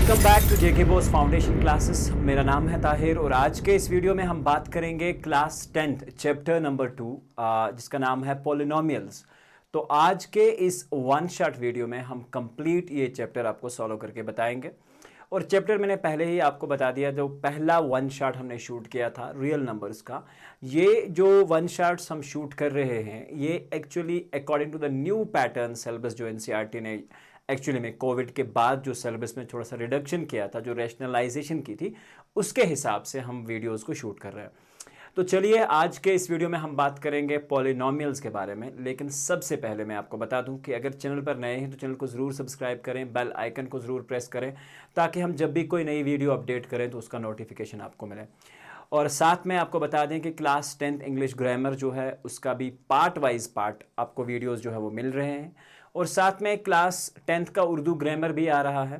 Welcome back to JK Bose foundation classes. मेरा नाम है ताहिर और आज के इस वीडियो में हम बात करेंगे क्लास 10th चैप्टर नंबर 2 जिसका नाम है पॉलिनोमियल्स। तो आज के इस वन शॉट वीडियो में हम कंप्लीट ये चैप्टर आपको सॉल्व करके बताएंगे। और चैप्टर मैंने पहले ही आपको बता दिया, जो पहला वन शॉट हमने शूट किया था रियल नंबर्स का, ये जो वन शॉट्स हम शूट कर रहे हैं ये actually according to the new pattern syllabus जो एनसीईआरटी ने एक्चुअली में कोविड के बाद जो सिलेबस में थोड़ा सा रिडक्शन किया था, जो रैशनलाइजेशन की थी, उसके हिसाब से हम वीडियोस को शूट कर रहे हैं। तो चलिए आज के इस वीडियो में हम बात करेंगे पॉलिनोमियल्स के बारे में। लेकिन सबसे पहले मैं आपको बता दूं कि अगर चैनल पर नए हैं तो चैनल को ज़रूर सब्सक्राइब करें, बेल आइकन को ज़रूर प्रेस करें ताकि हम जब भी कोई नई वीडियो अपडेट करें तो उसका नोटिफिकेशन आपको मिले। और साथ में आपको बता दें कि क्लास 10th इंग्लिश ग्रामर जो है उसका भी पार्ट वाइज आपको वीडियोज़ जो है वो मिल रहे हैं। और साथ में क्लास 10th का उर्दू ग्रामर भी आ रहा है।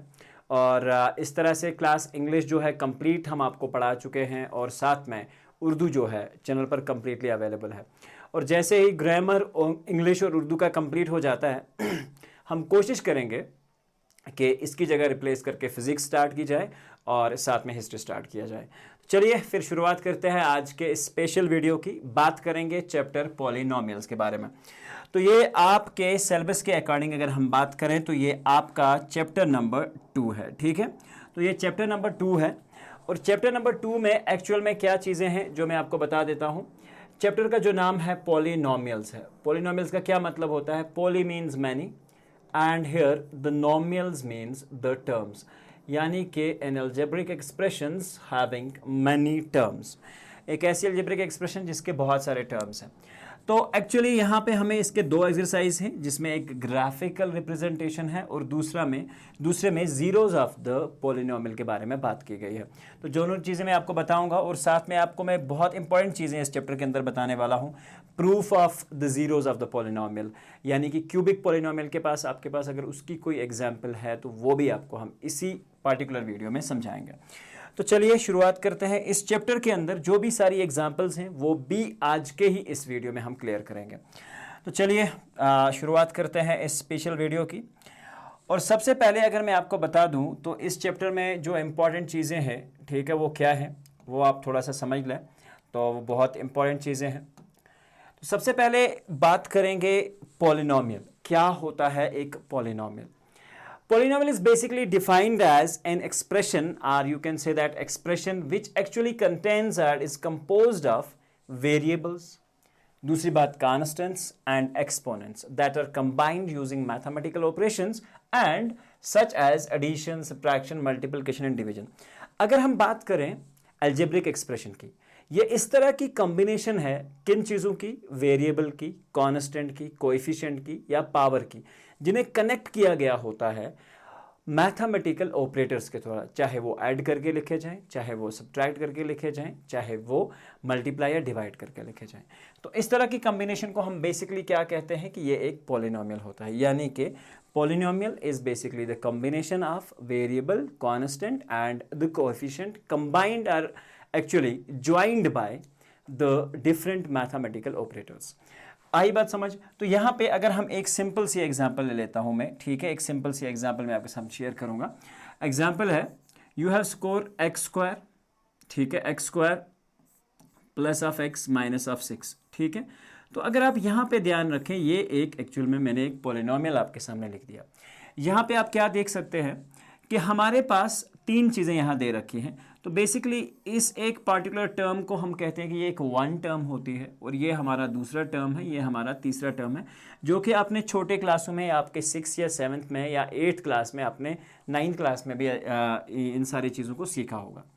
और इस तरह से क्लास इंग्लिश जो है कंप्लीट हम आपको पढ़ा चुके हैं और साथ में उर्दू जो है चैनल पर कम्प्लीटली अवेलेबल है। और जैसे ही ग्रामर इंग्लिश और उर्दू का कंप्लीट हो जाता है हम कोशिश करेंगे कि इसकी जगह रिप्लेस करके फिजिक्स स्टार्ट की जाए और साथ में हिस्ट्री स्टार्ट किया जाए। चलिए फिर शुरुआत करते हैं आज के स्पेशल वीडियो की। बात करेंगे चैप्टर पॉलिनोमियल्स के बारे में। तो ये आपके सिलेबस के अकॉर्डिंग अगर हम बात करें तो ये आपका चैप्टर नंबर 2 है, ठीक है। तो ये चैप्टर नंबर 2 है और चैप्टर नंबर 2 में एक्चुअल में क्या चीज़ें हैं जो मैं आपको बता देता हूँ। चैप्टर का जो नाम है पॉलिनोमियल्स है। पॉलिनोमियल्स का क्या मतलब होता है? Poly means many and here the nomials means the terms, यानी कि an algebraic expressions having many terms. एक ऐसी अलजेब्रिक एक्सप्रेशन जिसके बहुत सारे टर्म्स हैं। तो एक्चुअली यहाँ पे हमें इसके दो एक्सरसाइज हैं जिसमें एक ग्राफिकल रिप्रेजेंटेशन है और दूसरे में जीरोज ऑफ द पॉलिनोमियल के बारे में बात की गई है। तो दोनों चीज़ें मैं आपको बताऊंगा और साथ में आपको मैं बहुत इंपॉर्टेंट चीज़ें इस चैप्टर के अंदर बताने वाला हूँ। Proof of the zeros of the polynomial, यानी कि क्यूबिक पॉलिनोमियल के पास आपके पास अगर उसकी कोई एग्जाम्पल है तो वो भी आपको हम इसी पार्टिकुलर वीडियो में समझाएंगे। तो चलिए शुरुआत करते हैं। इस चैप्टर के अंदर जो भी सारी एग्जाम्पल्स हैं वो भी आज के ही इस वीडियो में हम क्लियर करेंगे। तो चलिए शुरुआत करते हैं इस स्पेशल वीडियो की। और सबसे पहले अगर मैं आपको बता दूं तो इस चैप्टर में जो इम्पॉर्टेंट चीज़ें हैं, ठीक है, वो क्या है वो आप थोड़ा सा समझ लें। तो वो बहुत इम्पॉर्टेंट चीज़ें हैं। तो सबसे पहले बात करेंगे पॉलिनोमियल। क्या होता है एक polynomial? Polynomial is basically defined as an expression, or you can say that expression which actually contains or is composed of variables, दूसरी बात constants and exponents that are combined using mathematical operations and such as addition, subtraction, multiplication and division। अगर हम बात करें algebraic expression की, ये इस तरह की कॉम्बिनेशन है किन चीज़ों की? वेरिएबल की, कांस्टेंट की, कोएफिशिएंट की या पावर की, जिन्हें कनेक्ट किया गया होता है मैथमेटिकल ऑपरेटर्स के द्वारा। चाहे वो ऐड करके लिखे जाएं, चाहे वो सब्ट्रैक्ट करके लिखे जाएं, चाहे वो मल्टीप्लाई या डिवाइड करके लिखे जाएं। तो इस तरह की कॉम्बिनेशन को हम बेसिकली क्या कहते हैं कि ये एक पॉलिनोमियल होता है। यानी कि polynomial is basically the combination of variable, constant and the coefficient combined are actually joined by the different mathematical operators. आई बात समझ? तो यहाँ पे अगर हम एक सिंपल सी एग्जांपल ले लेता हूँ मैं, ठीक है, एक सिंपल सी एग्जांपल मैं आपके साथ शेयर करूँगा। एग्जांपल है you have score x square, ठीक है, x square plus of x minus of 6, ठीक है। तो अगर आप यहाँ पे ध्यान रखें, ये एक एक्चुअल में मैंने एक पॉलिनोमियल आपके सामने लिख दिया। यहाँ पे आप क्या देख सकते हैं कि हमारे पास तीन चीज़ें यहाँ दे रखी हैं। तो बेसिकली इस एक पार्टिकुलर टर्म को हम कहते हैं कि ये एक वन टर्म होती है और ये हमारा दूसरा टर्म है, ये हमारा तीसरा टर्म है, जो कि आपने छोटे क्लासों में आपके 6 या 7th में या 8th क्लास में, आपने 9th क्लास में भी इन सारी चीज़ों को सीखा होगा।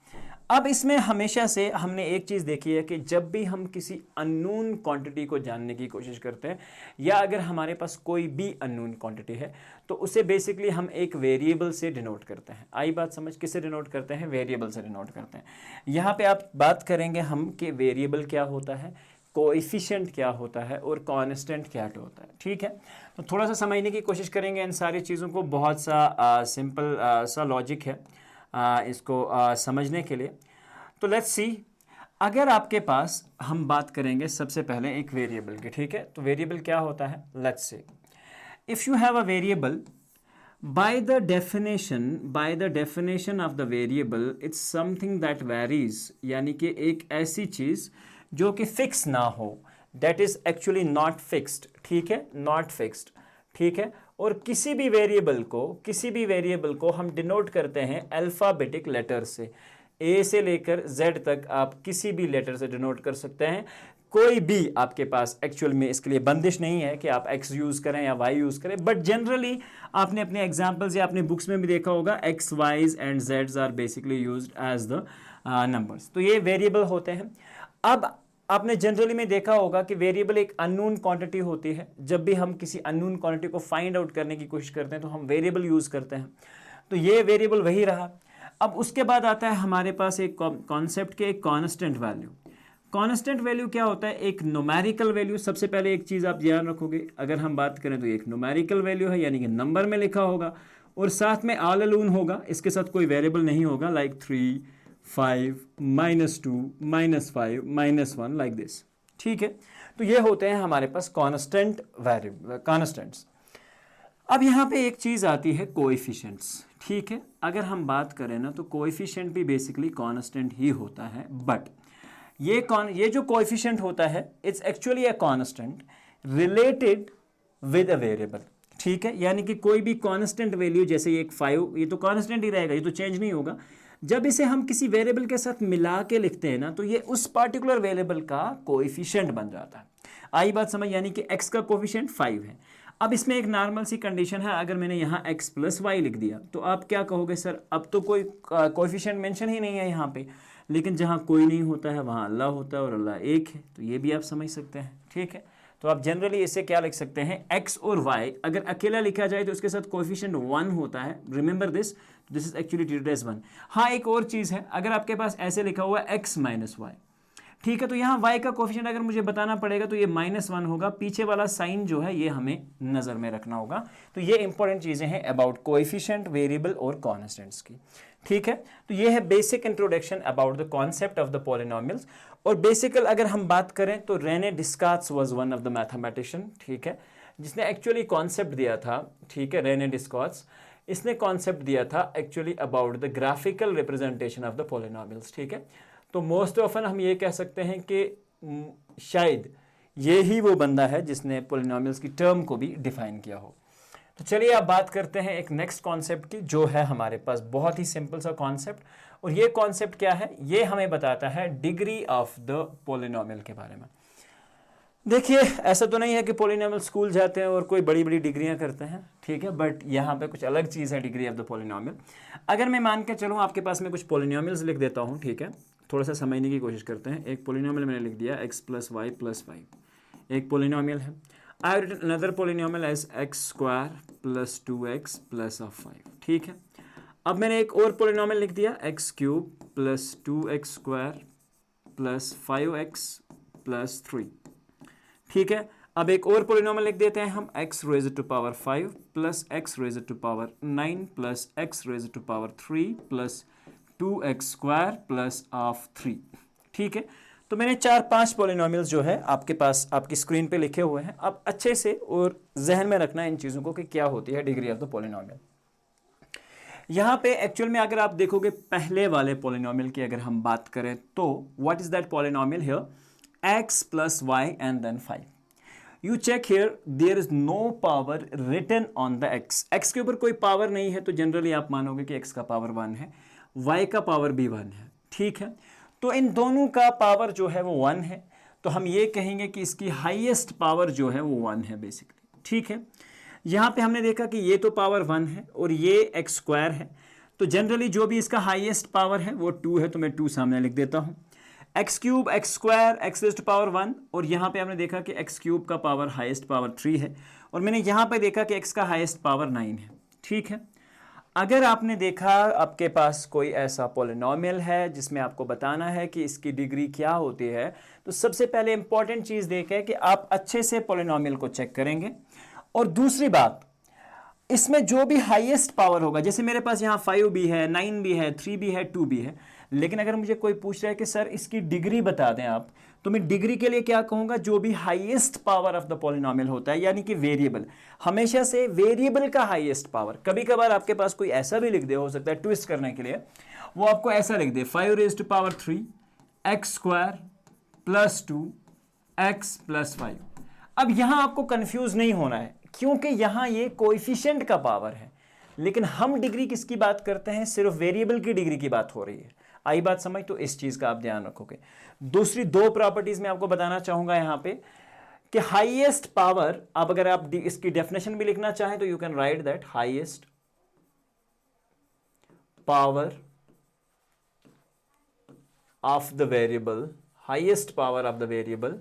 अब इसमें हमेशा से हमने एक चीज़ देखी है कि जब भी हम किसी अननोन क्वांटिटी को जानने की कोशिश करते हैं या अगर हमारे पास कोई भी अननोन क्वांटिटी है तो उसे बेसिकली हम एक वेरिएबल से डिनोट करते हैं। आई बात समझ? किससे डिनोट करते हैं? वेरिएबल से डिनोट करते हैं। यहाँ पे आप बात करेंगे हम कि वेरिएबल क्या होता है, कोएफिशिएंट क्या होता है और कांस्टेंट क्या होता है, ठीक है। तो थोड़ा सा समझने की कोशिश करेंगे इन सारी चीज़ों को। बहुत सा सिंपल सा लॉजिक है इसको समझने के लिए। तो लेट्स सी, अगर आपके पास हम बात करेंगे सबसे पहले एक वेरिएबल की, ठीक है। तो वेरिएबल क्या होता है? लेट्स से if you have a variable by the definition of the variable it's something that varies, यानी कि एक ऐसी चीज जो कि फिक्स ना हो, that is actually not fixed, ठीक है, not fixed, ठीक है। और किसी भी वेरिएबल को हम डिनोट करते हैं अल्फाबेटिक लेटर से, ए से लेकर जेड तक आप किसी भी लेटर से डिनोट कर सकते हैं। कोई भी आपके पास एक्चुअल में इसके लिए बंदिश नहीं है कि आप एक्स यूज़ करें या वाई यूज़ करें, बट जनरली आपने अपने एग्जाम्पल्स या अपने बुक्स में भी देखा होगा x y's and zeds are basically used as the numbers. तो ये वेरिएबल होते हैं। अब आपने जनरली में देखा होगा कि वेरिएबल एक अननोन क्वांटिटी होती है। जब भी हम किसी अननोन क्वांटिटी को फाइंड आउट करने की कोशिश करते हैं तो हम वेरिएबल यूज़ करते हैं। तो ये वेरिएबल वही रहा। अब उसके बाद आता है हमारे पास एक कॉन्सेप्ट के एक कांस्टेंट वैल्यू। कांस्टेंट वैल्यू क्या होता है? एक न्यूमेरिकल वैल्यू। सबसे पहले एक चीज़ आप ध्यान रखोगे, अगर हम बात करें तो एक न्यूमेरिकल वैल्यू है, यानी कि नंबर में लिखा होगा और साथ में ऑल अलोन होगा, इसके साथ कोई वेरिएबल नहीं होगा, लाइक 3, 5, -2, -5, -1 लाइक दिस, ठीक है। तो ये होते हैं हमारे पास कांस्टेंट वेरिएबल, कांस्टेंट्स। अब यहाँ पे एक चीज़ आती है कोएफिशिएंट्स, ठीक है। अगर हम बात करें ना तो कोएफिशिएंट भी बेसिकली कांस्टेंट ही होता है, बट ये जो कोएफिशिएंट होता है it's actually a constant related with a variable, ठीक है। यानी कि कोई भी कांस्टेंट वैल्यू, जैसे ये एक 5, ये तो कांस्टेंट ही रहेगा, ये तो चेंज नहीं होगा। जब इसे हम किसी वेरिएबल के साथ मिला के लिखते हैं ना तो ये उस पार्टिकुलर वेरिएबल का कोएफिशिएंट बन जाता है। आई बात समझ? यानी कि x का कोएफिशिएंट 5 है। अब इसमें एक नॉर्मल सी कंडीशन है, अगर मैंने यहाँ x + y लिख दिया तो आप क्या कहोगे, सर अब तो कोई कोएफिशिएंट मेंशन ही नहीं है यहाँ पे। लेकिन जहाँ कोई नहीं होता है वहाँ अल्लाह होता है और अल्लाह एक है, तो ये भी आप समझ सकते हैं, ठीक है। तो आप जनरली इसे क्या लिख सकते हैं, x और y अगर अकेला लिखा जाए तो उसके साथ कोएफिशिएंट 1 होता है। Remember this is actually treated as 1। हाँ, एक और चीज़ है, अगर आपके पास ऐसे लिखा हुआ है x - y, ठीक है, तो यहाँ y का कोएफिशिएंट अगर मुझे बताना पड़ेगा तो ये -1 होगा। पीछे वाला साइन जो है ये हमें नज़र में रखना होगा। तो ये इंपॉर्टेंट चीज़ें हैं अबाउट कोएफिशिएंट, वेरिएबल और कांस्टेंट्स की, ठीक है। तो ये है basic introduction about the concept of the polynomials. और बेसिकल अगर हम बात करें तो Rene Descartes was one of the mathematician, ठीक है, जिसने एक्चुअली कॉन्सेप्ट दिया था, ठीक है। रेने डिस्कार्ट्स, इसने कॉन्सेप्ट दिया था actually about the graphical representation of the polynomials, ठीक है। तो मोस्ट ऑफन हम ये कह सकते हैं कि शायद ये ही वो बंदा है जिसने पॉलिनोमियल्स की टर्म को भी डिफाइन किया हो। तो चलिए अब बात करते हैं एक नेक्स्ट कॉन्सेप्ट की, जो है हमारे पास बहुत ही सिंपल सा कॉन्सेप्ट। और ये कॉन्सेप्ट क्या है, ये हमें बताता है डिग्री ऑफ द पॉलिनोमियल के बारे में। देखिए, ऐसा तो नहीं है कि पॉलिनोमियल स्कूल जाते हैं और कोई बड़ी बड़ी डिग्रियां करते हैं, ठीक है, बट यहाँ पे कुछ अलग चीज़ है डिग्री ऑफ द पॉलिनोमियल। अगर मैं मान के चलूँ आपके पास में कुछ पॉलिनोमियल्स लिख देता हूँ, ठीक है, थोड़ा सा समझने की कोशिश करते हैं। एक पॉलिनोमियल मैंने लिख दिया x + y + 5, एक पॉलिनोमियल है। I have written another polynomial as x² + 2x + 5, ठीक है। अब मैंने एक और पॉलिनोमियल लिख दिया x³ + 2x² + 5x + 3, ठीक है। अब एक और पॉलिनोमियल लिख देते हैं हम x⁻⁵ + x⁻⁹ + x⁻³ + 2x² + 3, ठीक है। तो मैंने 4-5 पॉलिनोमियल्स जो है आपके पास आपकी स्क्रीन पे लिखे हुए हैं। अब अच्छे से और जहन में रखना इन चीज़ों को कि क्या होती है डिग्री ऑफ द पॉलिनोमियल। यहाँ पे एक्चुअल में अगर आप देखोगे पहले वाले पॉलिनोमियल की अगर हम बात करें तो what is that polynomial here, x + y and then 5। You check here, there is no power written on the x के ऊपर कोई पावर नहीं है, तो जनरली आप मानोगे कि x का पावर 1 है, y का पावर भी 1 है, ठीक है। तो इन दोनों का पावर जो है वो 1 है, तो हम ये कहेंगे कि इसकी हाईएस्ट पावर जो है वो 1 है बेसिकली, ठीक है। यहाँ पे हमने देखा कि ये तो पावर 1 है और ये x² है, तो जनरली जो भी इसका हाईएस्ट पावर है वो 2 है, तो मैं 2 सामने लिख देता हूँ। x³ x² x⁻1, और यहाँ पे हमने देखा कि x³ का पावर हाईएस्ट पावर 3 है, और मैंने यहाँ पे देखा कि x का हाईएस्ट पावर 9 है, ठीक है। अगर आपने देखा आपके पास कोई ऐसा पॉलिनोमियल है जिसमें आपको बताना है कि इसकी डिग्री क्या होती है, तो सबसे पहले इंपॉर्टेंट चीज़ देखें कि आप अच्छे से पॉलिनोमियल को चेक करेंगे। और दूसरी बात, इसमें जो भी हाईएस्ट पावर होगा, जैसे मेरे पास यहाँ 5 भी है, 9 भी है, 3 भी है, 2 भी है, लेकिन अगर मुझे कोई पूछ रहा है कि सर इसकी डिग्री बता दें आप, तो मैं डिग्री के लिए क्या कहूंगा, जो भी highest power of the polynomial होता है, यानी कि वेरिएबल, हमेशा से वेरिएबल का हाईएस्ट पावर। कभी कभार आपके पास कोई ऐसा भी लिख दे, हो सकता है ट्विस्ट करने के लिए, वो आपको ऐसा लिख दे 5 raise to power 3 x square plus 2 x plus 5। अब यहां आपको कंफ्यूज नहीं होना है, क्योंकि यहां ये कोएफिशिएंट का पावर है, लेकिन हम डिग्री किसकी बात करते हैं, सिर्फ वेरिएबल की डिग्री की बात हो रही है। आई बात समझ? तो इस चीज का आप ध्यान रखोगे। दूसरी दो प्रॉपर्टीज मैं आपको बताना चाहूंगा यहां पे कि हाईएस्ट पावर, अब अगर आप इसकी डेफिनेशन भी लिखना चाहें तो you can right that highest power of the variable, highest power of the variable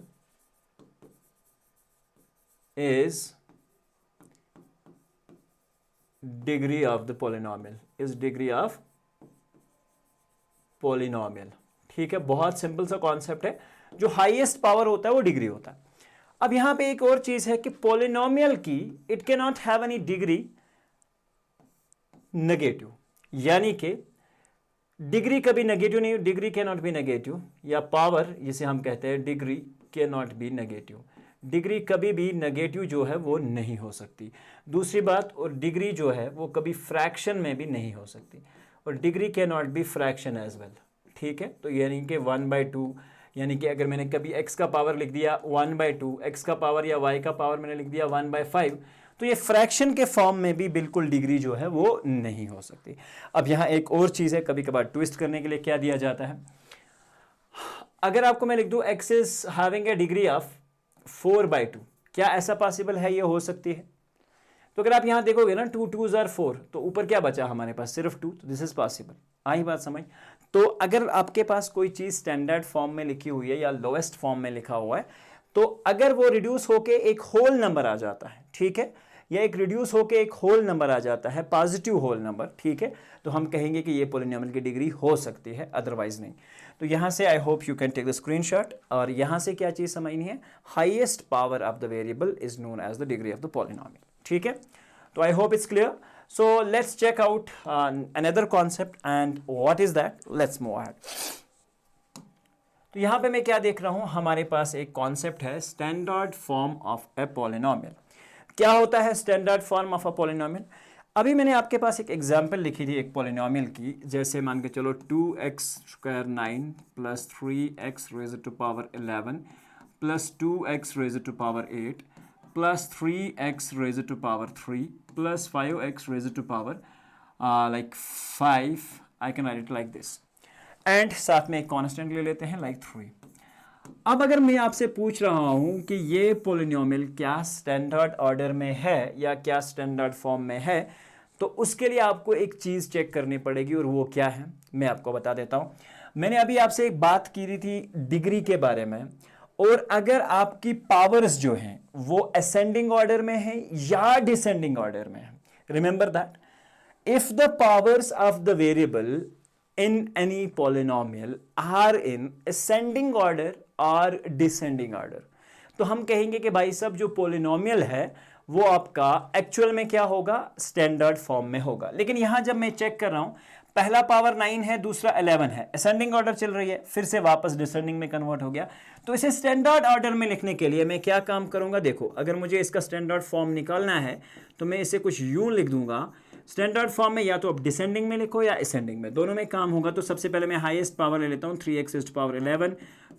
is degree of the polynomial, is degree of polynomial। ठीक है, बहुत सिंपल सा कॉन्सेप्ट है, जो हाईएस्ट पावर होता है वो डिग्री होता है। अब यहां पे एक और चीज है कि पॉलिनोमियल की it can not have any degree negative, यानी कि डिग्री कभी नेगेटिव नहीं, degree can not B negative, या पावर जिसे हम कहते हैं degree can not B negative, degree कभी भी नेगेटिव जो है वो नहीं हो सकती। दूसरी बात, और डिग्री जो है वो कभी फ्रैक्शन में भी नहीं हो सकती, और degree can not be fraction as well. ठीक है, तो यानी कि 1/2, यानी कि अगर मैंने कभी x का पावर लिख दिया 1/2, x का पावर या y का पावर मैंने लिख दिया 1/5, तो ये फ्रैक्शन के फॉर्म में भी बिल्कुल डिग्री जो है वो नहीं हो सकती। अब यहाँ एक और चीज़ है, कभी कभार ट्विस्ट करने के लिए क्या दिया जाता है, अगर आपको मैं लिख दूँ x is having a degree of 4/2, क्या ऐसा पॉसिबल है? ये हो सकती है। तो अगर आप यहां देखोगे ना 2 2s are 4, तो ऊपर क्या बचा हमारे पास, सिर्फ 2, तो दिस इज पॉसिबल। आई बात समझ? तो अगर आपके पास कोई चीज स्टैंडर्ड फॉर्म में लिखी हुई है या लोएस्ट फॉर्म में लिखा हुआ है, तो अगर वो रिड्यूस होके एक होल नंबर आ जाता है, ठीक है, या एक रिड्यूस होके एक होल नंबर आ जाता है, पॉजिटिव होल नंबर, ठीक है, तो हम कहेंगे कि ये पॉलिनोमियल की डिग्री हो सकती है, अदरवाइज नहीं। तो यहां से I hope you can take the screenshot, और यहां से क्या चीज समझनी है, highest power of the variable is known as the degree of the polynomial. ठीक है, तो I hope it's clear. So let's check out another concept, and what is that, let's move ahead. तो यहां पे मैं क्या देख रहा हूं, हमारे पास एक कॉन्सेप्ट है standard form of a polynomial. क्या होता है standard form of a polynomial? अभी मैंने आपके पास एक एग्जांपल लिखी थी एक पॉलिनोमियल की, जैसे मान के चलो 2x² 9 plus 3x raise to power 11 plus 2x raise to power 8 plus 3x raise to power 3 plus 5x raise to power like 5, I can write it like this, and साथ में एक कॉन्स्टेंट ले लेते हैं लाइक 3। अब अगर मैं आपसे पूछ रहा हूं कि ये पॉलिनोमियल क्या स्टैंडर्ड ऑर्डर में है या क्या स्टैंडर्ड फॉर्म में है, तो उसके लिए आपको एक चीज़ चेक करनी पड़ेगी, और वो क्या है मैं आपको बता देता हूं। मैंने अभी आपसे एक बात की रही थी डिग्री के बारे में, और अगर आपकी पावर्स जो हैं वो असेंडिंग ऑर्डर में है या डिसेंडिंग ऑर्डर में है, remember that if the powers of the variable in any polynomial are in ascending order or descending order, तो हम कहेंगे कि भाई साहब जो पोलिनोमियल है वो आपका एक्चुअल में क्या होगा, स्टैंडर्ड फॉर्म में होगा। लेकिन यहां जब मैं चेक कर रहा हूं, पहला पावर 9 है, दूसरा 11 है, असेंडिंग ऑर्डर चल रही है, फिर से वापस डिसेंडिंग में कन्वर्ट हो गया। तो इसे स्टैंडर्ड ऑर्डर में लिखने के लिए मैं क्या काम करूंगा, देखो अगर मुझे इसका स्टैंडर्ड फॉर्म निकालना है तो मैं इसे कुछ यूं लिख दूंगा, स्टैंडर्ड फॉर्म में या तो आप डिसेंडिंग में लिखो या असेंडिंग में, दोनों में काम होगा। तो सबसे पहले मैं हाईएस्ट पावर ले लेता हूँ, 3x raise to power 11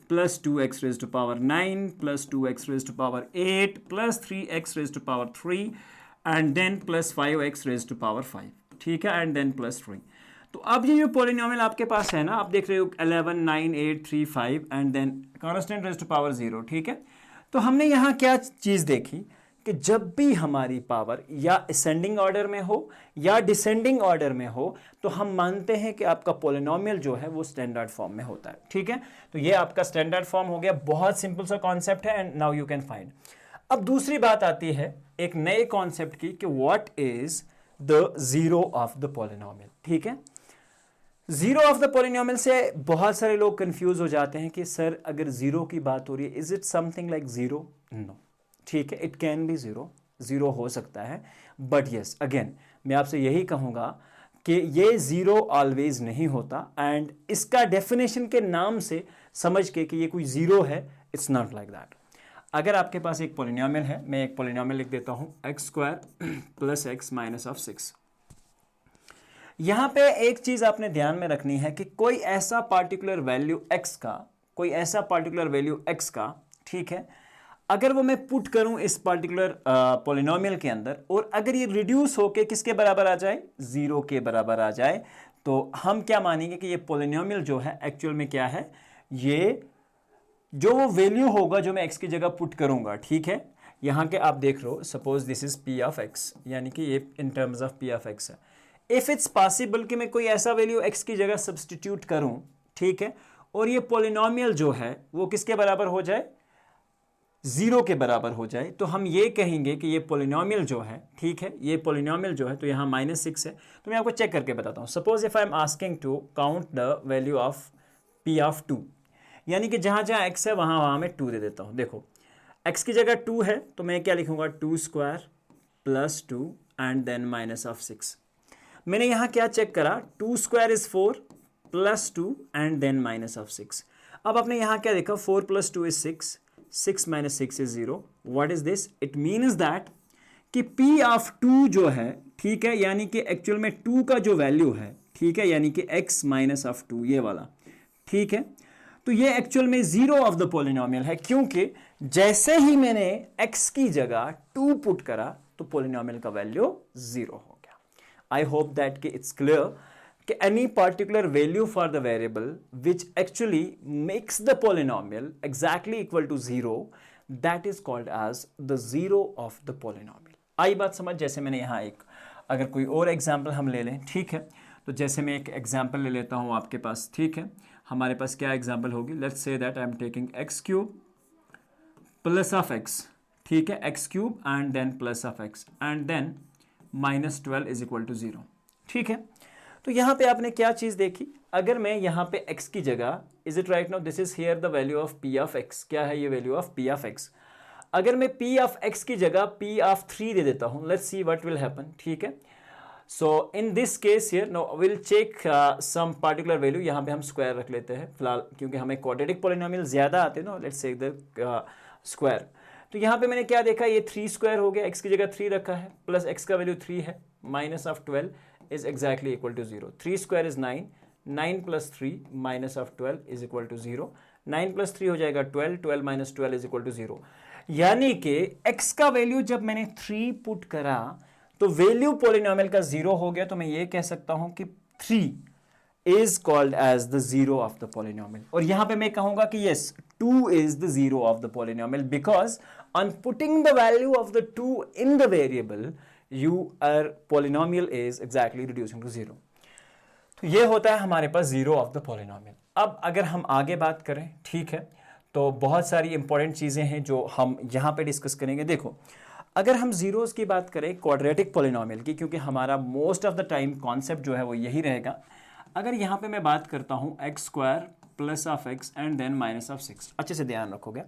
plus 2x raise to power 9 plus 2x raise to power 8 plus 3x raise to power 3 and then plus 5x raise to power 5, ठीक है, एंड देन प्लस 3। तो अब ये जो polynomial आपके पास है ना, आप देख रहे हो 11 9 8 3 5 and then constant raise to power 0, ठीक है। तो हमने यहाँ क्या चीज़ देखी कि जब भी हमारी पावर या असेंडिंग ऑर्डर में हो या डिसेंडिंग ऑर्डर में हो, तो हम मानते हैं कि आपका पॉलिनोमियल जो है वो स्टैंडर्ड फॉर्म में होता है, ठीक है। तो ये आपका स्टैंडर्ड फॉर्म हो गया, बहुत सिंपल सा कॉन्सेप्ट है, and now you can find. अब दूसरी बात आती है एक नए कॉन्सेप्ट की कि what is the zero of the polynomial, ठीक है। जीरो ऑफ द पॉलिनोमियल से बहुत सारे लोग कंफ्यूज हो जाते हैं कि सर अगर जीरो की बात हो रही है, is it something like zero? No, ठीक है, it can be zero, zero हो सकता है, बट यस अगेन मैं आपसे यही कहूंगा कि ये जीरो ऑलवेज नहीं होता, एंड इसका डेफिनेशन के नाम से समझ के कि ये कोई जीरो है, इट्स नॉट लाइक दैट। अगर आपके पास एक पोलिनोमियल है, मैं एक पोलिनोमियल लिख देता हूं x square plus x minus of 6। यहां पे एक चीज आपने ध्यान में रखनी है कि कोई ऐसा पार्टिकुलर वैल्यू एक्स का, कोई ऐसा पार्टिकुलर वैल्यू एक्स का, ठीक है, अगर वो मैं पुट करूं इस पार्टिकुलर पोलिनोमियल के अंदर और अगर ये रिड्यूस होके किसके बराबर आ जाए, जीरो के बराबर आ जाए, तो हम क्या मानेंगे कि ये पोलिनोमियल जो है एक्चुअल में क्या है, ये जो वो वैल्यू होगा जो मैं एक्स की जगह पुट करूंगा, ठीक है। यहां के आप देख रहे हो, suppose this is P of x, यानी कि ये in terms of p of x है। इफ इट्स पॉसिबल कि मैं कोई ऐसा वैल्यू एक्स की जगह सब्सटीट्यूट करूं, ठीक है, और ये पोलिनोमियल जो है वो किसके बराबर हो जाए, जीरो के बराबर हो जाए, तो हम ये कहेंगे कि ये पोलिनोमियल जो है, ठीक है, ये पोलिनोमियल जो है, तो यहाँ -6 है। तो मैं आपको चेक करके बताता हूँ। Suppose if I am asking to count the value of p of 2, यानी कि जहाँ जहाँ एक्स है वहाँ वहाँ मैं 2 दे देता हूँ। देखो एक्स की जगह 2 है तो मैं क्या लिखूँगा, 2 square plus 2 and then minus of 6। मैंने यहाँ क्या चेक करा, 2 square is 4 plus 2 and then minus of 6। अब आपने यहाँ क्या देखा, 4 plus 2 is 6, 6 minus 6 is 0। What is this, it means that कि P ऑफ 2 जो है, ठीक है, यानी कि एक्चुअल में 2 का जो वैल्यू है, ठीक है, यानी कि x माइनस ऑफ 2 ये वाला, ठीक है, तो ये एक्चुअल में जीरो ऑफ द पोलिनोमियल है, क्योंकि जैसे ही मैंने x की जगह 2 पुट करा तो पोलिनोमियल का वैल्यू जीरो हो गया। आई होप दैट कि इट्स क्लियर कि any particular value for the variable which actually makes the polynomial exactly equal to 0, that is called as the zero of the polynomial। आई बात समझ। जैसे मैंने यहाँ एक अगर कोई और एग्जाम्पल हम ले लें, ठीक है, तो जैसे मैं एक एग्जाम्पल ले लेता हूँ आपके पास, ठीक है, हमारे पास क्या एग्जाम्पल होगी, let's say that I am taking x cube plus of x, ठीक है, x cube and then plus of x and then -12 is equal to 0, ठीक है। तो यहाँ पे आपने क्या चीज़ देखी, अगर मैं यहाँ पे x की जगह, is it right now, this is here the value of p of x, क्या है ये value of p of x। अगर मैं p ऑफ x की जगह p ऑफ 3 दे देता हूँ, let's see what will happen, ठीक है। So in this case here no will check some particular value, यहाँ पे हम स्क्वायर रख लेते हैं फिलहाल, क्योंकि हमें क्वाड्रेटिक पॉलिनोमियल ज़्यादा आते हैं ना, लेट्स से द स्क्वायर। तो यहाँ पे मैंने क्या देखा, ये 3 स्क्वायर हो गया, x की जगह 3 रखा है, प्लस x का वैल्यू 3 है, minus of 12 is exactly equal to 0. 3 square is 9, 9 plus 3 minus of 12 is equal to 0. 9 plus 3 हो जाएगा 12, 12 minus 12 is equal to 0. यानी कि x का वैल्यू जब मैंने 3 पुट करा तो वैल्यू पोलिनोमियल का 0 हो गया, तो मैं ये कह सकता हूं कि 3 is called as the zero of the polynomial। और यहां पे मैं कहूंगा कि yes, 2 is the zero of the polynomial because on putting the value of the 2 in the variable, your polynomial is exactly reducing to 0। तो ये होता है हमारे पास जीरो ऑफ द पोलिनोमियल। अब अगर हम आगे बात करें, ठीक है, तो बहुत सारी इंपॉर्टेंट चीज़ें हैं जो हम यहाँ पे डिस्कस करेंगे। देखो अगर हम जीरोस की बात करें क्वाड्रेटिक पोलिनोमियल की, क्योंकि हमारा most of the time concept जो है वो यही रहेगा। अगर यहाँ पे मैं बात करता हूँ x square plus of x and then minus of 6, अच्छे से ध्यान रखोगे,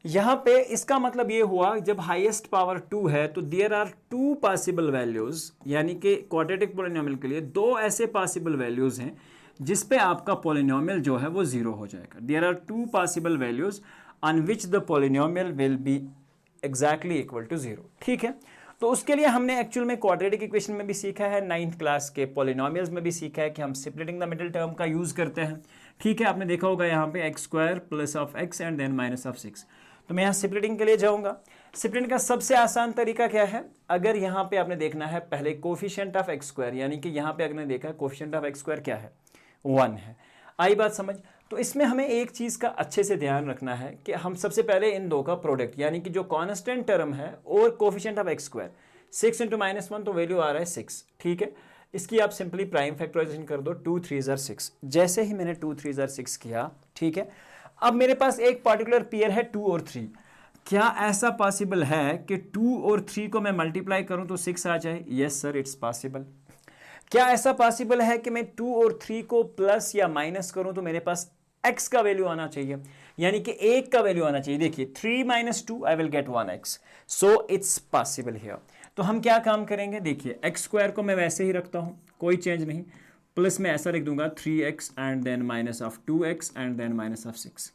यहाँ पे इसका मतलब ये हुआ जब हाईएस्ट पावर 2 है तो देयर आर 2 पॉसिबल वैल्यूज, यानी कि क्वाड्रेटिक पोलिनोमियल के लिए 2 ऐसे पॉसिबल वैल्यूज हैं जिस पे आपका पोलिनोमियल जो है वो 0 हो जाएगा। There are 2 possible values on which the polynomial will be exactly equal to 0, ठीक है। तो उसके लिए हमने एक्चुअल में क्वाड्रेटिक इक्वेशन में भी सीखा है, 9th क्लास के पोलिनोमियल्स में भी सीखा है कि हम स्प्लिटिंग द मिडिल टर्म का यूज करते हैं, ठीक है। आपने देखा होगा यहाँ पे x square plus of x and then minus of 6। तो मैं यहाँ स्प्लिटिंग के लिए जाऊंगा। स्प्लिटिंग का सबसे आसान तरीका क्या है, अगर यहाँ पे आपने देखना है पहले कोफिशिएंट ऑफ एक्स स्क्वायर, यानी कि यहाँ पे अगर देखा है कोफिशिएंट ऑफ एक्स स्क्वायर क्या है, 1 है। आई बात समझ। तो इसमें हमें एक चीज़ का अच्छे से ध्यान रखना है कि हम सबसे पहले इन दो का प्रोडक्ट, यानी कि जो कॉन्स्टेंट टर्म है और कोफिशिएंट ऑफ एक्स स्क्वायर, 6 × -1 तो वैल्यू आ रहा है 6, ठीक है। इसकी आप सिंपली प्राइम फैक्टराइजेशन कर दो, 2 3 = 6। जैसे ही मैंने 2 3 = 6 किया, ठीक है, अब मेरे पास एक पार्टिकुलर पेयर है 2 और 3। क्या ऐसा पॉसिबल है कि 2 और 3 को मैं मल्टीप्लाई करूं तो 6 आ जाए? Yes sir, it's possible. क्या ऐसा पॉसिबल है कि मैं 2 और 3 को प्लस या माइनस करूं तो मेरे पास x का वैल्यू आना चाहिए? यानी कि एक का वैल्यू आना चाहिए। देखिए 3 minus 2 I will get 1x, so it's possible here. तो हम क्या काम करेंगे, देखिए एक्स स्क्वायर को मैं वैसे ही रखता हूं, कोई चेंज नहीं, प्लस में ऐसा लिख दूंगा 3x and then minus of 2x and then minus of 6।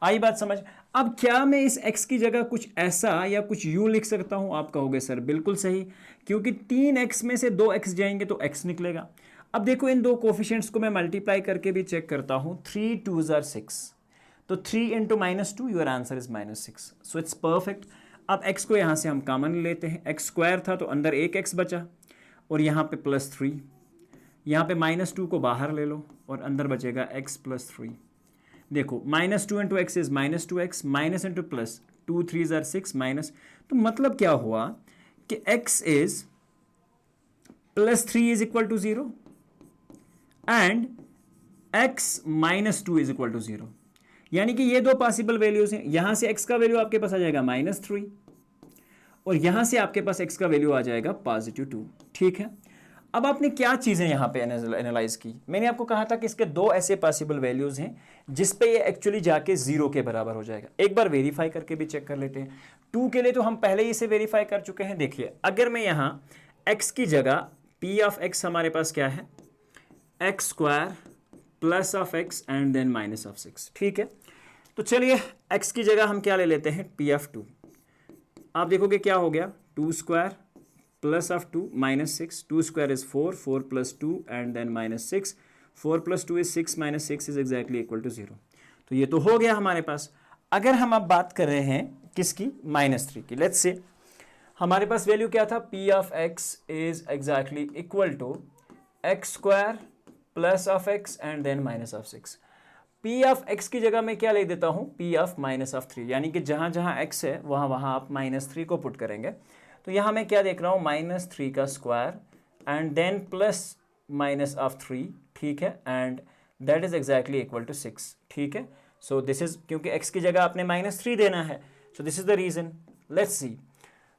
आई बात समझ। अब क्या मैं इस x की जगह कुछ ऐसा या कुछ यूं लिख सकता हूं? आप कहोगे सर बिल्कुल सही, क्योंकि 3x में से 2x जाएंगे तो x निकलेगा। अब देखो इन दो कोफिशिएंट्स को मैं मल्टीप्लाई करके भी चेक करता हूं, 3 2 जार 6, तो 3 into minus 2, your answer is minus 6, so it's perfect. अब x को यहां से हम कॉमन लेते हैं, एक्स स्क्वायर था तो अंदर एक x बचा और यहां पे प्लस 3, यहाँ पे माइनस 2 को बाहर ले लो और अंदर बचेगा x प्लस 3। देखो minus 2 into x is minus 2x, minus into plus 2 3 जार 6 माइनस, तो मतलब क्या हुआ कि x is plus 3 is equal to 0 and x minus 2 is equal to 0। यानी कि ये दो पॉसिबल वैल्यूज हैं। यहां से x का वैल्यू आपके पास आ जाएगा माइनस 3 और यहां से आपके पास x का वैल्यू आ जाएगा पॉजिटिव 2। ठीक है, अब आपने क्या चीजें यहां पे एनालाइज की? मैंने आपको कहा था कि इसके दो ऐसे पॉसिबल वैल्यूज हैं जिस पे ये एक्चुअली जाके 0 के बराबर हो जाएगा। एक बार वेरीफाई करके भी चेक कर लेते हैं। 2 के लिए तो हम पहले ही इसे वेरीफाई कर चुके हैं। देखिए अगर मैं यहां x की जगह p ऑफ x हमारे पास क्या है, x square plus of x and then minus of 6। ठीक है, तो चलिए x की जगह हम क्या ले लेते हैं, p ऑफ 2। आप देखोगे क्या हो गया, 2 square plus of 2 minus 6, 2 square is 4, 4 plus 2 and then minus 6, 4 plus 2 is 6 minus 6 is exactly equal to 0। तो ये तो हो गया हमारे पास। अगर हम अब बात कर रहे हैं किसकी, माइनस 3 की, लेट्स से हमारे पास वैल्यू क्या था, p of x is exactly equal to x square plus of x and then minus of 6। p of x की जगह मैं क्या ले देता हूं, p ऑफ माइनस ऑफ 3, यानी कि जहां जहां x है वहां वहां आप माइनस 3 को पुट करेंगे। तो यहाँ मैं क्या देख रहा हूँ, माइनस 3 का square and then plus minus of 3। ठीक है, and that is exactly equal to 6। ठीक है, सो दिस इज, क्योंकि x की जगह आपने माइनस 3 देना है, so this is the reason. Let's see,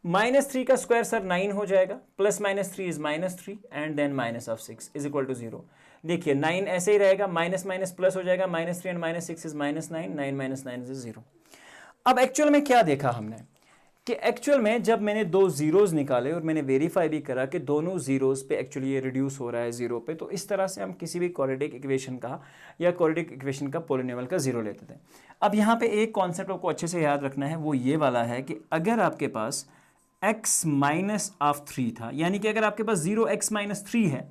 minus 3 का स्क्वायर सर 9 हो जाएगा, plus minus 3 is minus 3 and then minus of 6 is equal to 0। देखिए 9 ऐसे ही रहेगा, माइनस माइनस प्लस हो जाएगा, minus 3 and minus 6 is minus 9, 9 minus 9 is 0। अब एक्चुअल में क्या देखा हमने कि एक्चुअल में जब मैंने दो जीरोज निकाले और मैंने वेरीफाई भी करा कि दोनों जीरोज पे एक्चुअली ये रिड्यूस हो रहा है 0 पे, तो इस तरह से हम किसी भी क्वाड्रेटिक इक्वेशन का या क्वाड्रेटिक इक्वेशन का पॉलिनोमियल का 0 लेते थे। अब यहाँ पे एक कॉन्सेप्ट आपको अच्छे से याद रखना है, वो ये वाला है कि अगर आपके पास x माइनस ऑफ 3 था, यानी कि अगर आपके पास 0x माइनस 3 है,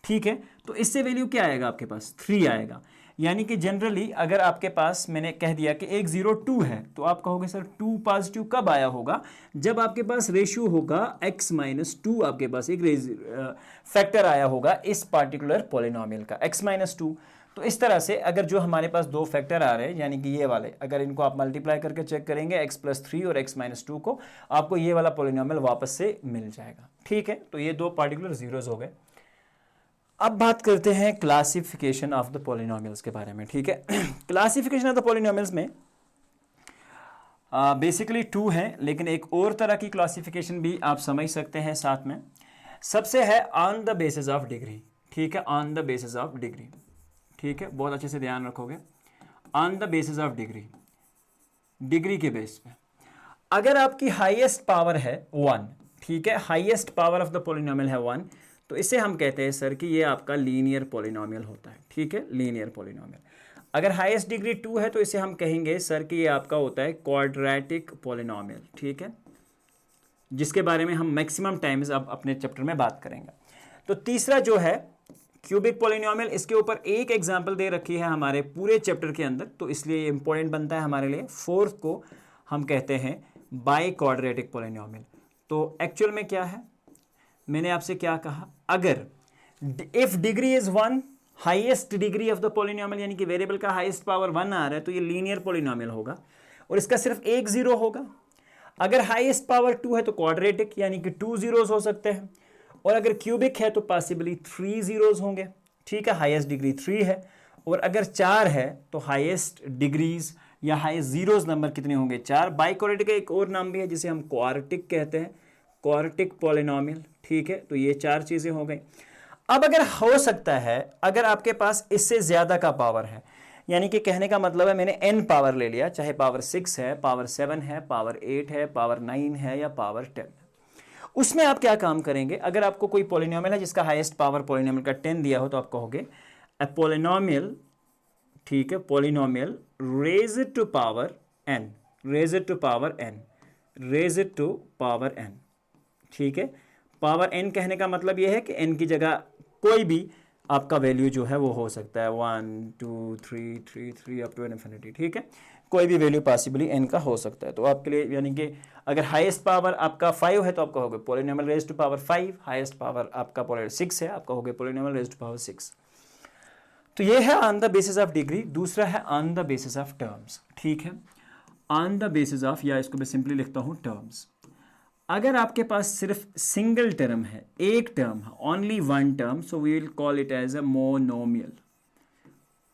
ठीक है, तो इससे वैल्यू क्या आएगा, आपके पास 3 आएगा। यानी कि जनरली अगर आपके पास मैंने कह दिया कि 1 0 2 है, तो आप कहोगे सर 2 पॉजिटिव कब आया होगा, जब आपके पास रेशियो होगा x माइनस 2, आपके पास एक फैक्टर आया होगा इस पार्टिकुलर पॉलिनोमियल का x माइनस 2। तो इस तरह से अगर जो हमारे पास दो फैक्टर आ रहे हैं, यानी कि ये वाले, अगर इनको आप मल्टीप्लाई करके चेक करेंगे x प्लस 3 और x माइनस 2 को, आपको ये वाला पॉलिनोमियल वापस से मिल जाएगा। ठीक है, तो ये दो पार्टिकुलर जीरोज हो गए। अब बात करते हैं क्लासिफिकेशन ऑफ द पॉलिनोमियल्स के बारे में। ठीक है, क्लासिफिकेशन ऑफ द पॉलिनोमियल्स में बेसिकली 2 हैं, लेकिन एक और तरह की क्लासिफिकेशन भी आप समझ सकते हैं साथ में। सबसे है on the basis of degree. ठीक है, on the basis of degree. ठीक है, बहुत अच्छे से ध्यान रखोगे, on the basis of degree, degree के बेस पे। अगर आपकी हाईएस्ट पावर है 1, ठीक है, highest power of the polynomial है 1, तो इसे हम कहते हैं सर कि ये आपका लीनियर पॉलिनोमियल होता है। ठीक है, लीनियर पॉलिनोमियल। अगर हाईएस्ट डिग्री 2 है तो इसे हम कहेंगे सर कि ये आपका होता है क्वाड्रेटिक पॉलिनोमियल। ठीक है, जिसके बारे में हम मैक्सिमम टाइम्स अब अपने चैप्टर में बात करेंगे। तो तीसरा जो है क्यूबिक पॉलिनोमियल, इसके ऊपर एक एग्जांपल दे रखी है हमारे पूरे चैप्टर के अंदर, तो इसलिए ये इंपॉर्टेंट बनता है हमारे लिए। फोर्थ को हम कहते हैं बाई क्वाड्रेटिक पॉलिनोमियल। तो एक्चुअल में क्या है, मैंने आपसे क्या कहा, अगर if degree is 1, highest degree of the polynomial, यानी कि वेरिएबल का हाईएस्ट पावर 1 आ रहा है, तो ये लीनियर पॉलिनोमियल होगा और इसका सिर्फ एक जीरो होगा। अगर हाईएस्ट पावर 2 है तो क्वाड्रेटिक, यानी कि 2 जीरोज हो सकते हैं, और अगर क्यूबिक है तो पॉसिबली 3 जीरोज होंगे। ठीक है, हाईएस्ट डिग्री 3 है, और अगर 4 है तो हाईएस्ट डिग्रीज या हाईएस्ट जीरोज नंबर कितने होंगे, 4। बाई क्वाड्रेटिक का एक और नाम भी है जिसे हम क्वार्टिक कहते हैं, क्वार्टिक पॉलिनोमियल। ठीक है, तो ये 4 चीजें हो गई। अब अगर हो सकता है, अगर आपके पास इससे ज्यादा का पावर है, यानी कि कहने का मतलब है मैंने n पावर ले लिया, चाहे पावर 6 है, पावर 7 है, पावर 8 है, पावर 9 है या पावर 10 है। उसमें आप क्या काम करेंगे, अगर आपको कोई पॉलिनोमियल है जिसका हाईएस्ट पावर पॉलिनोमियल का 10 दिया हो तो आप कहोगे अ पॉलिनोमियल, ठीक है, polynomial raised to power n, raised to power n, raised to power n, ठीक है। पावर n कहने का मतलब यह है कि n की जगह कोई भी आपका वैल्यू जो है वो हो सकता है 1 2 3 3 3 अप टू इन्फिनिटी, ठीक है, कोई भी वैल्यू पॉसिबली n का हो सकता है। तो आपके लिए यानी कि अगर हाईएस्ट पावर आपका 5 है तो आप कहोगे polynomial raised to power 5, highest power आपका पॉलिनोमियल 6 है, आप कहोगे पॉलिनोमियल रेज्ड टू पावर 6। तो ये है on the basis of degree. दूसरा है on the basis of terms, ठीक है, ऑन द बेसिस ऑफ, या इसको मैं सिंपली लिखता हूं टर्म्स। अगर आपके पास सिर्फ सिंगल टर्म है, एक टर्म है, only one term, so we will call it as a monomial.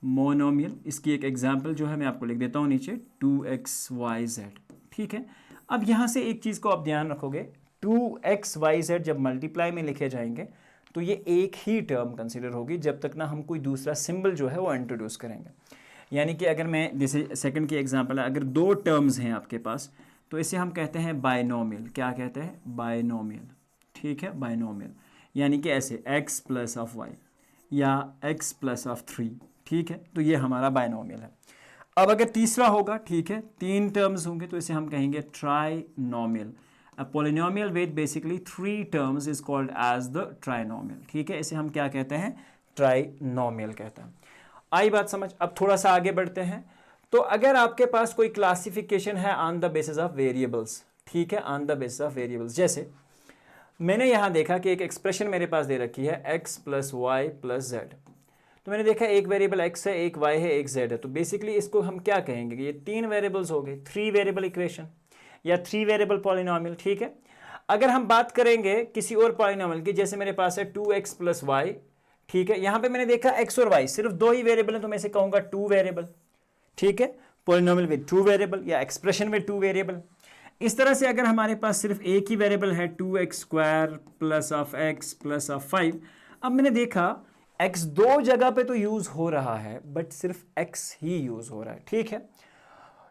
Monomial, इसकी एक एग्जांपल जो है मैं आपको लिख देता हूं नीचे, 2xyz, ठीक है। अब यहां से एक चीज को आप ध्यान रखोगे, 2xyz जब मल्टीप्लाई में लिखे जाएंगे तो ये एक ही टर्म कंसिडर होगी जब तक ना हम कोई दूसरा सिंबल जो है वो इंट्रोड्यूस करेंगे। यानी कि अगर मैं जैसे सेकंड की एग्जांपल है, अगर दो टर्म्स हैं आपके पास तो इसे हम कहते हैं बायनोमियल। क्या कहते हैं? बायनोमियल, ठीक है, बायनोमियल। यानी कि ऐसे x प्लस ऑफ वाई या x प्लस ऑफ 3, ठीक है, तो ये हमारा बायनोमियल है। अब अगर तीसरा होगा, ठीक है, तीन टर्म्स होंगे तो इसे हम कहेंगे trinomial. A polynomial with basically 3 terms is called as the trinomial, ठीक है, इसे हम क्या कहते हैं? ट्राइनोमियल कहते हैं। आई बात समझ? अब थोड़ा सा आगे बढ़ते हैं। तो अगर आपके पास कोई क्लासिफिकेशन है on the basis of variables, ठीक है, on the basis of variables, जैसे मैंने यहां देखा कि एक एक्सप्रेशन मेरे पास दे रखी है x plus y plus z. तो मैंने देखा एक वेरिएबल x है, एक y है, एक z है। तो बेसिकली इसको हम क्या कहेंगे कि ये 3 वेरिएबल्स हो गए, 3 वेरिएबल इक्वेशन या 3 वेरिएबल पॉलिनोमियल, ठीक है। अगर हम बात करेंगे किसी और पॉलिनोमियल की, जैसे मेरे पास है 2x प्लस वाई, ठीक है, यहां पे मैंने देखा x और y सिर्फ 2 ही वेरिएबल है तो मैं इसे कहूंगा 2 वेरिएबल, ठीक है, पॉलिनोमियल विद 2 वेरिएबल या एक्सप्रेशन विद 2 वेरिएबल। इस तरह से अगर हमारे पास सिर्फ एक ही वेरिएबल है 2x square plus of x plus of 5, अब मैंने देखा x दो जगह पे तो यूज हो रहा है बट सिर्फ x ही यूज हो रहा है, ठीक है।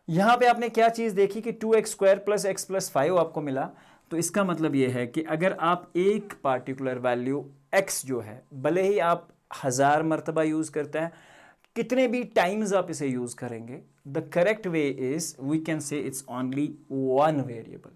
यहां पे आपने क्या चीज देखी कि 2x square plus x plus 5 आपको मिला, तो इसका मतलब यह है कि अगर आप एक पार्टिकुलर वैल्यू x जो है, भले ही आप 1000 मरतबा यूज करते हैं, कितने भी टाइम्स आप इसे यूज करेंगे, the correct way is we can say it's only 1 variable,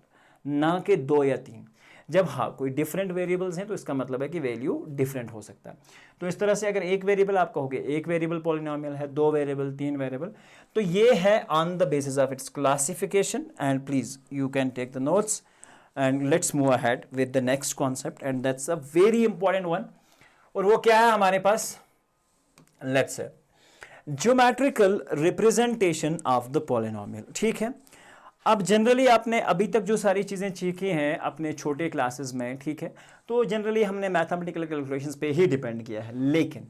ना कि 2 या 3। जब हाँ कोई डिफरेंट वेरिएबल्स हैं तो इसका मतलब है कि वैल्यू डिफरेंट हो सकता है। तो इस तरह से अगर एक वेरिएबल आप कहोगे एक वेरिएबल पॉलिनोमियल है, 2 वेरिएबल, 3 वेरिएबल, तो ये है on the basis of its classification. And please you can take the notes and let's move ahead with the next concept, and that's a very important one. और वो क्या है हमारे पास? Let's say geometrical representation of the polynomial, ठीक है। अब generally आपने अभी तक जो सारी चीज़ें सीखी हैं अपने छोटे क्लासेस में, ठीक है, तो जनरली हमने मैथमेटिकल कैलकुलेशंस पे ही डिपेंड किया है। लेकिन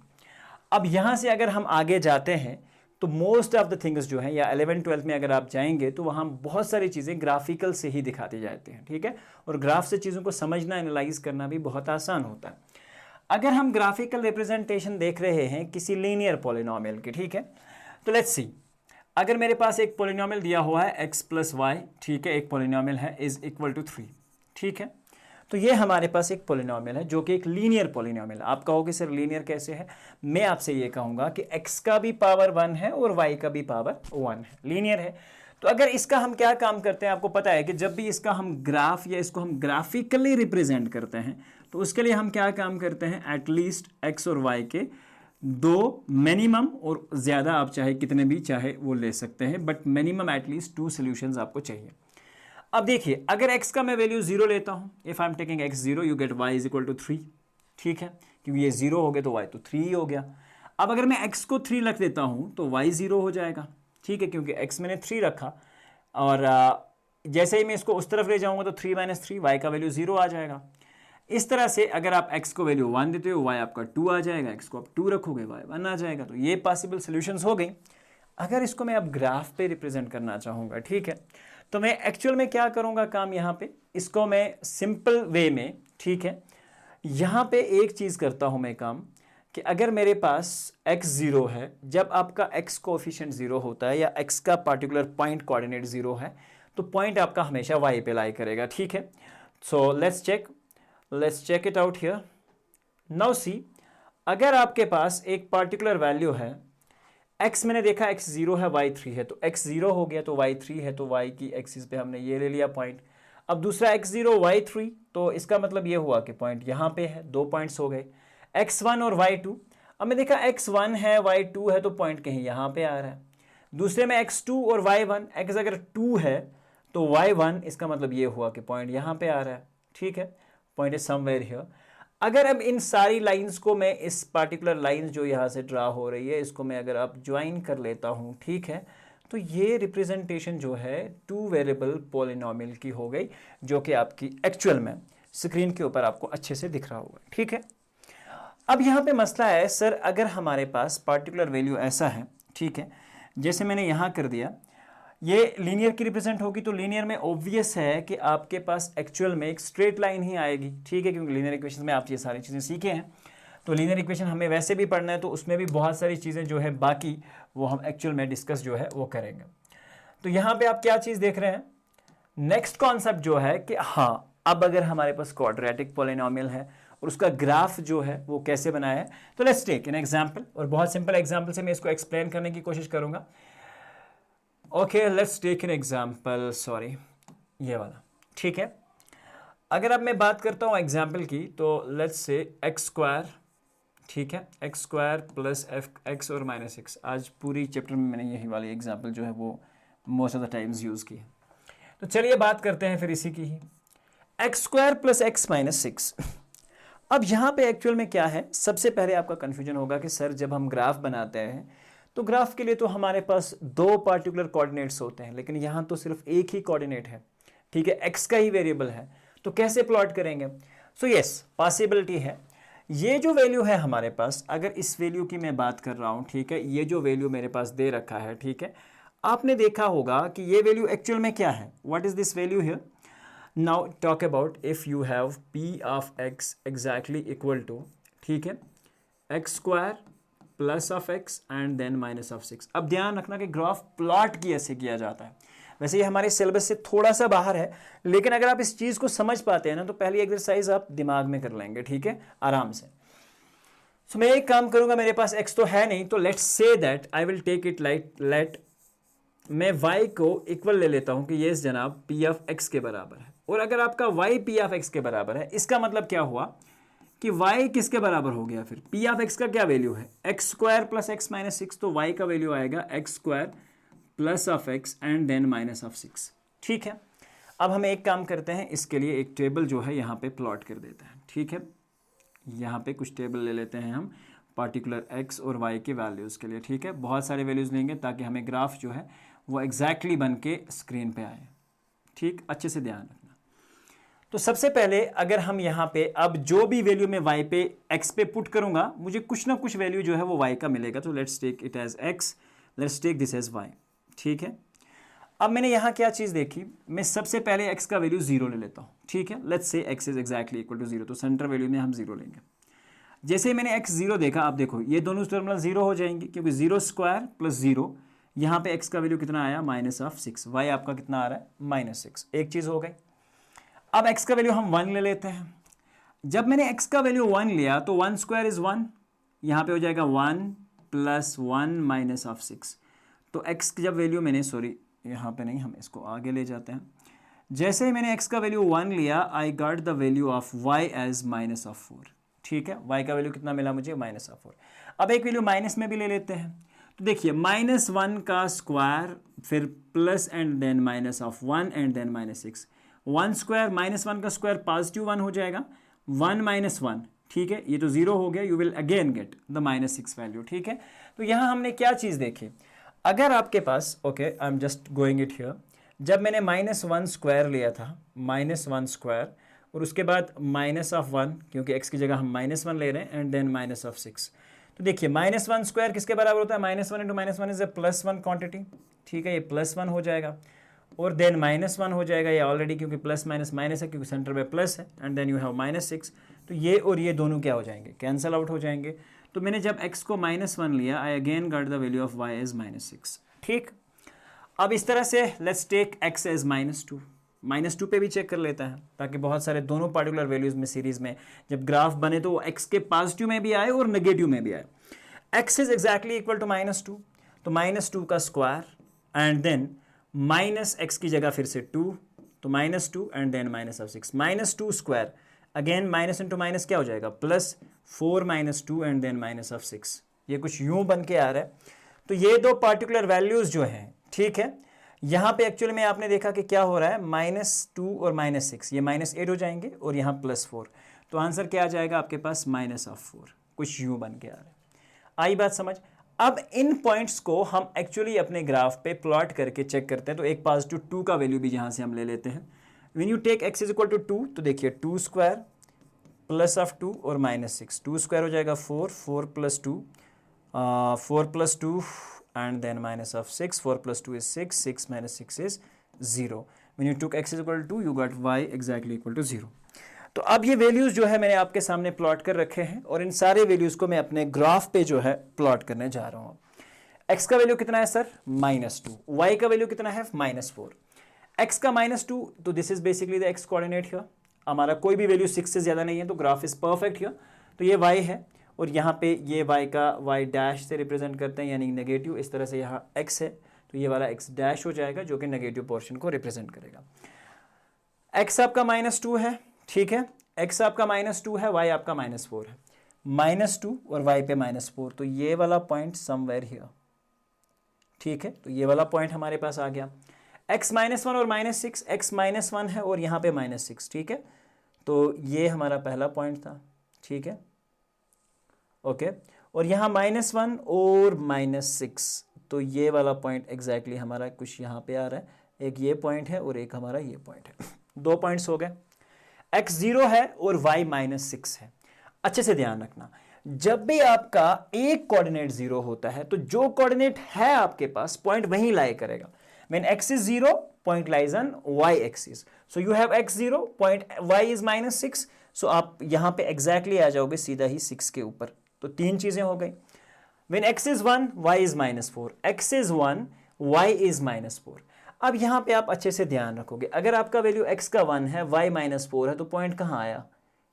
अब यहाँ से अगर हम आगे जाते हैं तो मोस्ट ऑफ द थिंग्स जो हैं, या 11th-12th में अगर आप जाएंगे तो वहाँ बहुत सारी चीज़ें ग्राफिकल से ही दिखाती जाती हैं, ठीक है, और ग्राफ से चीज़ों को समझना, एनालाइज करना भी बहुत आसान होता है। अगर हम ग्राफिकल रिप्रेजेंटेशन देख रहे हैं किसी लीनियर पॉलिनोमियल की, ठीक है, तो लेट्स सी, अगर मेरे पास एक पॉलिनोमियल दिया हुआ है x प्लस वाई, ठीक है, एक पॉलिनोमियल है इज इक्वल टू 3, ठीक है, तो ये हमारे पास एक पॉलिनोमियल है जो कि एक लीनियर पॉलिनोमियल। आप कहोगे सर लीनियर कैसे है? मैं आपसे ये कहूंगा कि x का भी पावर 1 है और y का भी पावर 1 है, लीनियर है। तो अगर इसका हम क्या काम करते हैं, आपको पता है कि जब भी इसका हम ग्राफ या इसको हम ग्राफिकली रिप्रेजेंट करते हैं तो उसके लिए हम क्या काम करते हैं, एटलीस्ट x और y के 2 मिनिमम, और ज़्यादा आप चाहे कितने भी चाहे वो ले सकते हैं, बट मिनिमम एटलीस्ट 2 सॉल्यूशंस आपको चाहिए। अब देखिए, अगर x का मैं वैल्यू 0 लेता हूं, if I am taking x 0, you get y is equal to 3, ठीक है, क्योंकि ये 0 हो गया तो y तो 3 ही हो गया। अब अगर मैं x को 3 रख देता हूं तो y 0 हो जाएगा, ठीक है, क्योंकि x मैंने 3 रखा, और जैसे ही मैं इसको उस तरफ ले जाऊंगा तो 3 - 3 y का वैल्यू 0 आ जाएगा। इस तरह से अगर आप x को वैल्यू 1 देते हो, y आपका 2 आ जाएगा, x को आप 2 रखोगे, y 1 आ जाएगा। तो ये पॉसिबल सॉल्यूशंस हो गई। अगर इसको मैं अब ग्राफ पे रिप्रेजेंट करना चाहूँगा, ठीक है, तो मैं एक्चुअल में क्या करूँगा काम यहाँ पे, इसको मैं सिंपल वे में, ठीक है, यहाँ पे एक चीज़ करता हूँ मैं काम कि अगर मेरे पास x 0 है, जब आपका x कोफिशिएंट 0 होता है या x का पार्टिकुलर पॉइंट कोऑर्डिनेट 0 है, तो पॉइंट आपका हमेशा y पे लाई करेगा, ठीक है। So let's check it out here. Now see, अगर आपके पास एक पार्टिकुलर वैल्यू है, x मैंने देखा x 0 है, y 3 है, तो x 0 हो गया तो y 3 है, तो y की एक्सिस पे हमने ये ले लिया पॉइंट। अब दूसरा x 0 y 3, तो इसका मतलब ये हुआ कि पॉइंट यहाँ पे है, 2 पॉइंट्स हो गए। x 1 और y 2, अब मैं देखा x 1 है y 2 है, तो पॉइंट कहीं यहाँ पे आ रहा है। दूसरे में x 2 और y 1, x अगर 2 है तो y 1, इसका मतलब ये हुआ कि पॉइंट यहाँ पे आ रहा है, ठीक है, पॉइंट इज समवेयर हियर। अगर अब इन सारी लाइंस को मैं, इस पार्टिकुलर लाइंस जो यहाँ से ड्रा हो रही है, इसको मैं अगर अब ज्वाइन कर लेता हूँ, ठीक है, तो ये रिप्रेजेंटेशन जो है 2 वेरिएबल पॉलिनोमियल की हो गई, जो कि आपकी एक्चुअल में स्क्रीन के ऊपर आपको अच्छे से दिख रहा होगा, ठीक है। अब यहाँ पे मसला है, सर अगर हमारे पास पार्टिकुलर वैल्यू ऐसा है, ठीक है, जैसे मैंने यहाँ कर दिया, ये लीनियर की रिप्रेजेंट होगी, तो लीनियर में ऑब्वियस है कि आपके पास एक्चुअल में एक स्ट्रेट लाइन ही आएगी, ठीक है, क्योंकि लीनियर इक्वेशन में आप ये सारी चीज़ें सीखे हैं। तो लीनियर इक्वेशन हमें वैसे भी पढ़ना है, तो उसमें भी बहुत सारी चीज़ें जो है बाकी वो हम एक्चुअल में डिस्कस जो है वो करेंगे। तो यहाँ पे आप क्या चीज़ देख रहे हैं, नेक्स्ट कॉन्सेप्ट जो है कि हाँ, अब अगर हमारे पास क्वाड्रेटिक पॉलिनोमियल है और उसका ग्राफ जो है वो कैसे बनाया है, तो लेट्स टेक एन एग्जांपल, और बहुत सिंपल एग्जांपल से मैं इसको एक्सप्लेन करने की कोशिश करूंगा। Okay, let's take an example, sorry ये वाला, ठीक है। अगर अब मैं बात करता हूँ एग्जांपल की, तो लेट्स से एक्स स्क्वायर, ठीक है, x square plus F x और माइनस एक्स। आज पूरी चैप्टर में मैंने यही वाली एग्जांपल जो है वो most of the times use की है। तो चलिए बात करते हैं फिर इसी की ही, x square plus x minus 6। अब यहाँ पे एक्चुअल में क्या है, सबसे पहले आपका कन्फ्यूजन होगा कि सर जब हम ग्राफ बनाते हैं तो ग्राफ के लिए तो हमारे पास 2 पार्टिकुलर कोऑर्डिनेट्स होते हैं, लेकिन यहाँ तो सिर्फ एक ही कोऑर्डिनेट है, ठीक है, एक्स का ही वेरिएबल है, तो कैसे प्लॉट करेंगे। सो यस, पॉसिबिलिटी है। ये जो वैल्यू है हमारे पास, अगर इस वैल्यू की मैं बात कर रहा हूँ, ठीक है, ये जो वैल्यू मेरे पास दे रखा है, ठीक है, आपने देखा होगा कि ये वैल्यू एक्चुअल में क्या है, what is this value here. Now talk about if you have p of x exactly equal to, ठीक है, x square plus of x and then minus of 6। अब ध्यान रखना कि ग्राफ प्लॉट की ऐसे किया जाता है, वैसे ये हमारे सिलेबस से थोड़ा सा बाहर है, लेकिन अगर आप इस चीज़ को समझ पाते हैं ना, तो पहली एक्सरसाइज आप दिमाग में कर लेंगे, ठीक है, आराम से। सो मैं एक काम करूंगा, मेरे पास x तो है नहीं, तो let's say that I will take it like let, मैं y को इक्वल ले लेता हूं कि ये जनाब p ऑफ x के बराबर है। और अगर आपका y p ऑफ x के बराबर है, इसका मतलब क्या हुआ कि y किसके बराबर हो गया, फिर p ऑफ x का क्या वैल्यू है, x square plus x minus 6, तो y का वैल्यू आएगा x square plus of x and then minus of 6, ठीक है। अब हम एक काम करते हैं, इसके लिए एक टेबल जो है यहाँ पे प्लॉट कर देते हैं, ठीक है, यहाँ पे कुछ टेबल ले लेते हैं हम पार्टिकुलर x और y के वैल्यूज़ के लिए, ठीक है, बहुत सारे वैल्यूज़ लेंगे ताकि हमें ग्राफ जो है वो एग्जैक्टली बन के स्क्रीन पे आए, ठीक, अच्छे से ध्यान रखना। तो सबसे पहले अगर हम यहाँ पे अब जो भी वैल्यू मैं y पे x पे पुट करूँगा, मुझे कुछ ना कुछ वैल्यू जो है वो y का मिलेगा, तो let's take it as x, let's take this as y, ठीक है। अब मैंने यहाँ क्या चीज़ देखी, मैं सबसे पहले x का वैल्यू 0 ले लेता हूँ, ठीक है, let's say x is exactly equal to 0, तो सेंटर वैल्यू में हम 0 लेंगे। जैसे ही मैंने x 0 देखा, आप देखो ये दोनों टर्मिनल 0 हो जाएंगे, क्योंकि 0 स्क्वायर प्लस 0, यहाँ पे x का वैल्यू कितना आया, माइनस ऑफ 6, y आपका कितना आ रहा है, माइनस 6, एक चीज़ हो गई। अब x का वैल्यू हम 1 ले लेते हैं। जब मैंने x का वैल्यू 1 लिया, तो 1 स्क्वायर इज 1, यहाँ पे हो जाएगा 1 प्लस 1 माइनस ऑफ 6, तो x की जब वैल्यू मैंने, सॉरी यहाँ पे नहीं, हम इसको आगे ले जाते हैं। जैसे ही मैंने x का वैल्यू 1 लिया, I got the value of y as minus of 4, ठीक है, y का वैल्यू कितना मिला मुझे, माइनस ऑफ 4। अब एक वैल्यू माइनस में भी ले लेते हैं, तो देखिए -1 का स्क्वायर, फिर plus and then minus of 1 and then minus 6, 1 square -1 का स्क्वायर पॉजिटिव 1 हो जाएगा, 1 माइनस 1, ठीक है, ये तो 0 हो गया, you will again get the -6 value, ठीक है। तो यहाँ हमने क्या चीज़ देखी, अगर आपके पास, okay I am just going it here, जब मैंने -1 स्क्वायर लिया था, -1 स्क्वायर, और उसके बाद माइनस ऑफ 1, क्योंकि x की जगह हम -1 ले रहे हैं, एंड देन माइनस ऑफ 6, तो देखिए -1 स्क्वायर किसके बराबर होता है, -1 इंटू -1 इज ए +1 क्वांटिटी, ठीक है, ये +1 हो जाएगा, और देन -1 हो जाएगा, ये ऑलरेडी क्योंकि प्लस माइनस माइनस है, क्योंकि सेंटर पे प्लस है, एंड देन यू हैव -6, तो ये और ये दोनों क्या हो जाएंगे, कैंसिल आउट हो जाएंगे। तो मैंने जब x को -1 लिया, I again got the value of y as -6। ठीक, अब इस तरह से लेट्स टेक x एज -2, -2 पे भी चेक कर लेता है, ताकि बहुत सारे दोनों पार्टिकुलर वैल्यूज में सीरीज में जब ग्राफ बने तो वो x के पॉजिटिव में भी आए और नेगेटिव में भी आए। x is exactly equal to -2, तो -2 का स्क्वायर एंड देन -x की जगह फिर से 2, तो -2 and then -6, -2 square again minus into minus क्या हो जाएगा, +4 - 2 एंड देन -6। ये कुछ यूं बन के आ रहा है। तो ये दो पार्टिकुलर वैल्यूज जो हैं, ठीक है, यहां पे एक्चुअली में आपने देखा कि क्या हो रहा है, -2 और -6 ये -8 हो जाएंगे और यहाँ +4, तो आंसर क्या आ जाएगा आपके पास, -4। कुछ यूं बन के आ रहा है। आई बात समझ। अब इन पॉइंट्स को हम एक्चुअली अपने ग्राफ पे प्लॉट करके चेक करते हैं। तो एक पॉजिटिव 2 का वैल्यू भी यहां से हम ले लेते हैं। When you take x is equal to 2, तो देखिए 2 स्क्वायर +2 और -6, 2 स्क्वायर हो जाएगा 4, 4 + 2 4 + 2 and then -6, 4 + 2 is 6, 6 - 6 is 0. When you took x is equal to 2, you got y exactly equal to 0. तो अब ये वैल्यूज जो है मैंने आपके सामने प्लॉट कर रखे हैं और इन सारे वैल्यूज को मैं अपने ग्राफ पे जो है प्लॉट करने जा रहा हूँ। x का वैल्यू कितना है सर, -2, y का वैल्यू कितना है, -4, x का -2, तो this is basically the x coordinate here. हमारा कोई भी वैल्यू 6 से ज्यादा नहीं है, तो ग्राफ इज परफेक्ट हियर। तो ये y है और यहाँ पे ये y का y डैश से रिप्रेजेंट करते हैं, यानी नेगेटिव। इस तरह से यहाँ x है तो ये वाला x डैश हो जाएगा जो कि नेगेटिव पोर्शन को रिप्रेजेंट करेगा। x आपका -2 है, ठीक है, x आपका -2 है, y आपका -4 है, -2 और y पे -4, तो ये वाला पॉइंट समवेयर हियर, ठीक है। तो ये वाला पॉइंट हमारे पास आ गया। x -1 और -6, x -1 है और यहाँ पे -6, ठीक है। तो ये हमारा पहला पॉइंट था, ठीक है, ओके। और यहाँ -1 और -6, तो ये वाला पॉइंट एग्जैक्टली हमारा कुछ यहाँ पे आ रहा है। एक ये पॉइंट है और एक हमारा ये पॉइंट है। दो पॉइंट्स हो गए। x 0 है और y -6 है। अच्छे से ध्यान रखना, जब भी आपका एक कोऑर्डिनेट 0 होता है तो जो कोऑर्डिनेट है आपके पास पॉइंट वहीं लाई करेगा। When x is 0, point lies on y axis. So you have x 0, point y is -6. So आप यहाँ पे exactly आ जाओगे सीधा ही 6 के ऊपर। तो तीन चीजें हो गई। When x is 1, y is -4. x is 1, y is -4. अब यहाँ पे आप अच्छे से ध्यान रखोगे, अगर आपका वैल्यू x का 1 है, y -4 है, तो पॉइंट कहाँ आया,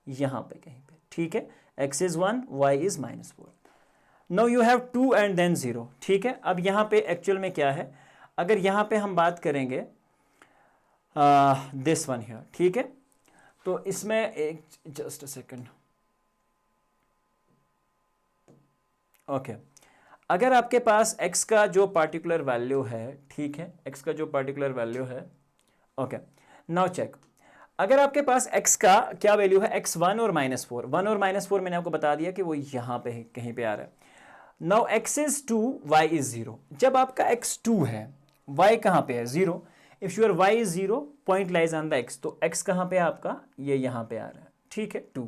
यहाँ पे कहीं पे, ठीक है। x is 1, y is -4. Now you have 2 and then 0, ठीक है। अब यहाँ पे एक्चुअल में क्या है, अगर यहां पे हम बात करेंगे दिस वन हियर, ठीक है, तो इसमें एक जस्ट अ सेकंड, ओके। अगर आपके पास x का जो पार्टिकुलर वैल्यू है, ठीक है, x का जो पार्टिकुलर वैल्यू है, ओके, नाउ चेक। अगर आपके पास x का क्या वैल्यू है, x 1 और -4, 1 और -4 मैंने आपको बता दिया कि वो यहां पे कहीं पे आ रहा है। Now x is 2, y is 0। जब आपका x 2 है, y कहाँ पे है, 0। If your y is 0, point lies on the x, तो x कहाँ पे है आपका, ये यहाँ पे आ रहा है, ठीक है, 2।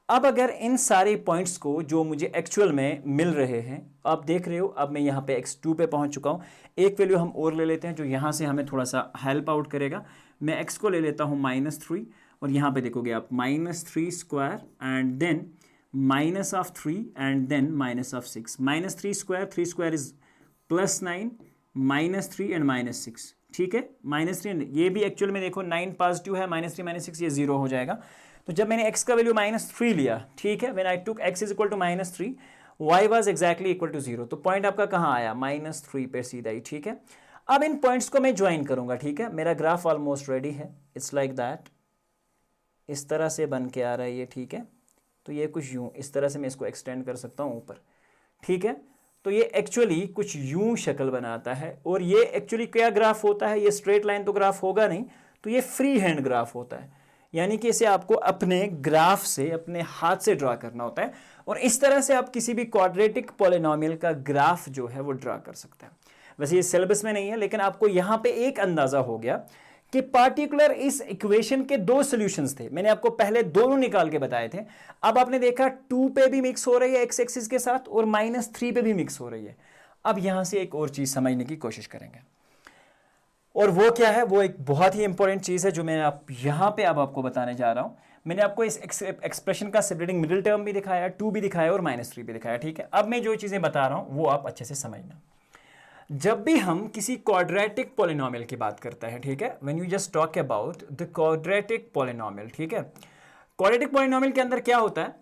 अब अगर इन सारे पॉइंट्स को जो मुझे एक्चुअल में मिल रहे हैं, आप देख रहे हो, अब मैं यहाँ पे x2 पे पहुंच चुका हूँ। एक वैल्यू हम और ले लेते हैं जो यहाँ से हमें थोड़ा सा हेल्प आउट करेगा। मैं x को ले लेता हूँ -3 और यहाँ पे देखोगे आप -3 square and then -3 and then -6, -3 square, 3 square is +9, -3 and -6, ठीक है, -3, ये भी एक्चुअल में देखो 9 पॉजिटिव है, -3 -6 ये 0 हो जाएगा। तो जब मैंने x का वैल्यू -3 लिया, ठीक है, when I took x is equal to -3, y was exactly equal to 0, तो पॉइंट आपका कहाँ आया, -3 पे सीधा ही, ठीक है। अब इन पॉइंट्स को मैं ज्वाइन करूंगा, ठीक है। मेरा ग्राफ ऑलमोस्ट रेडी है, इट्स लाइक दैट, इस तरह से बन के आ रहा है ये, ठीक है। तो ये कुछ यूं, इस तरह से मैं इसको एक्सटेंड कर सकता हूँ ऊपर, ठीक है। तो ये एक्चुअली कुछ यूं शक्ल बनाता है और ये एक्चुअली क्या ग्राफ होता है, ये स्ट्रेट लाइन तो ग्राफ होगा नहीं, तो ये फ्री हैंड ग्राफ होता है, यानी कि इसे आपको अपने ग्राफ से, अपने हाथ से ड्रा करना होता है और इस तरह से आप किसी भी क्वाड्रेटिक पॉलिनोमियल का ग्राफ जो है वो ड्रा कर सकते हैं। वैसे ये सिलेबस में नहीं है, लेकिन आपको यहाँ पे एक अंदाजा हो गया कि पार्टिकुलर इस इक्वेशन के दो सॉल्यूशंस थे। मैंने आपको पहले दोनों निकाल के बताए थे। अब आपने देखा 2 पे भी मिक्स हो रही है x एक्सिस के साथ और -3 पे भी मिक्स हो रही है। अब यहां से एक और चीज समझने की कोशिश करेंगे और वो क्या है, वो एक बहुत ही इंपॉर्टेंट चीज है जो मैं यहां पे अब आपको बताने जा रहा हूं। मैंने आपको इस एक्सप्रेशन का सेपरेटिंग मिडिल टर्म भी दिखाया, 2 भी दिखाया और -3 भी दिखाया, ठीक है। अब मैं जो चीज़ें बता रहा हूँ वो आप अच्छे से समझना। जब भी हम किसी क्वाड्रेटिक पॉलिनोमियल की बात करते हैं, ठीक है, when you just talk about the quadratic polynomial, ठीक है, क्वाड्रेटिक पॉलिनोमियल के अंदर क्या होता है,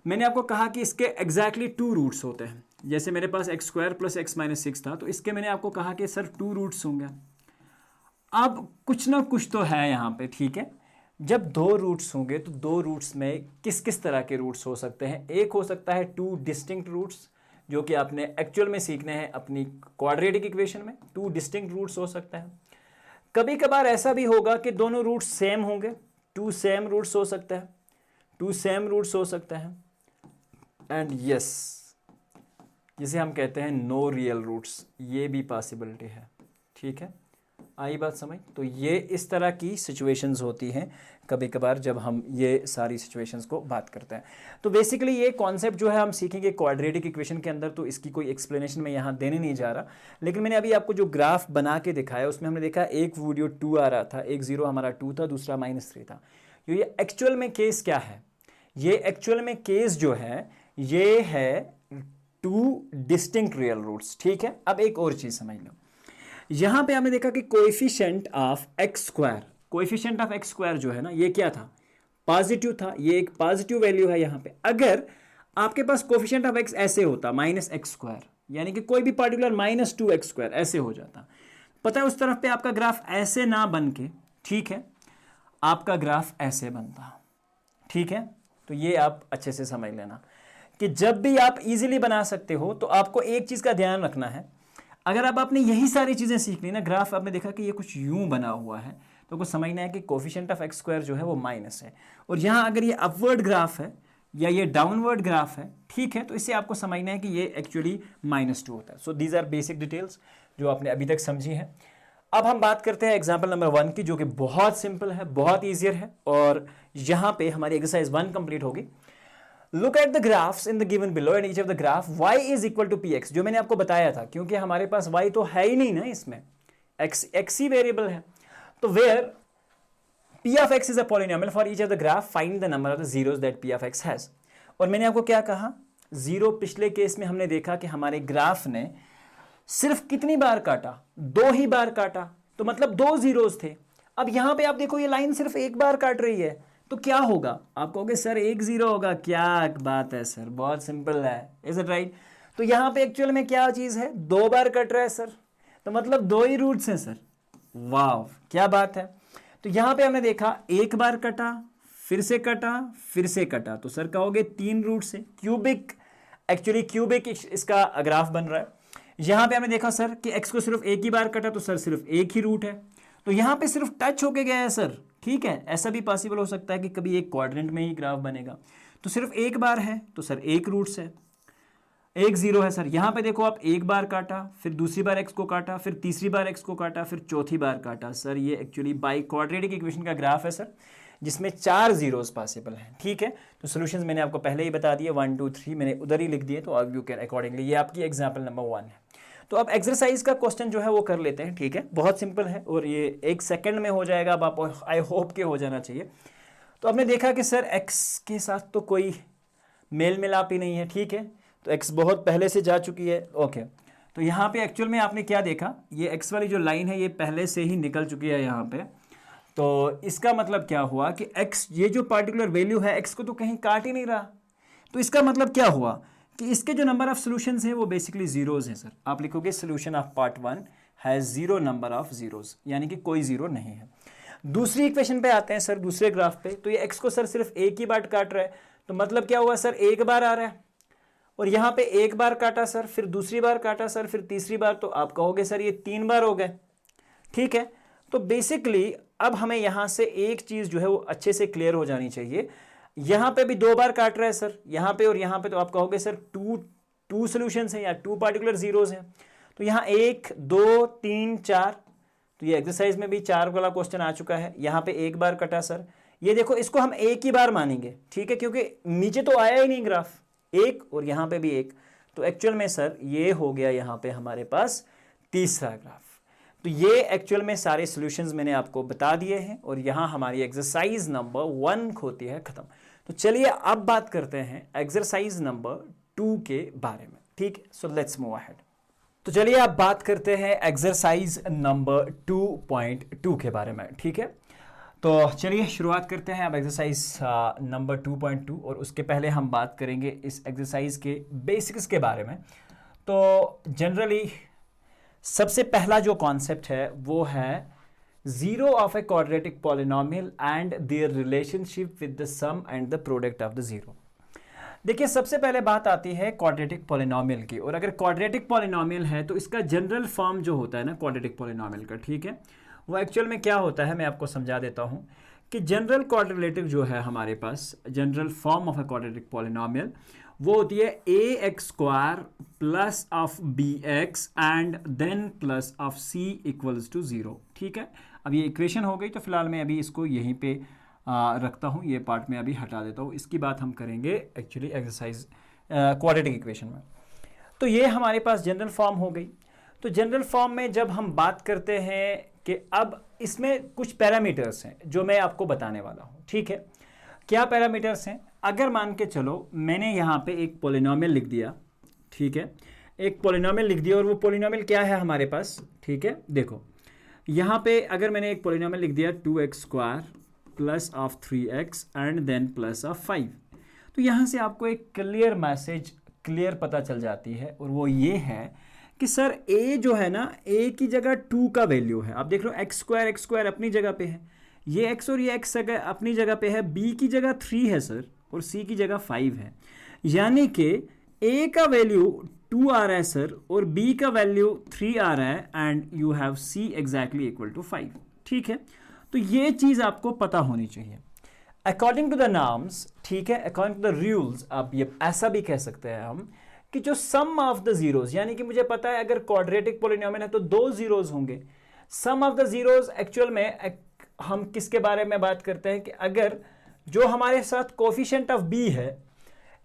मैंने आपको कहा कि इसके एग्जैक्टली 2 रूट्स होते हैं। जैसे मेरे पास x² + x - 6 था, तो इसके मैंने आपको कहा कि सर 2 रूट्स होंगे। अब कुछ ना कुछ तो है यहाँ पे, ठीक है। जब 2 रूट्स होंगे तो 2 रूट्स में किस किस तरह के रूट्स हो सकते हैं। एक हो सकता है 2 डिस्टिंक्ट रूट्स, जो कि आपने एक्चुअल में सीखने हैं अपनी क्वाड्रेटिक इक्वेशन में। 2 डिस्टिंक्ट रूट्स हो सकते हैं। कभी कभार ऐसा भी होगा कि दोनों रूट्स सेम होंगे, 2 सेम रूट्स हो सकते हैं, 2 सेम रूट्स हो सकते हैं। एंड यस, जिसे हम कहते हैं नो रियल रूट्स, ये भी पॉसिबिलिटी है, ठीक है। आई बात समझ? तो ये इस तरह की सिचुएशंस होती हैं कभी कभार जब हम ये सारी सिचुएशंस को बात करते हैं। तो बेसिकली ये कॉन्सेप्ट जो है हम सीखेंगे क्वाड्रेटिक इक्वेशन के अंदर, तो इसकी कोई एक्सप्लेनेशन मैं यहाँ देने नहीं जा रहा। लेकिन मैंने अभी आपको जो ग्राफ बना के दिखाया उसमें हमने देखा एक वीडियो 2 आ रहा था, एक 0 हमारा 2 था, दूसरा -3 था। ये एक्चुअल में केस क्या है, ये एक्चुअल में केस जो है ये है 2 डिस्टिंक्ट रियल रूट्स, ठीक है। अब एक और चीज़ समझ लो, यहां पे हमने देखा कि कोएफिशिएंट ऑफ x² जो है ना, ये क्या था, पॉजिटिव था, ये एक पॉजिटिव वैल्यू है यहाँ पे। अगर आपके पास कोएफिशिएंट ऑफ x ऐसे होता -x², यानी कि कोई भी पार्टिकुलर -2x² ऐसे हो जाता, पता है उस तरफ पे आपका ग्राफ ऐसे ना बन के, ठीक है, आपका ग्राफ ऐसे बनता, ठीक है। तो ये आप अच्छे से समझ लेना कि जब भी आप इजीली बना सकते हो तो आपको एक चीज का ध्यान रखना है। अगर अब आपने यही सारी चीजें सीख ली ना, ग्राफ आपने देखा कि ये कुछ यूं बना हुआ है, तो कुछ समझना है कि कोएफिशिएंट ऑफ x² जो है वो माइनस है, और यहां अगर ये अपवर्ड ग्राफ है या ये डाउनवर्ड ग्राफ है, ठीक है, तो इससे आपको समझना है कि ये एक्चुअली -2 होता है। So these are basic details जो आपने अभी तक समझी है। अब हम बात करते हैं एग्जाम्पल नंबर 1 की, जो कि बहुत सिंपल है, बहुत ईजियर है, और यहां पे हमारी एक्सरसाइज 1 कंप्लीट होगी। Look at the graphs in the given below and each of the graph y is equal to px, जो मैंने आपको बताया था, क्योंकि हमारे पास y तो है ही नहीं ना, इसमें x ही वेरिएबल है। तो where p of x is a polynomial for each of the graph, find the number of the zeros that p of x has. और मैंने आपको क्या कहा, 0 पिछले केस में हमने देखा कि हमारे ग्राफ ने सिर्फ कितनी बार काटा, 2 ही बार काटा, तो मतलब 2 जीरोस थे। अब यहां पे आप देखो ये लाइन सिर्फ एक बार काट रही है, तो क्या होगा, आप कहोगे सर 1 0 होगा, क्या बात है सर, बहुत सिंपल है, इज इट राइट। तो यहां पे एक्चुअल में क्या चीज है, 2 बार कट रहा है सर, तो मतलब 2 ही रूट्स हैं सर, वाव क्या बात है। तो यहां पे हमने देखा 1 बार कटा, फिर से कटा, फिर से कटा, तो सर कहोगे 3 रूट्स है, क्यूबिक, एक्चुअली क्यूबिक इसका ग्राफ बन रहा है। यहां पे हमने देखा सर कि x को सिर्फ एक ही बार कटा, तो सर सिर्फ एक ही रूट है, तो यहां पे सिर्फ टच होके गया है सर, ठीक है। ऐसा भी पॉसिबल हो सकता है कि कभी एक क्वाड्रेंट में ही ग्राफ बनेगा, तो सिर्फ एक बार है, तो सर एक रूट्स है, 1 0 है सर। यहां पे देखो आप 1 बार काटा, फिर दूसरी बार x को काटा, फिर तीसरी बार x को काटा, फिर चौथी बार काटा, सर ये एक्चुअली बाई क्वाड्रेटिक इक्वेशन का ग्राफ है सर, जिसमें 4 जीरोस पॉसिबल हैं, ठीक है। तो सॉल्यूशंस मैंने आपको पहले ही बता दिए, 1 2 3 मैंने उधर ही लिख दिए, तो अब यू कैन अकॉर्डिंगली, ये आपकी एग्जाम्पल नंबर 1 है। तो अब एक्सरसाइज का क्वेश्चन जो है वो कर लेते हैं, ठीक है, बहुत सिंपल है और ये 1 सेकंड में हो जाएगा, अब आप आई होप के हो जाना चाहिए। तो आपने देखा कि सर x के साथ तो कोई मेल मिलाप ही नहीं है, ठीक है, तो x बहुत पहले से जा चुकी है, ओके। तो यहाँ पे एक्चुअल में आपने क्या देखा, ये x वाली जो लाइन है ये पहले से ही निकल चुकी है यहाँ पे, तो इसका मतलब क्या हुआ कि x, ये जो पार्टिकुलर वैल्यू है x को तो कहीं काट ही नहीं रहा, तो इसका मतलब क्या हुआ कि इसके जो नंबर ऑफ सॉल्यूशंस हैं वो बेसिकली जीरोज हैं सर। आप लिखोगे solution of part 1 has 0 number of zeros, यानी कि कोई जीरो नहीं है। दूसरी इक्वेशन पे आते हैं सर, दूसरे ग्राफ पे, तो ये x को सर सिर्फ एक ही बार काट रहा है, तो मतलब क्या हुआ सर, 1 बार आ रहा है, और यहाँ पे 1 बार काटा सर, फिर दूसरी बार काटा सर, फिर तीसरी बार, तो आप कहोगे सर ये 3 बार हो गए, ठीक है। तो बेसिकली अब हमें यहाँ से एक चीज जो है वो अच्छे से क्लियर हो जानी चाहिए, यहां पे भी 2 बार काट रहा है सर, यहां पे और यहां पे, तो आप कहोगे सर 2 सॉल्यूशंस हैं या 2 पार्टिकुलर जीरोस हैं, तो यहां 1 2 3 4, तो ये एक्सरसाइज में भी 4 वाला क्वेश्चन आ चुका है। यहां पे 1 बार कटा सर, ये देखो इसको हम एक ही बार मानेंगे, ठीक है, क्योंकि नीचे तो आया ही नहीं ग्राफ, 1 और यहां पे भी 1, तो एक्चुअल में सर ये हो गया यहां पे हमारे पास तीसरा ग्राफ। तो ये एक्चुअल में सारे सॉल्यूशंस मैंने आपको बता दिए हैं और यहाँ हमारी एक्सरसाइज नंबर 1 होती है खत्म। तो चलिए अब बात करते हैं एक्सरसाइज नंबर 2 के बारे में, ठीक है। So let's move ahead. तो चलिए अब बात करते हैं एक्सरसाइज नंबर 2.2 के बारे में, ठीक है। तो चलिए शुरुआत करते हैं अब एक्सरसाइज नंबर 2.2 और उसके पहले हम बात करेंगे इस एक्सरसाइज के बेसिक्स के बारे में। तो जनरली सबसे पहला जो कॉन्सेप्ट है वो है zero of a quadratic polynomial and their relationship with the sum and the product of the zero. देखिए सबसे पहले बात आती है क्वाड्रेटिक पॉलिनोमियल की, और अगर क्वाड्रेटिक पॉलिनोमियल है तो इसका जनरल फॉर्म जो होता है ना क्वाड्रेटिक पॉलिनोमियल का, ठीक है, वो एक्चुअल में क्या होता है मैं आपको समझा देता हूँ कि जनरल क्वाड्रेटिक जो है हमारे पास, general form of a quadratic polynomial वो होती है ax² plus of bx and then plus of c equals to 0, ठीक है। अब ये इक्वेशन हो गई, तो फिलहाल मैं अभी इसको यहीं पे रखता हूँ, ये पार्ट में अभी हटा देता हूँ, इसकी बात हम करेंगे एक्चुअली एक्सरसाइज क्वाड्रेटिक इक्वेशन में। तो ये हमारे पास जनरल फॉर्म हो गई। तो जनरल फॉर्म में जब हम बात करते हैं कि अब इसमें कुछ पैरामीटर्स हैं जो मैं आपको बताने वाला हूँ, ठीक है। क्या पैरामीटर्स हैं? अगर मान के चलो मैंने यहाँ पे एक पोलिनोमियल लिख दिया, ठीक है, एक पोलिनोमियल लिख दिया, और वो पोलिनोमियल क्या है हमारे पास, ठीक है। देखो यहाँ पे अगर मैंने एक पोलिनोमियल लिख दिया 2x² plus of 3x and then plus of 5, तो यहाँ से आपको एक क्लियर मैसेज क्लियर पता चल जाती है, और वो ये है कि सर a जो है ना, a की जगह 2 का वैल्यू है। आप देख लो x² अपनी जगह पे है, ये x और ये x अपनी जगह पे है, b की जगह 3 है सर, और c की जगह 5 है, यानी कि a का वैल्यू 2 आ रहा है सर, और b का वैल्यू 3 आ रहा है, and you have c exactly equal to 5, ठीक है। तो ये चीज़ आपको पता होनी चाहिए अकॉर्डिंग टू द नॉर्म्स, ठीक है, अकॉर्डिंग टू द रूल्स। आप ये ऐसा भी कह सकते हैं हम कि जो सम ऑफ द जीरोज, यानी कि मुझे पता है अगर क्वाड्रेटिक पॉलिनोमियल है तो 2 जीरोज होंगे। सम ऑफ द जीरोज एक्चुअल में हम किसके बारे में बात करते हैं कि अगर जो हमारे साथ कोफिशिएंट ऑफ b है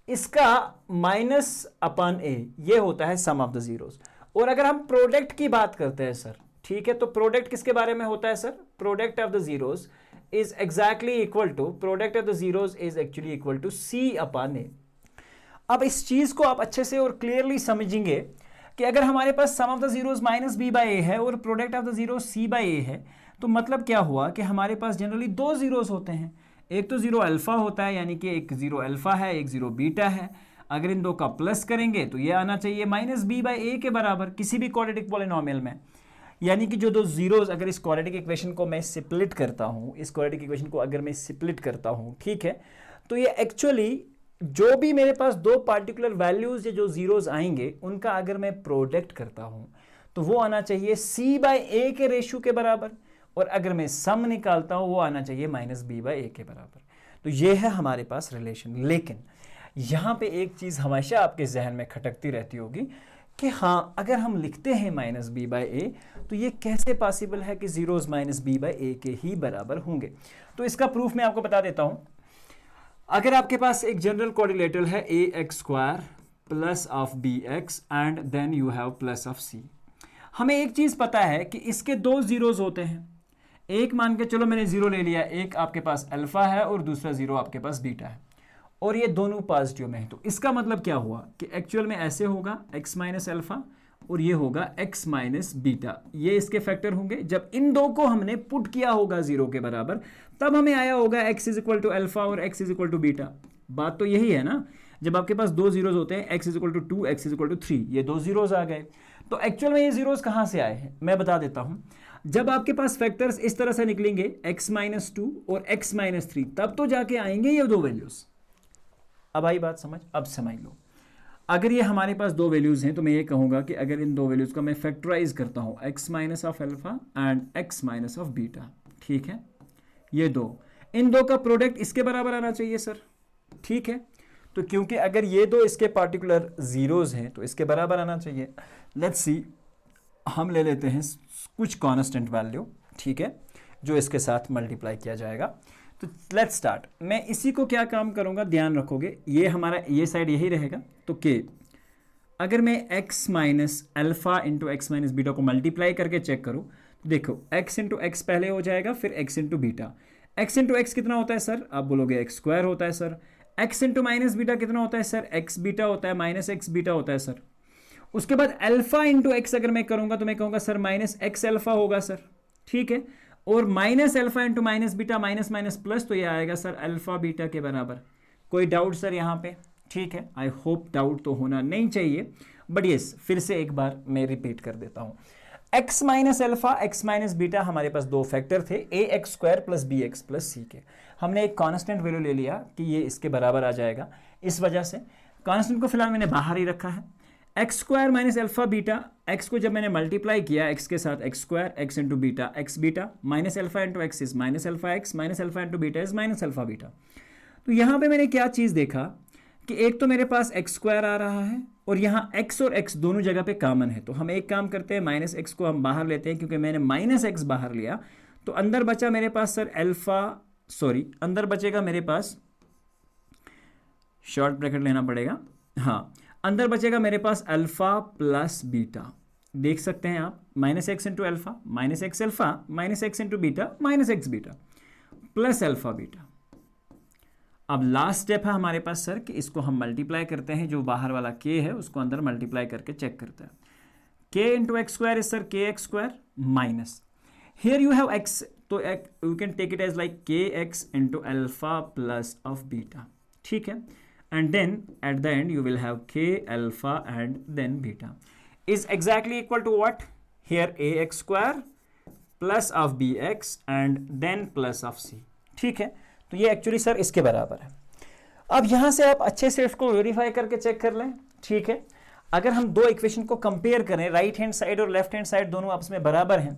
इसका माइनस अपॉन a, ये होता है सम ऑफ द जीरोज। और अगर हम प्रोडक्ट की बात करते हैं सर, ठीक है, तो प्रोडक्ट किसके बारे में होता है sir? Product of the zeros is exactly equal to, product of the zeros is actually equal to c upon a। अब इस चीज को आप अच्छे से और क्लियरली समझेंगे कि अगर हमारे पास sum of the zeros minus b by a है और product of the zero c by a है, तो मतलब क्या हुआ कि हमारे पास जनरली 2 जीरोज होते हैं। एक तो जीरो अल्फा होता है, यानी कि एक जीरो अल्फा है, एक जीरो बीटा है। अगर इन दो का प्लस करेंगे तो ये आना चाहिए माइनस b बाई a के बराबर किसी भी क्वाड्रेटिक पॉलिनोमियल में। यानी कि जो 2 जीरोज, अगर इस क्वाड्रेटिक इक्वेशन को मैं स्प्लिट करता हूँ, इस क्वाड्रेटिक इक्वेशन को अगर मैं स्प्लिट करता हूँ, ठीक है, तो ये एक्चुअली जो भी मेरे पास 2 पार्टिकुलर वैल्यूज जो जीरोज आएंगे उनका अगर मैं प्रोडक्ट करता हूं तो वो आना चाहिए c बाई a के रेशियो के बराबर, और अगर मैं सम निकालता हूं वो आना चाहिए माइनस b बाई a के बराबर। तो ये है हमारे पास रिलेशन। लेकिन यहां पे एक चीज हमेशा आपके जहन में खटकती रहती होगी कि हाँ, अगर हम लिखते हैं माइनस b बाई a तो ये कैसे पॉसिबल है कि zeros minus b by a के ही बराबर होंगे। तो इसका प्रूफ मैं आपको बता देता हूं। अगर आपके पास एक जनरल क्वाड्रिलेटरल है ax² plus of bx and then you have plus of c, हमें एक चीज पता है कि इसके 2 जीरोज होते हैं। एक मान के चलो मैंने जीरो ले लिया, एक आपके पास अल्फा है और दूसरा जीरो आपके पास बीटा है, और ये दोनों पॉजिटिव में है। तो इसका मतलब क्या हुआ कि एक्चुअल में ऐसे होगा x माइनस अल्फा और ये होगा x माइनस बीटा, ये इसके फैक्टर होंगे। जब इन दो को हमने पुट किया होगा 0 के बराबर, तब हमें आया होगा x is equal to alpha और x is equal to beta. बात तो यही है ना, जब आपके पास 2 जीरोज होते हैं, x is equal to 2, x is equal to 3, ये 2 जीरोज आ गए। तो एक्चुअल में ये जीरोज कहाँ से आए हैं मैं बता देता हूँ। जब आपके पास फैक्टर्स इस तरह से निकलेंगे x माइनस 2 और x माइनस 3, तब तो जाके आएंगे ये 2 वैल्यूज। अब आई बात समझ? अब समझ लो, अगर ये हमारे पास 2 वैल्यूज हैं तो मैं ये कहूंगा कि अगर इन 2 वैल्यूज का मैं फैक्टराइज करता हूं, x minus of alpha and x minus of beta, ठीक है, ये 2, इन 2 का प्रोडक्ट इसके बराबर आना चाहिए सर, ठीक है। तो क्योंकि अगर ये 2 इसके पार्टिकुलर जीरोज हैं तो इसके बराबर आना चाहिए। लेट्स सी, हम ले लेते हैं कुछ कांस्टेंट वैल्यू, ठीक है, जो इसके साथ मल्टीप्लाई किया जाएगा। तो लेट्स स्टार्ट। मैं इसी को क्या काम करूंगा, ध्यान रखोगे, ये हमारा ये साइड यही रहेगा। तो के अगर मैं x minus alpha into x minus beta को मल्टीप्लाई करके चेक करूं देखो x इंटू एक्स पहले हो जाएगा, फिर x into beta. x into x कितना होता है सर? आप बोलोगे एक्स स्क्वायर होता है sir. x into minus beta कितना होता है सर? x बीटा होता है, माइनस एक्स बीटा होता है सर। उसके बाद अल्फा इंटू एक्स अगर मैं करूंगा तो मैं कहूंगा सर माइनस एक्स अल्फा होगा सर, ठीक है। और minus alpha into minus beta, minus minus plus, तो ये आएगा सर अल्फा बीटा के बराबर। कोई डाउट सर यहाँ पे? ठीक है, आई होप डाउट तो होना नहीं चाहिए, बट यस फिर से एक बार मैं रिपीट कर देता हूँ। x minus alpha, x minus beta, हमारे पास दो फैक्टर थे, a x square plus b x plus c के। हमने एक कांस्टेंट वैल्यू ले लिया कि ये इसके बराबर आ जाएगा, इस वजह से कांस्टेंट को फिलहाल मैंने बाहर ही रखा है। X square minus alpha beta, x को जब मैंने मल्टीप्लाई किया एक्स के साथ, x square, x into beta, x beta, minus alpha into x is minus alpha x, minus alpha into beta is minus alpha beta. तो यहाँ पे मैंने क्या चीज़ देखा कि एक तो मेरे पास एक्स स्क्वायर आ रहा है और यहाँ एक्स और एक्स दोनों जगह पे कॉमन है, तो हम एक काम करते हैं, माइनस एक्स को हम बाहर लेते हैं, क्योंकि मैंने माइनस एक्स बाहर लिया तो अंदर बचा मेरे पास सर अंदर बचेगा मेरे पास, शॉर्ट ब्रैकेट लेना पड़ेगा, हाँ, अंदर बचेगा मेरे पास अल्फा प्लस बीटा। देख सकते हैं आप, minus x into alpha, minus x alpha, minus x into beta, minus x beta, plus alpha beta. अब लास्ट स्टेप है हमारे पास सर कि इसको हम मल्टीप्लाई करते हैं, जो बाहर वाला k है उसको अंदर मल्टीप्लाई करके चेक करते हैं। k into x square is sir k x square minus, here you have x, तो you can take it as like k x into alpha plus of beta, ठीक है। And then at the end you will have k alpha and then beta is exactly equal to what? Here ax square plus of bx and then plus of c, ठीक है। तो ये actually sir इसके बराबर है। अब यहाँ से आप अच्छे से इसको वेरीफाई करके चेक कर लें, ठीक है। अगर हम दो इक्वेशन को कंपेयर करें, राइट हैंड साइड और लेफ्ट हैंड साइड दोनों आपस में बराबर हैं,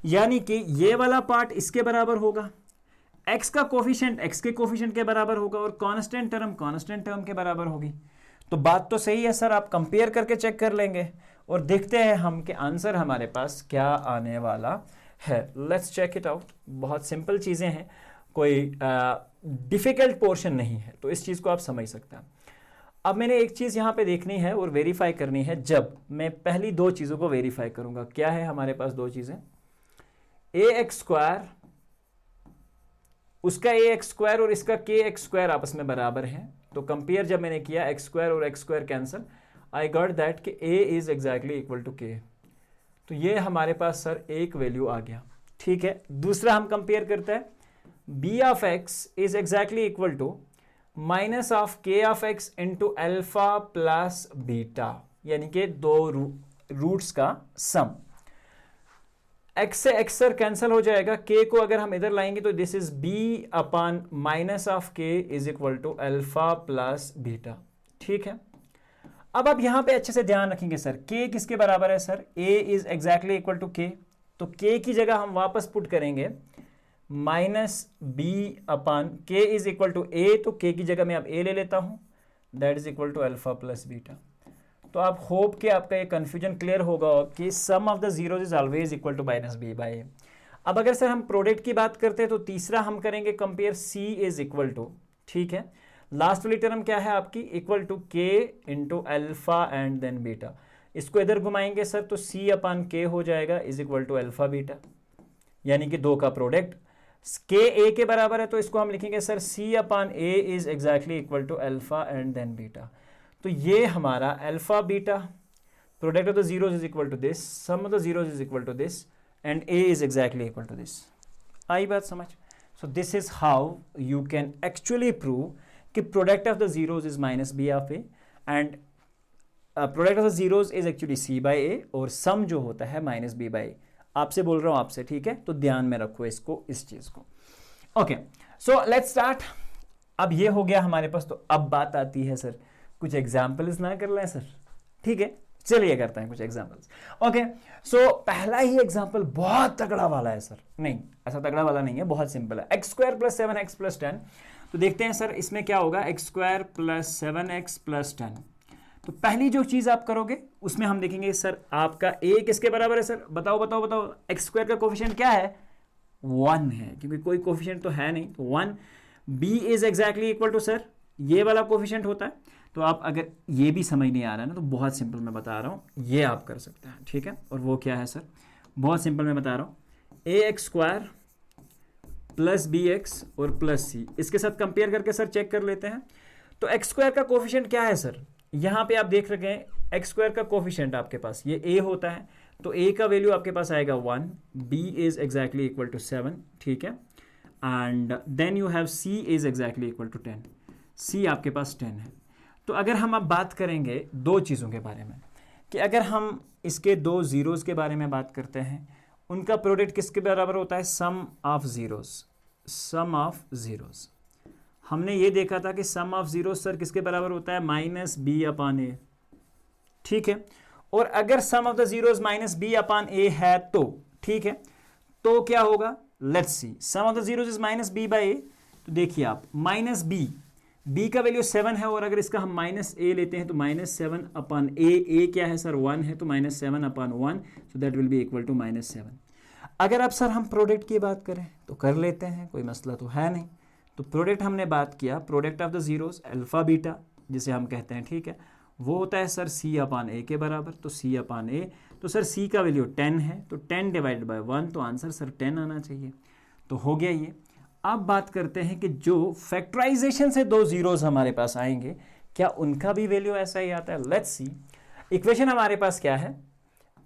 यानी कि ये वाला पार्ट इसके बराबर होगा, x का कोफिशिएंट x के कोफिशिएंट के बराबर होगा और कांस्टेंट टर्म के बराबर होगी। तो बात तो सही है सर, आप कंपेयर करके चेक कर लेंगे और देखते हैं हम कि आंसर हमारे पास क्या आने वाला है। Let's check it out. बहुत सिंपल चीज़ें हैं, कोई डिफिकल्ट पोर्शन नहीं है, तो इस चीज़ को आप समझ सकते हैं। अब मैंने एक चीज़ यहाँ पे देखनी है और वेरीफाई करनी है। जब मैं पहली दो चीज़ों को वेरीफाई करूँगा, क्या है हमारे पास दो चीज़ें, ए एक्स स्क्वायर, उसका ए एक्स स्क्वायर और इसका के एक्स स्क्वायर आपस में बराबर है, तो कंपेयर जब मैंने किया एक्स स्क्वायर और x square cancel, I got that कि ए इज एग्जैक्टली इक्वल टू के। तो ये हमारे पास सर एक वैल्यू आ गया, ठीक है। दूसरा हम कंपेयर करते हैं, b of x is exactly equal to minus of k of x into alpha plus beta, यानी कि दो रूट्स का सम। x से x सर कैंसिल हो जाएगा, k को अगर हम इधर लाएंगे तो this is b upon minus of k is equal to alpha plus beta, ठीक है। अब आप यहां पे अच्छे से ध्यान रखेंगे सर, k किसके बराबर है sir, a is exactly equal to k, तो k की जगह हम वापस पुट करेंगे minus b upon k is equal to a, तो k की जगह मैं अब a ले लेता हूं, that is equal to alpha plus beta. तो आप होप कि आपका ये कंफ्यूजन क्लियर होगा कि sum of the zeros is always equal to minus b by a. अब अगर सर हम प्रोडक्ट की बात करते हैं तो तीसरा हम करेंगे compare c is equal to, ठीक है। लास्ट वाली टर्म क्या है आपकी, equal to k into alpha and then beta. इसको इधर घुमाएंगे सर तो सी अपॉन के हो जाएगा is equal to alpha beta, यानी कि दो का प्रोडक्ट के ए के बराबर है, तो इसको हम लिखेंगे sir c upon a is exactly equal to alpha and then beta. तो ये हमारा alpha beta, product of the zeros is equal to this, sum of the zeros is equal to this and a is exactly equal to this. आई बात समझ? So this is how you can actually prove कि product of the zeros is minus b of a and product of the zeros is actually see by ए और सम जो होता है minus b by ए। आपसे बोल रहा हूँ आपसे, ठीक है, तो ध्यान में रखो इसको, इस चीज को। Okay, so let's start. अब ये हो गया हमारे पास, तो अब बात आती है सर कुछ एग्जाम्पल्स ना कर लें सर, ठीक है, चलिए करते हैं कुछ एग्जाम्पल्स। ओके, सो पहला ही एग्जाम्पल बहुत तगड़ा वाला है सर, नहीं ऐसा तगड़ा वाला नहीं है, बहुत सिंपल है। X square plus 7x plus 10, तो देखते हैं सर इसमें क्या होगा, x square plus 7x plus 10। तो पहली जो चीज आप करोगे उसमें हम देखेंगे सर आपका a किसके बराबर है सर, बताओ बताओ बताओ, एक्स स्क्वायर का कोफिशिएंट क्या है, 1 है, क्योंकि कोई कोफिशिएंट तो है नहीं, तो 1। b is exactly equal to sir ये वाला कोफिशिएंट होता है। तो आप अगर ये भी समझ नहीं आ रहा है ना, तो बहुत सिंपल मैं बता रहा हूँ, ये आप कर सकते हैं, ठीक है। और वो क्या है सर, बहुत सिंपल मैं बता रहा हूँ, a x square plus b x और प्लस सी, इसके साथ कंपेयर करके सर चेक कर लेते हैं। तो एक्स स्क्वायर का कोफिशिएंट क्या है सर, यहाँ पे आप देख रखे हैं एक्स स्क्वायर का कोफिशिएंट आपके पास ये ए होता है, तो ए का वैल्यू आपके पास आएगा 1, b is exactly equal to 7, ठीक है, and then you have c is exactly equal to 10, c आपके पास 10 है। तो अगर हम अब बात करेंगे दो चीज़ों के बारे में, कि अगर हम इसके दो ज़ीरोज़ के बारे में बात करते हैं, उनका प्रोडक्ट किसके बराबर होता है, sum of zeros, sum of zeros. हमने ये देखा था कि सम ऑफ ज़ीरोज़ सर किसके बराबर होता है, माइनस बी अपान ए, ठीक है। और अगर sum of the zeros minus b upon a है तो ठीक है, तो क्या होगा, let's see, sum of the zeros is minus b by a, तो देखिए आप माइनस बी, बी का वैल्यू 7 है और अगर इसका हम माइनस ए लेते हैं तो माइनस 7 अपान ए क्या है सर 1 है, तो minus 7 upon 1, so that will be equal to minus 7। अगर अब सर हम प्रोडक्ट की बात करें तो कर लेते हैं, कोई मसला तो है नहीं। तो प्रोडक्ट हमने बात किया, product of the zeros alpha beta जिसे हम कहते हैं, ठीक है, वो होता है सर सी अपान ए के बराबर, तो सी अपान ए, तो सर सी का वैल्यू 10 है, तो 10 डिवाइड बाय 1, तो आंसर सर 10 आना चाहिए। तो हो गया ये। अब बात करते हैं कि जो फैक्टराइजेशन से दो ज़ीरोज़ हमारे पास आएंगे, क्या उनका भी वैल्यू ऐसा ही आता है, लेट्स सी। इक्वेशन हमारे पास क्या है,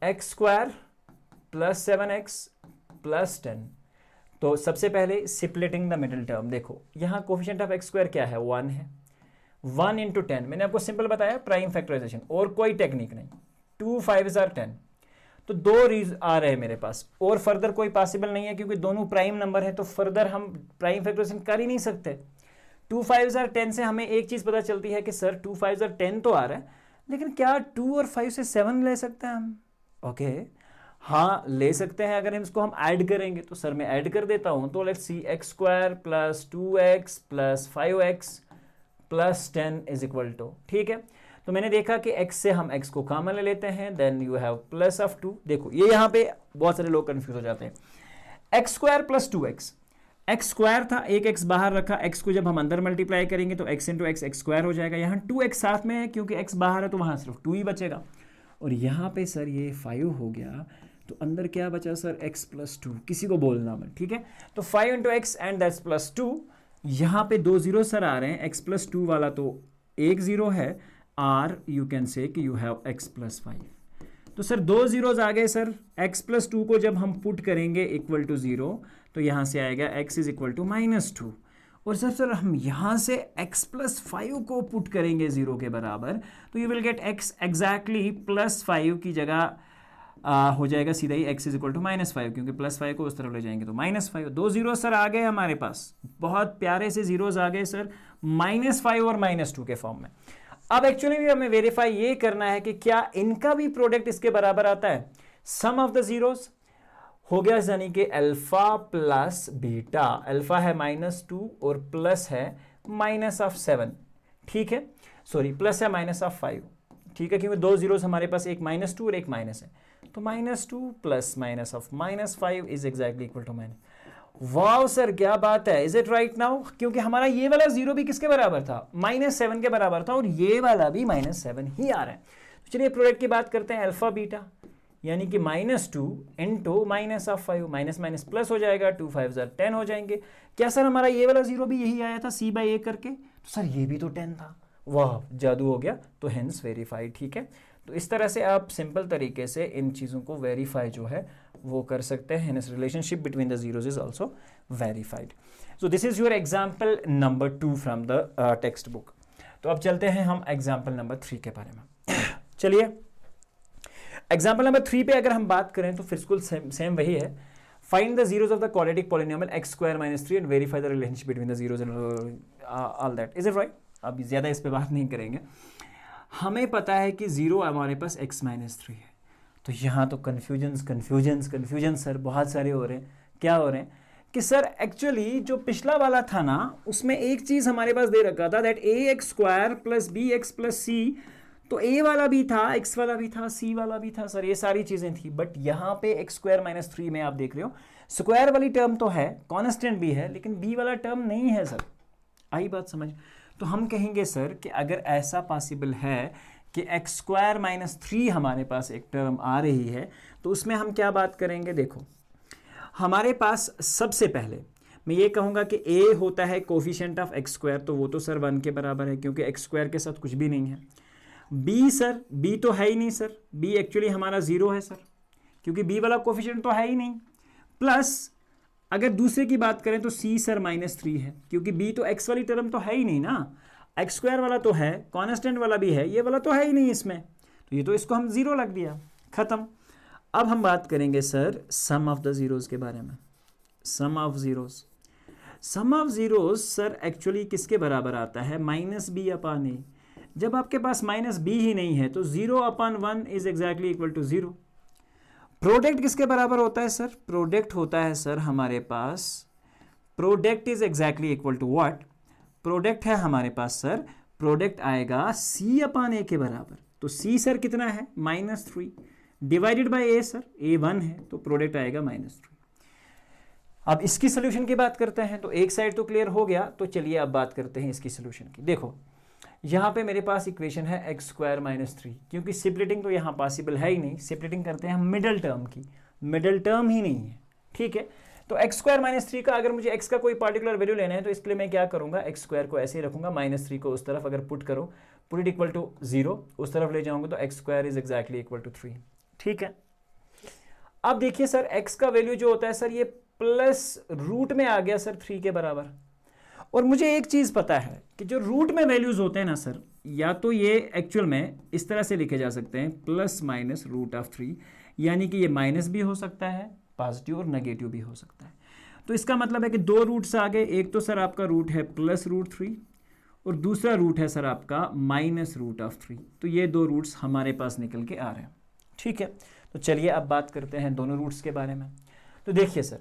x square plus 7x plus 10। तो सबसे पहले स्प्लिटिंग द मिडिल टर्म, देखो यहाँ कोफिशिएंट ऑफ एक्स स्क्वायर क्या है, 1 है, 1 इंटू 10, मैंने आपको सिंपल बताया प्राइम फैक्टराइजेशन, और कोई टेक्निक नहीं, 2 5 are 10, तो दो रीज आ रहे हैं मेरे पास, और फर्दर कोई पॉसिबल नहीं है क्योंकि दोनों प्राइम नंबर है, तो फर्दर हम प्राइम फैक्टराइजेशन कर ही नहीं सकते। 2 5 are 10 से हमें एक चीज़ पता चलती है कि सर 2 5 are 10 तो आ रहा है, लेकिन क्या 2 और 5 से 7 ले सकते हैं हम, ओके हाँ ले सकते हैं। अगर इसको हम ऐड करेंगे तो सर मैं ऐड कर देता हूँ, तो let's see x square plus 2x plus 5x plus 10 is equal to, ठीक है। तो मैंने देखा कि x से हम x को कॉमन ले लेते हैं, then you have plus of 2, देखो ये यहाँ पे बहुत सारे लोग कंफ्यूज हो जाते हैं, x square plus 2x, x square था, एक x बाहर रखा, x को जब हम अंदर मल्टीप्लाई करेंगे तो x इंटू एक्स स्क्वायर हो जाएगा, यहाँ 2x साथ में है क्योंकि x बाहर है तो वहाँ सिर्फ 2 ही बचेगा, और यहाँ पे सर ये 5 हो गया, तो अंदर क्या बचा सर x प्लस 2, किसी को बोलना मत, ठीक है। तो 5 into x and that's plus 2, यहाँ पे दो जीरो सर आ रहे हैं, x प्लस 2 वाला तो एक जीरो है, आर यू कैन से कि यू हैव x प्लस 5, तो सर दो जीरोज आ गए सर, x प्लस 2 को जब हम पुट करेंगे इक्वल टू 0, तो यहाँ से आएगा x इज इक्वल टू -2, और सर हम यहाँ से x प्लस 5 को पुट करेंगे 0 के बराबर, तो you will get x exactly plus 5 की जगह हो जाएगा सीधा ही x इज इक्वल टू -5, क्योंकि प्लस 5 को उस तरफ ले जाएंगे तो -5, दो जीरो सर आ गए हमारे पास, बहुत प्यारे से जीरोज आ गए सर, -5 और -2 के फॉर्म में। अब एक्चुअली भी हमें वेरीफाई ये करना है कि क्या इनका भी प्रोडक्ट इसके बराबर आता है, सम ऑफ द जीरोज हो गया, यानी कि अल्फा प्लस बीटा, अल्फा है -2 और प्लस है -7, ठीक है, सॉरी प्लस है -5, ठीक है, क्योंकि दो जीरोज हमारे पास एक -2 और एक माइनस है, तो -2 plus -5 is exactly equal to minus. Wow sir क्या बात है, इज इट राइट नाउ, क्योंकि हमारा ये वाला जीरो भी किसके बराबर था, -7 के बराबर था, और ये वाला भी -7 ही आ रहा है। तो चलिए प्रोडक्ट की बात करते हैं, अल्फा बीटा यानी कि -2 इंटू -5, माइनस माइनस प्लस हो जाएगा, 2 5 10 हो जाएंगे। क्या सर हमारा ये वाला जीरो भी यही आया था c/a करके, तो सर ये भी तो 10 था, वाह जादू हो गया, तो हेंस वेरीफाइड, ठीक है। तो इस तरह से आप सिंपल तरीके से इन चीज़ों को वेरीफाई जो है वो कर सकते हैं, hence relationship between the zeros is also verified. So this is your example number 2 from the text book. तो अब चलते हैं हम एग्जाम्पल नंबर 3 के बारे में। चलिए एग्जाम्पल नंबर 3 पे अगर हम बात करें तो फिर स्कूल सेम वही है, find the zeros of the quadratic polynomial x square -3 and verify the relationship between the zeros and all that, is it right. अब ज़्यादा इस पे बात नहीं करेंगे, हमें पता है कि जीरो हमारे पास x -3 है, तो यहाँ तो कन्फ्यूजन सर बहुत सारे हो रहे हैं। क्या हो रहे हैं कि सर एक्चुअली जो पिछला वाला था ना, उसमें एक चीज़ हमारे पास दे रखा था, that ax square plus bx plus c, तो a वाला भी था, x वाला भी था, c वाला भी था, सर ये सारी चीज़ें थी। बट यहाँ पे x स्क्वायर -3 में आप देख रहे हो स्क्वायर वाली टर्म तो है, कॉन्स्टेंट भी है, लेकिन b वाला टर्म नहीं है सर। आई बात समझ। तो हम कहेंगे सर कि अगर ऐसा पॉसिबल है कि एक्स स्क्वायर माइनस 3 हमारे पास एक टर्म आ रही है, तो उसमें हम क्या बात करेंगे। देखो हमारे पास सबसे पहले मैं ये कहूँगा कि a होता है कोफिशिएंट ऑफ एक्स स्क्वायर, तो वो तो सर 1 के बराबर है क्योंकि एक्स स्क्वायर के साथ कुछ भी नहीं है। b सर, b तो है ही नहीं सर, b एक्चुअली हमारा 0 है सर, क्योंकि b वाला कोफिशिएंट तो है ही नहीं। प्लस अगर दूसरे की बात करें तो c सर -3 है, क्योंकि b तो x वाली टर्म तो है ही नहीं ना, एक्स स्क्वायर वाला तो है, कॉन्स्टेंट वाला भी है, ये वाला तो है ही नहीं इसमें, तो ये तो इसको हम 0 लग दिया, खत्म। अब हम बात करेंगे sir sum of the zeros के बारे में। Sum of zeros, sum of zeros sir actually किसके बराबर आता है, -b अपॉन a। जब आपके पास -b ही नहीं है तो 0/1 is exactly equal to 0। Product किसके बराबर होता है सर, प्रोडक्ट होता है सर हमारे पास, product is exactly equal to what, product है हमारे पास सर, प्रोडक्ट आएगा c/a के बराबर। तो c सर कितना है, -3 divided by a sir, a 1 है, तो प्रोडक्ट आएगा -3। अब इसकी सोल्यूशन की बात करते हैं, तो एक साइड तो क्लियर हो गया, तो चलिए अब बात करते हैं इसकी सोल्यूशन की। देखो यहाँ पे मेरे पास इक्वेशन है एक्स स्क्वायर -3, क्योंकि स्प्लिटिंग तो यहाँ पॉसिबल है ही नहीं, स्प्लिटिंग करते हैं हम मिडल टर्म की, मिडल टर्म ही नहीं है, ठीक है। तो एक्स स्क्वायर -3 का अगर मुझे एक्स का कोई पार्टिकुलर वैल्यू लेना है तो इसके लिए मैं क्या करूँगा, एक्स स्क्वायर को ऐसे ही रखूँगा, -3 को उस तरफ अगर पुट करो, पुट इट इक्वल टू 0 उस तरफ ले जाऊँगा, तो x square is exactly equal to 3, ठीक है। अब देखिए सर एक्स का वैल्यू जो होता है सर, ये प्लस रूट में आ गया सर 3 के बराबर। और मुझे एक चीज़ पता है कि जो रूट में वैल्यूज़ होते हैं ना सर, या तो ये एक्चुअल में इस तरह से लिखे जा सकते हैं +-√3, यानी कि ये माइनस भी हो सकता है, पॉजिटिव और नेगेटिव भी हो सकता है। तो इसका मतलब है कि 2 रूट्स आ गए, एक तो सर आपका रूट है +√3 और दूसरा रूट है सर आपका -√3। तो ये 2 रूट्स हमारे पास निकल के आ रहे हैं, ठीक है। तो चलिए अब बात करते हैं दोनों रूट्स के बारे में। तो देखिए सर,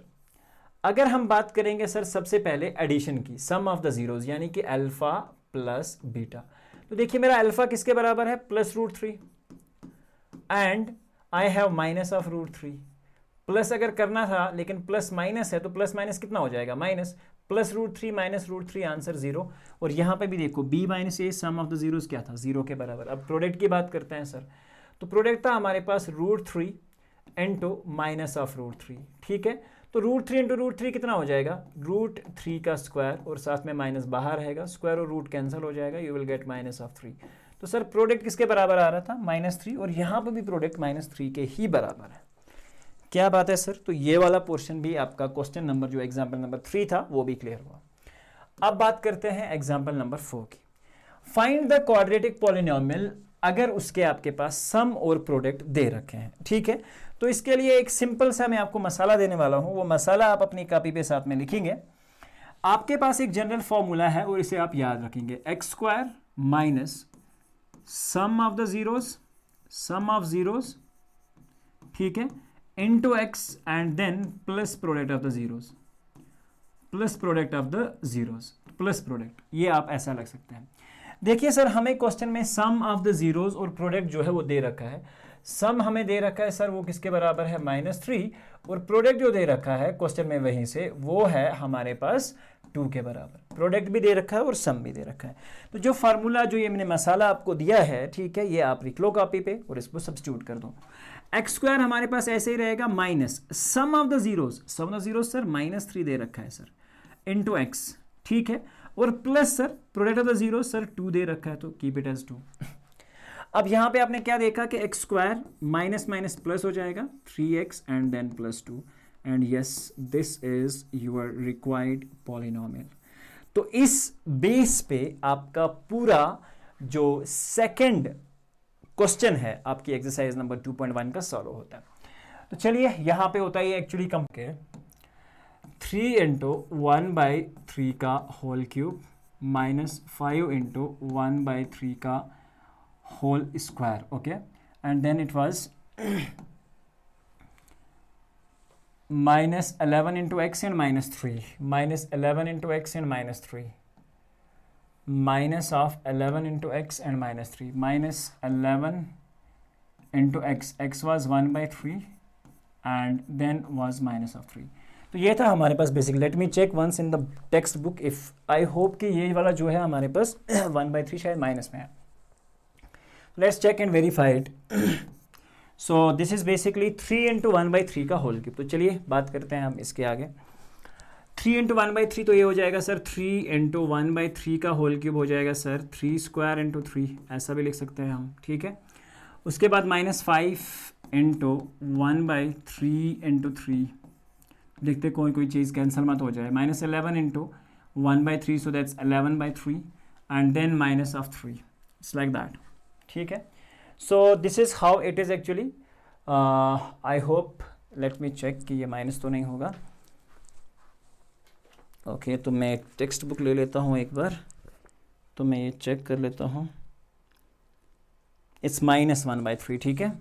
अगर हम बात करेंगे सर सबसे पहले एडिशन की, सम ऑफ द जीरोस, यानी कि अल्फा प्लस बीटा। तो देखिए मेरा अल्फा किसके बराबर है, +√3 एंड आई हैव -√3। प्लस अगर करना था लेकिन प्लस माइनस है, तो प्लस माइनस कितना हो जाएगा, माइनस, +√3 -√3 आंसर 0। और यहाँ पे भी देखो b - a sum of the zeros क्या था, 0 के बराबर। अब प्रोडक्ट की बात करते हैं सर, तो प्रोडक्ट था हमारे पास √3 इंटू -√3, ठीक है। तो √3 इंटू √3 कितना हो जाएगा, √3 का स्क्वायर, और साथ में माइनस बाहर रहेगा, स्क्वायर और रूट कैंसिल हो जाएगा, यू विल गेट -3। तो सर प्रोडक्ट किसके बराबर आ रहा था, -3, और यहाँ पर भी प्रोडक्ट -3 के ही बराबर है। क्या बात है सर, तो ये वाला पोर्शन भी आपका क्वेश्चन नंबर जो एग्जाम्पल नंबर 3 था वो भी क्लियर हुआ। अब बात करते हैं एग्जाम्पल नंबर 4 की। फाइंड द क्वाड्रेटिक पॉलिनोमियल अगर उसके आपके पास सम और प्रोडक्ट दे रखे हैं, ठीक है। तो इसके लिए एक सिंपल सा मैं आपको मसाला देने वाला हूं, वो मसाला आप अपनी कॉपी पे साथ में लिखेंगे। आपके पास एक जनरल फॉर्मूला है और इसे आप याद रखेंगे, x square minus sum of the zeros, sum of zeros, ठीक है, into x and then plus product of the zeros, plus product of the zeros, plus product, ये आप ऐसा लग सकते हैं। देखिए सर हमें क्वेश्चन में सम ऑफ द जीरोस और प्रोडक्ट जो है वो दे रखा है। सम हमें दे रखा है सर वो किसके बराबर है, -3, और प्रोडक्ट जो दे रखा है क्वेश्चन में वहीं से वो है हमारे पास 2 के बराबर। प्रोडक्ट भी दे रखा है और सम भी दे रखा है। तो जो फार्मूला जो ये मैंने मसाला आपको दिया है, ठीक है, ये आप लिख लो कॉपी पे और इसको सब्स्टिट्यूट कर दो। एक्स स्क्वायर हमारे पास ऐसे ही रहेगा minus sum of the zeros, sum of the zeros sir -3 दे रखा है सर, इनटू एक्स, ठीक है, और plus sir product of the zero sir 2 दे रखा है, तो कीप इट एज 2। अब यहां पे आपने क्या देखा कि x square minus minus plus हो जाएगा, 3x and then +2, and yes this is your required polynomial. तो इस बेस पे आपका पूरा जो सेकंड क्वेश्चन है आपकी एक्सरसाइज नंबर 2.1 का सॉल्व होता है। तो चलिए यहां पे होता है एक्चुअली कम के 3 इंटू 1/3 का होल क्यूब माइनस 5 इंटू 1/3 का whole square, okay, and then it was -11 into x and -3, -11 into x and -3, minus of 11 into x and -3, -11 into x was 1/3 and then was -3। तो ये था हमारे पास basic. Let me check once in the text book if I hope कि ये वाला जो है हमारे पास 1/3 शायद माइनस में है। Let's check and verify it. So this is basically 3 into 1/3 का होल क्यूब। तो चलिए बात करते हैं हम इसके आगे। 3 इंटू 1/3 तो ये हो जाएगा सर 3 इंटू 1/3 का होल क्यूब हो जाएगा सर 3 स्क्वायर इंटू 3, ऐसा भी लिख सकते हैं हम, ठीक है। उसके बाद -5 इंटू 1/3 इंटू 3, देखते कोई चीज़ कैंसिल मत हो जाए, -11 into 1/3, so that's 11/3 and then -3, it's like that, ठीक है। So this is how it is actually. I hope, let me check कि ये माइनस तो नहीं होगा। ओके तो मैं एक टेक्स्ट बुक ले लेता हूँ एक बार, तो मैं ये चेक कर लेता हूँ। इट्स -1/3, ठीक है।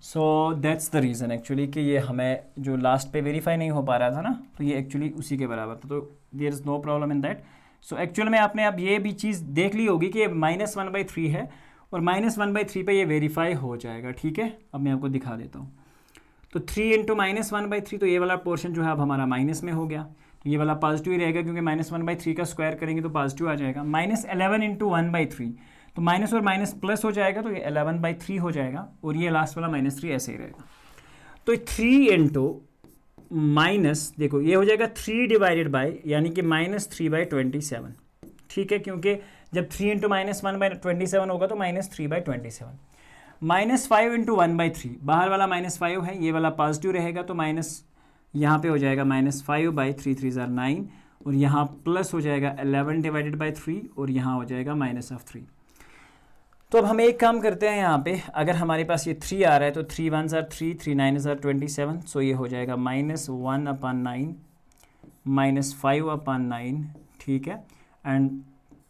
So that's the reason actually कि ये हमें जो लास्ट पे वेरीफाई नहीं हो पा रहा था ना, तो ये एक्चुअली उसी के बराबर था, तो there is no problem in that. सो एक्चुअल में आपने अब ये भी चीज़ देख ली होगी कि ये -1/3 है और -1/3 पे ये वेरीफाई हो जाएगा, ठीक है। अब मैं आपको दिखा देता हूँ। तो 3 इंटू -1/3, तो ये वाला पोर्शन जो है अब हमारा माइनस में हो गया, तो ये वाला पॉजिटिव ही रहेगा क्योंकि -1/3 का स्क्वायर करेंगे तो पॉजिटिव आ जाएगा। -11 इंटू 1/3, तो माइनस और माइनस प्लस हो जाएगा, तो ये 11/3 हो जाएगा और ये लास्ट वाला -3 ऐसे ही रहेगा। तो 3 इंटू माइनस, देखो ये हो जाएगा 3 डिवाइडेड बाई, यानी कि -3/27, ठीक है, क्योंकि जब 3 इंटू -1/27 होगा तो -3/27। -5 इंटू 1/3, बाहर वाला -5 है, ये वाला पॉजिटिव रहेगा, तो माइनस यहाँ पे हो जाएगा -5/3, 3 = 9, और यहाँ प्लस हो जाएगा 11 डिवाइडेड बाई 3, और यहाँ हो जाएगा -3। तो अब हम एक काम करते हैं यहाँ पे, अगर हमारे पास ये 3 आ रहा है तो 3 1 = 3, 3 9 = 27, सो ये हो जाएगा -1/9 -5/9, ठीक है, एंड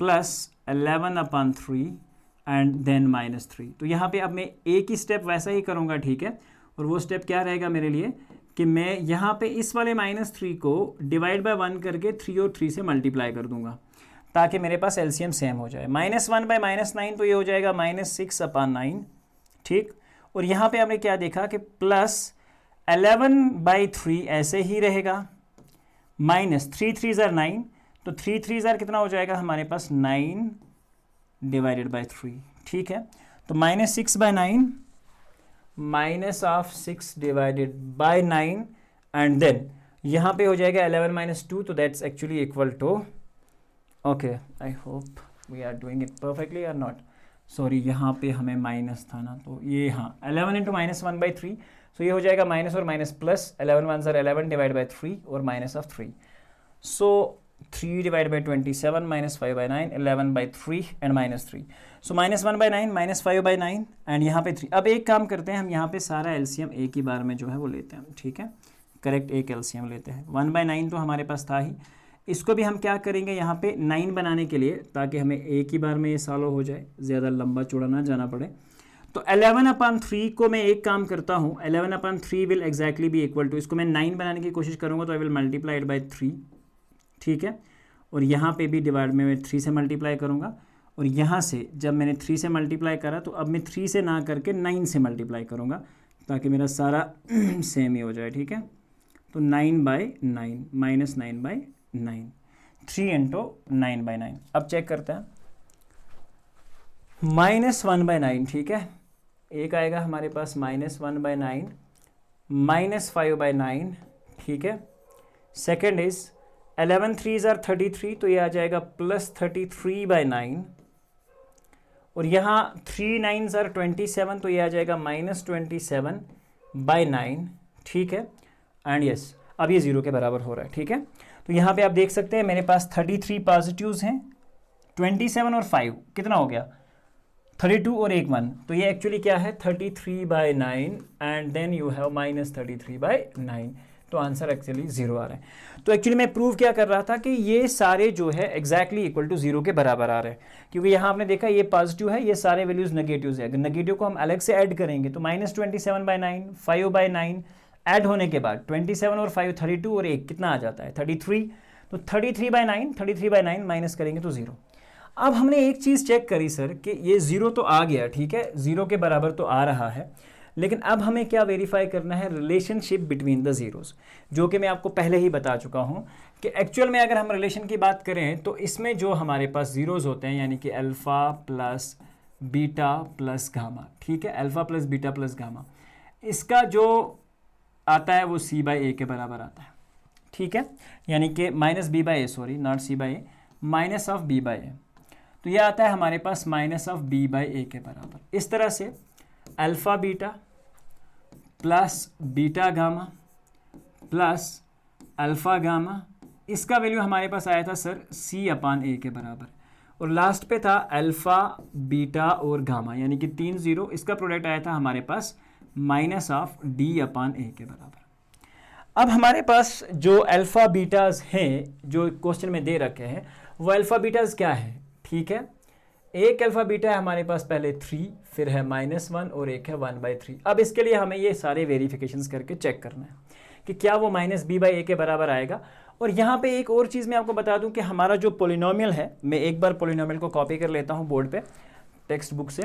प्लस 11/3 एंड देन -3। तो यहाँ पे अब मैं एक ही स्टेप वैसा ही करूँगा, ठीक है, और वो स्टेप क्या रहेगा मेरे लिए कि मैं यहाँ पे इस वाले -3 को डिवाइड बाय 1 करके 3 और 3 से मल्टीप्लाई कर दूंगा ताकि मेरे पास एलसीएम सेम हो जाए। -1/-9, तो ये हो जाएगा -6/9, ठीक। और यहाँ पे हमने क्या देखा कि प्लस 11/3 ऐसे ही रहेगा, -3 3 = 9, तो 3 3 = कितना हो जाएगा हमारे पास 9 डिवाइडेड बाई 3, ठीक है। तो -6/9 -6 डिवाइडेड बाई 9 एंड देन यहाँ पे हो जाएगा 11 - 2, तो that's actually equal to, okay I hope we are doing it perfectly और नॉट, सॉरी यहाँ पे हमें माइनस था ना, तो ये हाँ 11 इंटू -1/3, सो ये हो जाएगा माइनस और माइनस प्लस, 11 1 = 11 डिवाइड बाई 3 और -3, सो 3 divide by 27 -5/9 11/3 and -3, so -1/9 -5/9 and यहाँ पे 3। अब एक काम करते हैं, हम यहाँ पे सारा एलसीएम एक ही बार में जो है वो लेते हैं, ठीक है, करेक्ट एक एलसीएम लेते हैं। 1/9 तो हमारे पास था ही, इसको भी हम क्या करेंगे यहाँ पे 9 बनाने के लिए, ताकि हमें एक ही बार में ये सॉल्व हो जाए, ज़्यादा लंबा चौड़ा ना जाना पड़े। तो 11/3 को मैं एक काम करता हूँ, 11/3 will exactly be equal to, इसको मैं 9 बनाने की कोशिश करूँगा तो I will multiply it by 3, ठीक है, और यहाँ पे भी डिवाइड में मैं 3 से मल्टीप्लाई करूँगा, और यहाँ से जब मैंने 3 से मल्टीप्लाई करा तो अब मैं 3 से ना करके 9 से मल्टीप्लाई करूँगा ताकि मेरा सारा सेम ही हो जाए, ठीक है। तो 9/9 -9/9, 3 इंटू 9/9। अब चेक करते हैं, -1/9, ठीक है, एक आएगा हमारे पास -1/9 -5/9, ठीक है। सेकेंड इज 11 3 = 33, तो ये आ जाएगा +33/9, और यहाँ 3 9 = 27, तो ये आ जाएगा -27/9, ठीक है, एंड यस अब ये 0 के बराबर हो रहा है, ठीक है। तो यहाँ पे आप देख सकते हैं मेरे पास 33 पॉजिटिव्स हैं, 27 और 5 कितना हो गया 32 और 1 1, तो ये एक्चुअली क्या है 33/9 एंड देन यू हैव -33/9, तो आंसर एक्चुअली 0 आ रहा है। तो एक्चुअली मैं प्रूव क्या कर रहा था कि ये सारे जो है एग्जैक्टली इक्वल टू 0 के बराबर आ रहे हैं, क्योंकि यहाँ आपने देखा ये पॉजिटिव है, ये सारे वैल्यूज नेगेटिव्स है, अगर नेगेटिव को हम अलग से ऐड करेंगे तो -27/9 5/9 ऐड होने के बाद 27 और 5 32 और 1 कितना आ जाता है 33, तो 33/9 माइनस करेंगे तो 0। अब हमने एक चीज़ चेक करी सर कि ये 0 तो आ गया, ठीक है, 0 के बराबर तो आ रहा है, लेकिन अब हमें क्या वेरीफाई करना है, रिलेशनशिप बिटवीन द जीरोस, जो कि मैं आपको पहले ही बता चुका हूँ कि एक्चुअल में अगर हम रिलेशन की बात करें तो इसमें जो हमारे पास जीरोस होते हैं, यानी कि alpha plus beta plus gamma, ठीक है, alpha plus beta plus gamma, इसका जो आता है वो सी बाई ए के बराबर आता है, ठीक है, यानी कि minus b by a, sorry not c by a, minus of b by a, तो ये आता है हमारे पास minus of b by a के बराबर। इस तरह से alpha beta plus beta gamma plus alpha gamma, इसका वैल्यू हमारे पास आया था सर सी अपान ए के बराबर, और लास्ट पे था अल्फ़ा बीटा और गामा, यानी कि 3 0, इसका प्रोडक्ट आया था हमारे पास माइनस ऑफ डी अपान ए के बराबर। अब हमारे पास जो अल्फ़ा बीटाज हैं जो क्वेश्चन में दे रखे हैं वो अल्फ़ा बीटाज क्या है, ठीक है, एक अल्फ़ा बीटा है हमारे पास पहले 3, फिर है -1 और एक है 1/3। अब इसके लिए हमें ये सारे वेरिफिकेशंस करके चेक करना है कि क्या वो माइनस बी बाई ए के बराबर आएगा। और यहाँ पे एक और चीज़ मैं आपको बता दूं कि हमारा जो पोलिनोमियल है, मैं एक बार पोलिनोमियल को कॉपी कर लेता हूँ बोर्ड पे टेक्स्ट बुक से,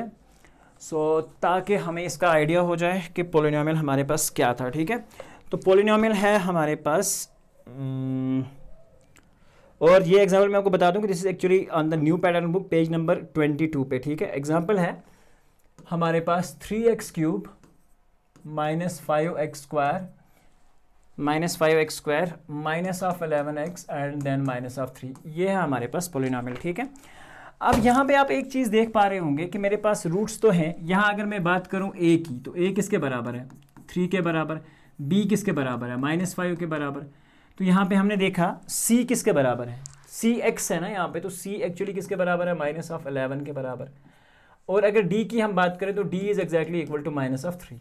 ताकि हमें इसका आइडिया हो जाए कि पोलिनोमियल हमारे पास क्या था, ठीक है। तो पोलिनोमियल है हमारे पास, और ये एग्जाम्पल मैं आपको बता दूं कि this is actually on the new pattern book page number 22 पे, ठीक है। एग्जाम्पल है हमारे पास 3x³ माइनस 5x² माइनस ऑफ 11x and then minus of 3, ये है हमारे पास पोलिनोमियल, ठीक है। अब यहाँ पे आप एक चीज़ देख पा रहे होंगे कि मेरे पास रूट्स तो हैं। यहाँ अगर मैं बात करूँ a की, तो a किसके बराबर है, 3 के बराबर, b किसके बराबर है, -5 के बराबर। तो यहाँ पे हमने देखा c किसके बराबर है, c x है ना यहाँ पे, तो c एक्चुअली किसके बराबर है, माइनस ऑफ 11 के बराबर। और अगर d की हम बात करें तो d is exactly equal to minus of 3।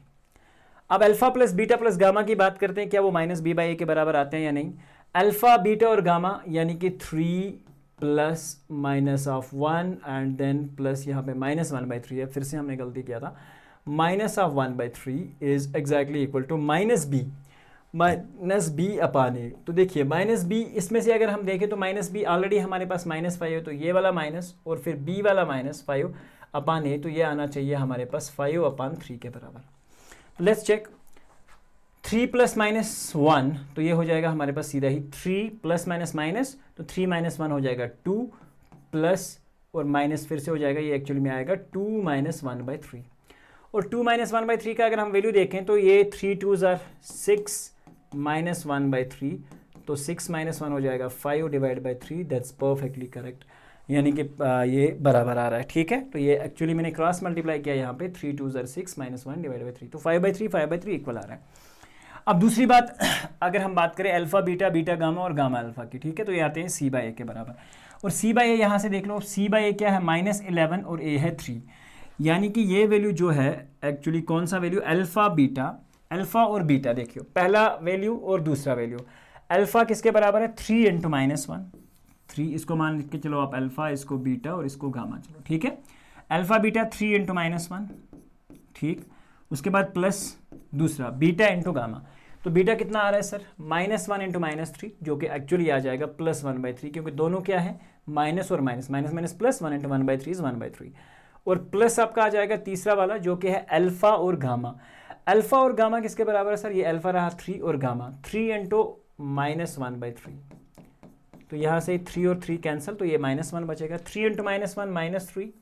अब alpha plus beta plus gamma की बात करते हैं, क्या वो माइनस बी बाई ए के बराबर आते हैं या नहीं। अल्फा बीटा और गामा यानी कि 3 plus minus of 1 and then plus यहाँ पे -1/3 है, फिर से हमने गलती किया था, minus of 1/3 is exactly equal to minus b upon a. तो देखिए माइनस बी, इसमें से अगर हम देखें तो माइनस बी ऑलरेडी हमारे पास -5 है, तो ये वाला माइनस और फिर बी वाला -5 अपान ए, तो ये आना चाहिए हमारे पास 5/3 के बराबर। लेट्स चेक, 3 प्लस -1, तो ये हो जाएगा हमारे पास सीधा ही 3 प्लस माइनस, तो 3 - 1 हो जाएगा 2 प्लस और माइनस फिर से हो जाएगा, ये एक्चुअली में आएगा 2 - 1/3। और 2 - 1/3 का अगर हम वैल्यू देखें तो ये 3 2s are 6 - 1/3, तो 6 - 1 हो जाएगा 5/3, दैट्स परफेक्टली करेक्ट, यानी कि ये बराबर आ रहा है, ठीक है। तो ये एक्चुअली मैंने क्रॉस मल्टीप्लाई किया यहाँ पे, 3 2s are 6 - 1/3, तो 5/3 इक्वल आ रहा है। अब दूसरी बात, अगर हम बात करें अल्फा बीटा, बीटा गामा और गामा अल्फा की, ठीक है, तो ये आते हैं सी बाई ए के बराबर। और सी बाई ए यहाँ से देख लो, सी बाई ए क्या है, -11 और ए है 3, यानी कि ये वैल्यू जो है एक्चुअली कौन सा वैल्यू, अल्फा बीटा, अल्फा और बीटा, देखियो पहला वैल्यू और दूसरा वैल्यू। अल्फा किसके बराबर है, 3 × -1, 3, इसको मान के चलो आप अल्फा, इसको बीटा और इसको गामा, चलो ठीक है। अल्फा बीटा 3 × -1, ठीक, उसके बाद प्लस दूसरा बीटा इंटू गामा, तो बीटा कितना आ रहा है सर, -1 × -3, जो कि एक्चुअली आ जाएगा +1/3, क्योंकि दोनों क्या है, माइनस और माइनस, माइनस प्लस, 1 × 1/3 इज 1/3। और प्लस आपका आ जाएगा तीसरा वाला जो कि है अल्फा और गामा। अल्फा और गामा किसके बराबर है सर, ये अल्फा रहा 3 और गामा 3 × -1/3, तो यहाँ से 3 और 3 कैंसिल, तो ये -1 बचेगा, 3 × -1 -3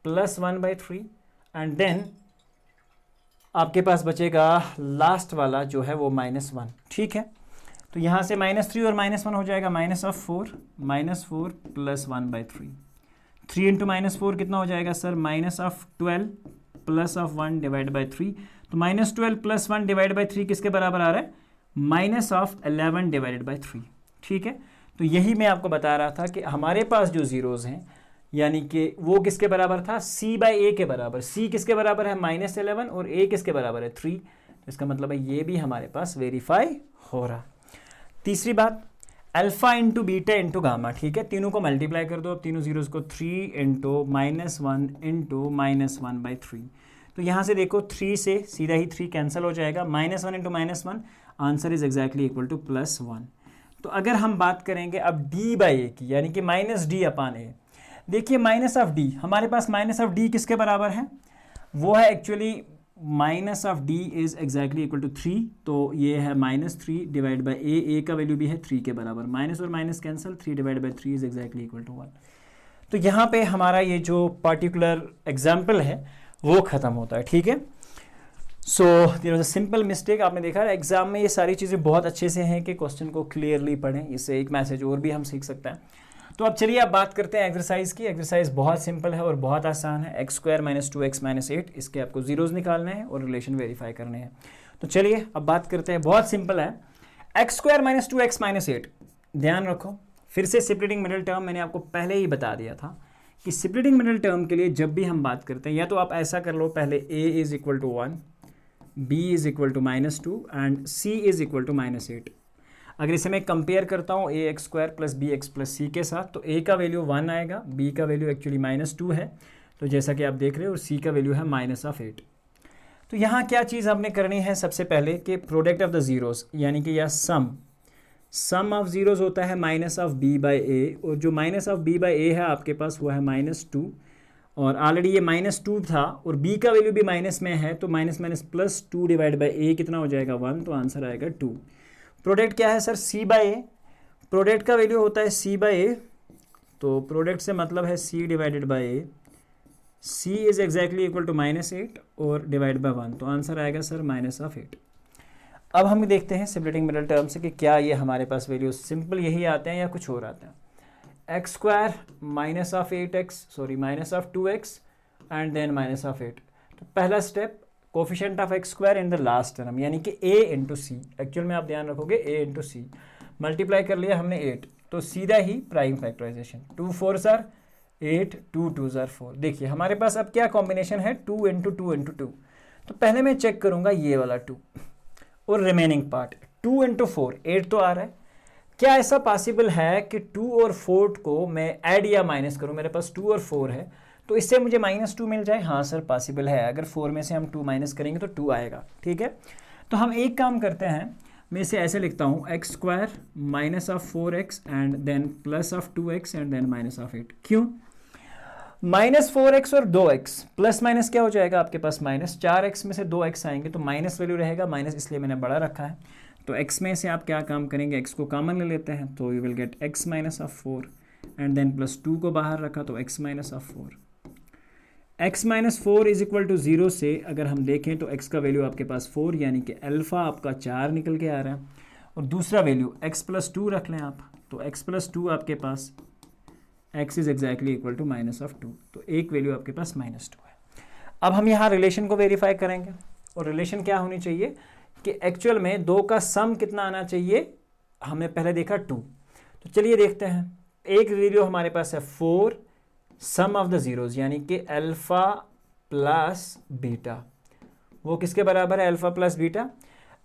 प्लस 1/3 एंड देन आपके पास बचेगा लास्ट वाला जो है वो -1, ठीक है। तो यहाँ से -3 और -1 हो जाएगा -4 प्लस 1/3, 3 × -4 कितना हो जाएगा सर, -12 प्लस ऑफ 1/3, तो -12 प्लस 1/3 किसके बराबर आ रहा है, -11/3, ठीक है। तो यही मैं आपको बता रहा था कि हमारे पास जो जीरोज़ हैं यानी कि वो किसके बराबर था, c बाई ए के बराबर। c किसके बराबर है, -11 और a किसके बराबर है, 3, तो इसका मतलब है ये भी हमारे पास वेरीफाई हो रहा। तीसरी बात, alpha into beta into gamma, ठीक है, तीनों को मल्टीप्लाई कर दो, अब तीनों जीरोज को, 3 × -1 × -1/3, तो यहाँ से देखो 3 से सीधा ही 3 कैंसिल हो जाएगा, -1 × -1, answer is exactly equal to +1। तो अगर हम बात करेंगे अब d बाई ए की, यानी कि -d अपान ए, देखिए माइनस ऑफ डी, हमारे पास माइनस ऑफ डी किसके बराबर है, वो है actually minus of d is exactly equal to 3, तो ये है -3 डिवाइड बाई ए, ए का वैल्यू भी है 3 के बराबर, माइनस और minus cancel, 3 / 3 is exactly equal to 1। तो यहाँ पे हमारा ये जो पर्टिकुलर एग्जाम्पल है वो ख़त्म होता है, ठीक है। So there was a simple mistake. आपने देखा है एग्जाम में ये सारी चीज़ें बहुत अच्छे से हैं कि क्वेश्चन को क्लियरली पढ़ें, इससे एक मैसेज और भी हम सीख सकते हैं। तो अब चलिए अब बात करते हैं एक्सरसाइज की। एक्सरसाइज बहुत सिंपल है और बहुत आसान है। x² - 2x - 8, इसके आपको जीरोज़ निकालने हैं और रिलेशन वेरीफाई करने हैं। तो चलिए अब बात करते हैं, बहुत सिंपल है। x² - 2x - 8, ध्यान रखो फिर से स्प्लिटिंग मिडिल टर्म मैंने आपको पहले ही बता दिया था कि स्प्लिटिंग मिडिल टर्म के लिए जब भी हम बात करते हैं, या तो आप ऐसा कर लो, पहले a = 1, b = -2 एंड c = -8। अगर इसे मैं कंपेयर करता हूँ ax² + bx + c के साथ, तो a का वैल्यू 1 आएगा, b का वैल्यू एक्चुअली -2 है, तो जैसा कि आप देख रहे हो, और c का वैल्यू है -8। तो यहाँ क्या चीज़ आपने करनी है सबसे पहले कि प्रोडक्ट ऑफ द ज़ीरोज़, यानी कि यह सम ऑफ ज़ीरोज़ होता है -b/a, और जो -b/a है आपके पास वो है -2, और ऑलरेडी ये -2 था और b का वैल्यू भी माइनस में है, तो -+2 / a कितना हो जाएगा 1, तो आंसर आएगा 2। प्रोडक्ट क्या है सर, c/a, प्रोडक्ट का वैल्यू होता है c/a, तो प्रोडक्ट से मतलब है c / a, c is exactly equal to -8 और डिवाइड बाय 1, तो आंसर आएगा सर -8। अब हम देखते हैं स्प्लिटिंग मिडिल टर्म से कि क्या ये हमारे पास वैल्यू सिंपल यही आते हैं या कुछ और आते हैं। x² - 2x and then -8। तो पहला step, coefficient of x² in the last term, यानी कि a × c। एक्चुअल में आप ध्यान रखोगे a × c, मल्टीप्लाई कर लिया हमने 8, तो सीधा ही prime factorisation, 2 4s are 8, 2 2s are 4। देखिए हमारे पास अब क्या कॉम्बिनेशन है, 2 × 2 × 2। तो पहले मैं चेक करूंगा ये वाला 2 और रिमेनिंग पार्ट 2 × 4, 8 तो आ रहा है। क्या ऐसा पॉसिबल है कि 2 और 4 को मैं ऐड या माइनस करूं, मेरे पास 2 और 4 है, तो इससे मुझे -2 मिल जाए? हाँ सर पॉसिबल है, अगर 4 में से हम 2 माइनस करेंगे तो 2 आएगा, ठीक है। तो हम एक काम करते हैं, मैं इसे ऐसे लिखता हूँ, x² - 4x and then +2x and then -8। क्यों? -4x और 2x प्लस माइनस क्या हो जाएगा आपके पास, -4x में से 2x आएंगे, तो माइनस वैल्यू रहेगा, माइनस इसलिए मैंने बड़ा रखा है। तो x में से आप क्या काम करेंगे, x को कॉमन ले लेते हैं, तो you will get x - 4 and then +2 को बाहर रखा, तो x - 4। x - 4 = 0 से अगर हम देखें तो x का वैल्यू आपके पास 4, यानी कि अल्फ़ा आपका 4 निकल के आ रहा है, और दूसरा वैल्यू x + 2 रख लें आप, तो x + 2 आपके पास x is exactly equal to -2, तो एक वैल्यू आपके पास -2 है। अब हम यहाँ रिलेशन को वेरीफाई करेंगे, और रिलेशन क्या होनी चाहिए कि एक्चुअल में 2 का सम कितना आना चाहिए, हमने पहले देखा 2, तो चलिए देखते हैं। एक वैल्यू हमारे पास है 4 सम ऑफ द ज़ीरोज़, यानी कि अल्फ़ा प्लस बीटा, वो किसके बराबर है, alpha plus beta.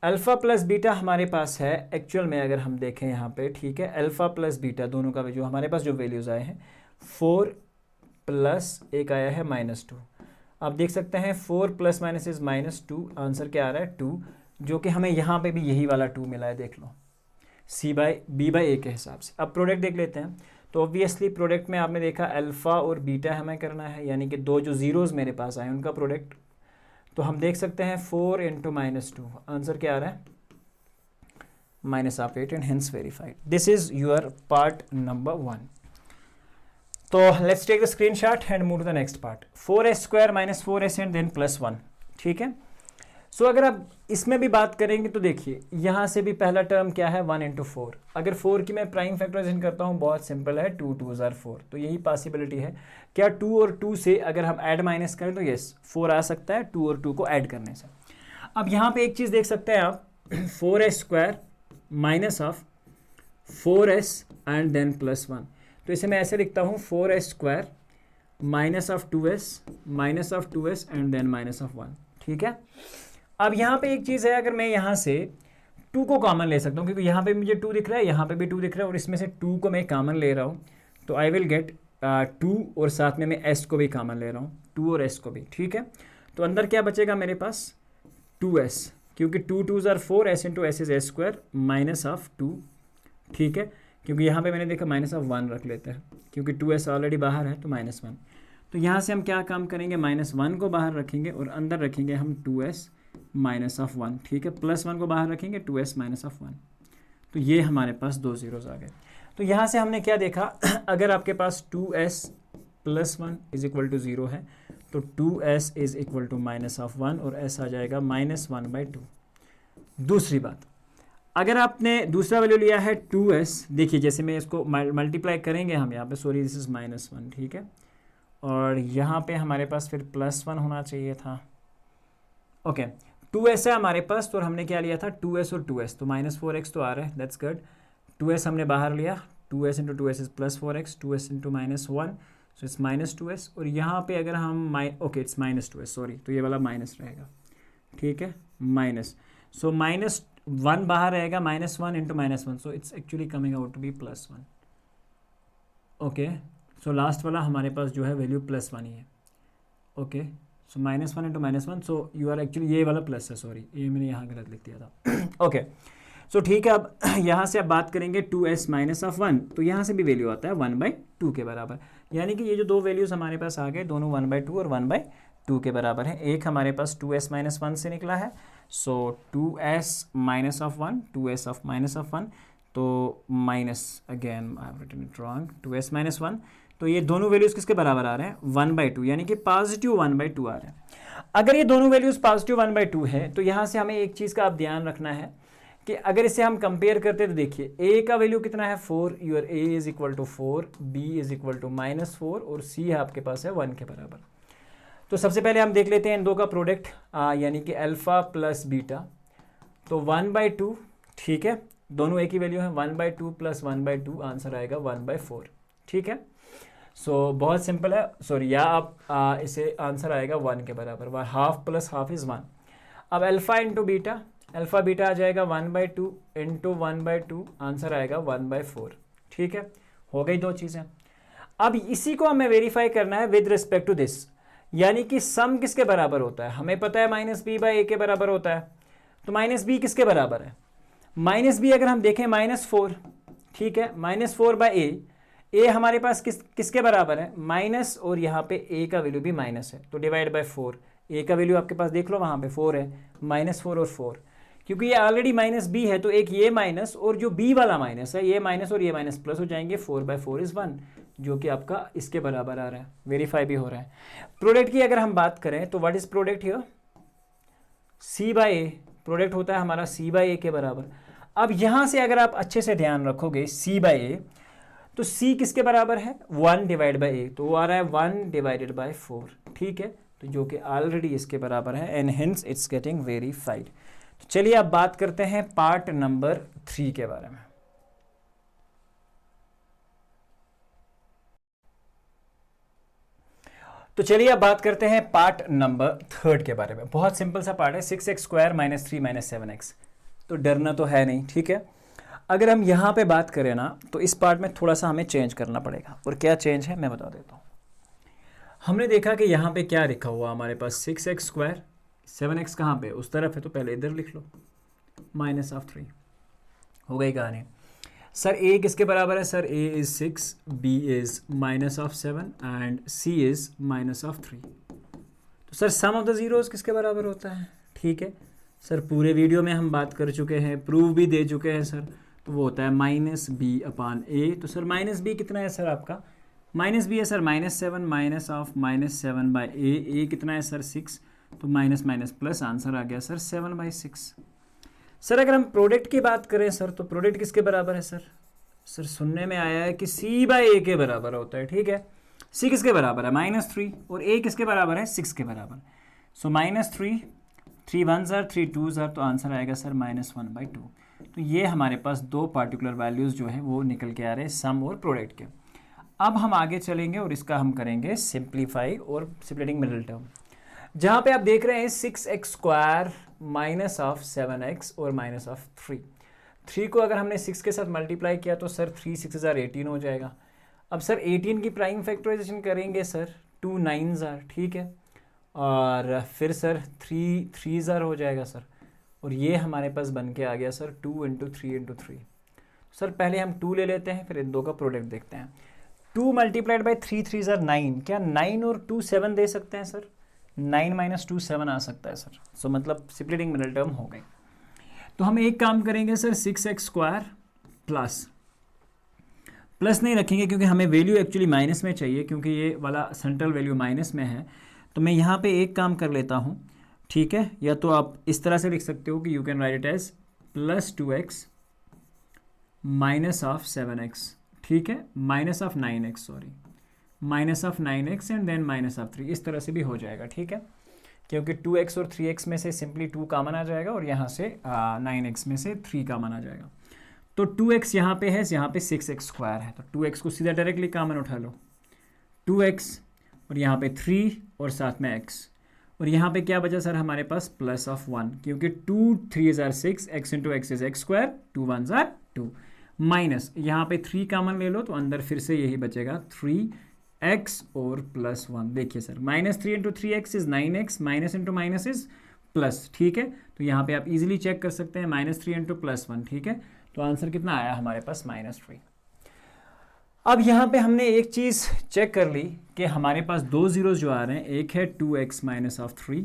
Alpha plus beta हमारे पास है एक्चुअल में, अगर हम देखें यहाँ पे, ठीक है, अल्फ़ा प्लस बीटा दोनों का जो हमारे पास जो वैल्यूज़ आए हैं, 4 प्लस एक आया है -2। आप देख सकते हैं 4 + - इज़ -2, आंसर क्या आ रहा है 2, जो कि हमें यहाँ पे भी यही वाला 2 मिला है, देख लो b/a के हिसाब से। अब प्रोडक्ट देख लेते हैं, तो ऑब्वियसली प्रोडक्ट में आपने देखा अल्फ़ा और बीटा हमें करना है, यानी कि 2 जो ज़ीरोज़ मेरे पास आए उनका प्रोडक्ट। तो हम देख सकते हैं 4 × -2, आंसर क्या आ रहा है -8, and hence verified. This is your part number 1। तो let's take the screenshot and move to the next part. 4s² - 4s and then +1, ठीक है। सो अगर आप इसमें भी बात करेंगे तो देखिए यहाँ से भी पहला टर्म क्या है, 1 × 4। अगर 4 की मैं प्राइम फैक्टराइजेशन करता हूँ, बहुत सिंपल है, 2 2s are 4, तो यही पॉसिबिलिटी है। क्या 2 और 2 से अगर हम ऐड माइनस करें तो यस 4 आ सकता है 2 और 2 को ऐड करने से। अब यहाँ पे एक चीज़ देख सकते हैं आप, 4s² - 4s एंड देन +1, तो इसे मैं ऐसे लिखता हूँ 4s² - 2s एंड देन -1, ठीक है। अब यहाँ पे एक चीज़ है, अगर मैं यहाँ से 2 को कॉमन ले सकता हूँ, क्योंकि यहाँ पे मुझे 2 दिख रहा है, यहाँ पे भी 2 दिख रहा है, और इसमें से 2 को मैं कॉमन ले रहा हूँ, तो आई विल गेट 2, और साथ में मैं s को भी कॉमन ले रहा हूँ, 2 और s को भी, ठीक है। तो अंदर क्या बचेगा मेरे पास 2s, क्योंकि 2 2s are 4, s × s is s² -2, ठीक है, क्योंकि यहाँ पे मैंने देखा -1 रख लेते हैं, क्योंकि 2s ऑलरेडी बाहर है, तो -1। तो यहाँ से हम क्या काम करेंगे, -1 को बाहर रखेंगे और अंदर रखेंगे हम 2s -1, ठीक है, +1 को बाहर रखेंगे, 2s -1, तो ये हमारे पास 2 ज़ीरोज़ आ गए। तो यहाँ से हमने क्या देखा, अगर आपके पास 2s +1 इज इक्वल टू 0 है, तो 2s इज इक्वल टू -1 और s आ जाएगा -1/2। दूसरी बात, अगर आपने दूसरा वैल्यू लिया है 2s, देखिए जैसे मैं इसको मल्टीप्लाई करेंगे हम यहाँ पे, सॉरी दिस इज -1, ठीक है, और यहाँ पे हमारे पास फिर +1 होना चाहिए था। ओके, 2s है हमारे पास, तो हमने क्या लिया था 2s और 2s, तो -4x तो आ रहा है, दैट्स गुड। 2s हमने बाहर लिया, 2s into 2s is +4x, 2s into -1, so it's -2s, और यहाँ पे अगर हम ओके इट्स -2s, सॉरी, तो ये वाला माइनस रहेगा, ठीक है, माइनस, सो -1 बाहर रहेगा, -1 into -1, so it's actually coming out to be +1। Okay, so last वाला हमारे पास जो है वैल्यू +1 ही है। Okay, so -1 into -1, so you are actually, ये वाला प्लस है, सॉरी ये मैंने यहाँ गलत लिख दिया था। ओके, सो ठीक है, अब यहाँ से अब बात करेंगे 2s -1, तो यहाँ से भी वैल्यू आता है 1/2 के बराबर, यानी कि ये जो दो वैल्यूज़ हमारे पास आ गए दोनों 1/2 और 1/2 के बराबर है। एक हमारे पास 2s -1 से निकला है, सो 2s -1, 2s of -1, तो minus, again I have written it wrong, 2s -1, तो ये दोनों वैल्यूज़ किसके बराबर आ रहे हैं 1/2, यानी कि पॉजिटिव 1/2 आ रहे हैं। अगर ये दोनों वैल्यूज़ पॉजिटिव 1/2 है, तो यहाँ से हमें एक चीज़ का आप ध्यान रखना है कि अगर इसे हम कंपेयर करते हैं तो देखिए a का वैल्यू कितना है 4, your a is equal to 4, b is equal to -4 और c आपके पास है 1 के बराबर। तो सबसे पहले हम देख लेते हैं इन दो का प्रोडक्ट, यानी कि अल्फ़ा प्लस बीटा, तो 1/2, ठीक है, दोनों एक ही वैल्यू है, 1/2 प्लस 1/2 आंसर आएगा 1/4, ठीक है। सो बहुत सिंपल है, सॉरी, या आप इसे आंसर आएगा 1 के बराबर, हाफ प्लस हाफ इज़ 1। अब alpha into beta, alpha beta आ जाएगा 1/2 इंटू 1/2, आंसर आएगा 1/4, ठीक है, हो गई दो चीज़ें। अब इसी को हमें वेरीफाई करना है विद रिस्पेक्ट टू दिस, यानी कि सम किसके बराबर होता है, हमें पता है -b/a के बराबर होता है, तो -b किसके बराबर है, -b अगर हम देखें -4, ठीक है, -4/a, a हमारे पास किसके बराबर है माइनस, और यहाँ पे a का वैल्यू भी माइनस है, तो डिवाइड बाय 4, a का वैल्यू आपके पास देख लो वहाँ पे 4 है, -4 और 4, क्योंकि ये ऑलरेडी -b है, तो एक ये माइनस और जो b वाला माइनस है, ये माइनस और ये माइनस प्लस हो जाएंगे, 4/4 इज 1, जो कि आपका इसके बराबर आ रहा है, वेरीफाई भी हो रहा है। प्रोडक्ट की अगर हम बात करें तो what is product here, c/a, product होता है हमारा c/a के बराबर। अब यहाँ से अगर आप अच्छे से ध्यान रखोगे c/a, तो c किसके बराबर है 1 डिवाइड बाई a, तो वो आ रहा है 1 डिवाइडेड बाई 4, ठीक है, तो जो कि ऑलरेडी इसके बराबर है, and hence it's getting verified. तो चलिए अब बात करते हैं पार्ट नंबर 3 के बारे में। तो चलिए अब बात करते हैं पार्ट नंबर 3 के बारे में। बहुत सिंपल सा पार्ट है, 6x² - 3 - 7x, तो डरना तो है नहीं, ठीक है। अगर हम यहाँ पे बात करें ना, तो इस पार्ट में थोड़ा सा हमें चेंज करना पड़ेगा, और क्या चेंज है मैं बता देता हूँ। हमने देखा कि यहाँ पे क्या लिखा हुआ हमारे पास 6x², 7x कहाँ पे उस तरफ है, तो पहले इधर लिख लो -3, हो गई कहानी। सर a किसके बराबर है, sir a is 6, b is -7 and c is -3। तो sir sum of the zeros किसके बराबर होता है, ठीक है सर, पूरे वीडियो में हम बात कर चुके हैं, प्रूव भी दे चुके हैं सर, तो वो होता है -b/a। तो सर -b कितना है सर आपका, -b है सर -7 -7/a, कितना है सर 6, तो माइनस माइनस प्लस, आंसर आ गया सर 7/6। सर अगर हम प्रोडक्ट की बात करें सर, तो प्रोडक्ट किसके बराबर है सर, सर सुनने में आया है कि c/a के बराबर होता है, ठीक है, c किसके बराबर है -3 और a किसके बराबर है 6 के बराबर, सो -3, 3 1s are 3 2s are, तो आंसर आएगा सर -1/2। तो ये हमारे पास दो पार्टिकुलर वैल्यूज़ जो है वो निकल के आ रहे हैं सम और प्रोडक्ट के। अब हम आगे चलेंगे और इसका हम करेंगे सिंप्लीफाई और स्प्लिटिंग मिडिल टर्म, जहाँ पे आप देख रहे हैं 6x² -7x और -3। 3 को अगर हमने 6 के साथ मल्टीप्लाई किया तो सर 3 6 are 18 हो जाएगा। अब सर 18 की प्राइम फैक्टराइजेशन करेंगे सर, 2 9s are, ठीक है, और फिर सर 3 3s are हो जाएगा सर, और ये हमारे पास बन के आ गया सर 2 × 3 × 3। सर पहले हम 2 ले लेते हैं, फिर इन दो का प्रोडक्ट देखते हैं। 2 × 3 3s are 9, क्या 9 और 2 7 दे सकते हैं सर, 9 - 2 7 आ सकता है सर, सो मतलब स्प्लिटिंग मिडिल टर्म हो गई। तो हम एक काम करेंगे सर 6x² प्लस, प्लस नहीं रखेंगे क्योंकि हमें वैल्यू एक्चुअली माइनस में चाहिए, क्योंकि ये वाला सेंट्रल वैल्यू माइनस में है। तो मैं यहाँ पे एक काम कर लेता हूँ, ठीक है, या तो आप इस तरह से लिख सकते हो कि you can write it as +2x minus of 7x, ठीक है, minus of 9x, sorry, minus of 9x and then minus of 3, इस तरह से भी हो जाएगा, ठीक है, क्योंकि 2x और 3x में से सिंपली 2 कॉमन आ जाएगा और यहाँ से 9x में से 3 कॉमन आ जाएगा। तो 2x यहाँ पे है, यहाँ पे 6x स्क्वायर है, तो 2x को सीधा डायरेक्टली कॉमन उठा लो, 2x और यहाँ पे 3 और साथ में x, और यहाँ पे क्या बचा सर हमारे पास +1, क्योंकि 2 3s are 6, x into x is x square, 2 1s are 2, minus यहाँ पे 3 कॉमन ले लो तो अंदर फिर से यही बचेगा 3x और +1। देखिए sir, -3 into 3x is 9x, minus into minus is plus, ठीक है, तो यहाँ पे आप इजीली चेक कर सकते हैं, -3 इंटू +1, ठीक है, तो आंसर कितना आया हमारे पास -3। अब यहाँ पे हमने एक चीज़ चेक कर ली कि हमारे पास 2 जीरोज जो आ रहे हैं, एक है 2x माइनस ऑफ 3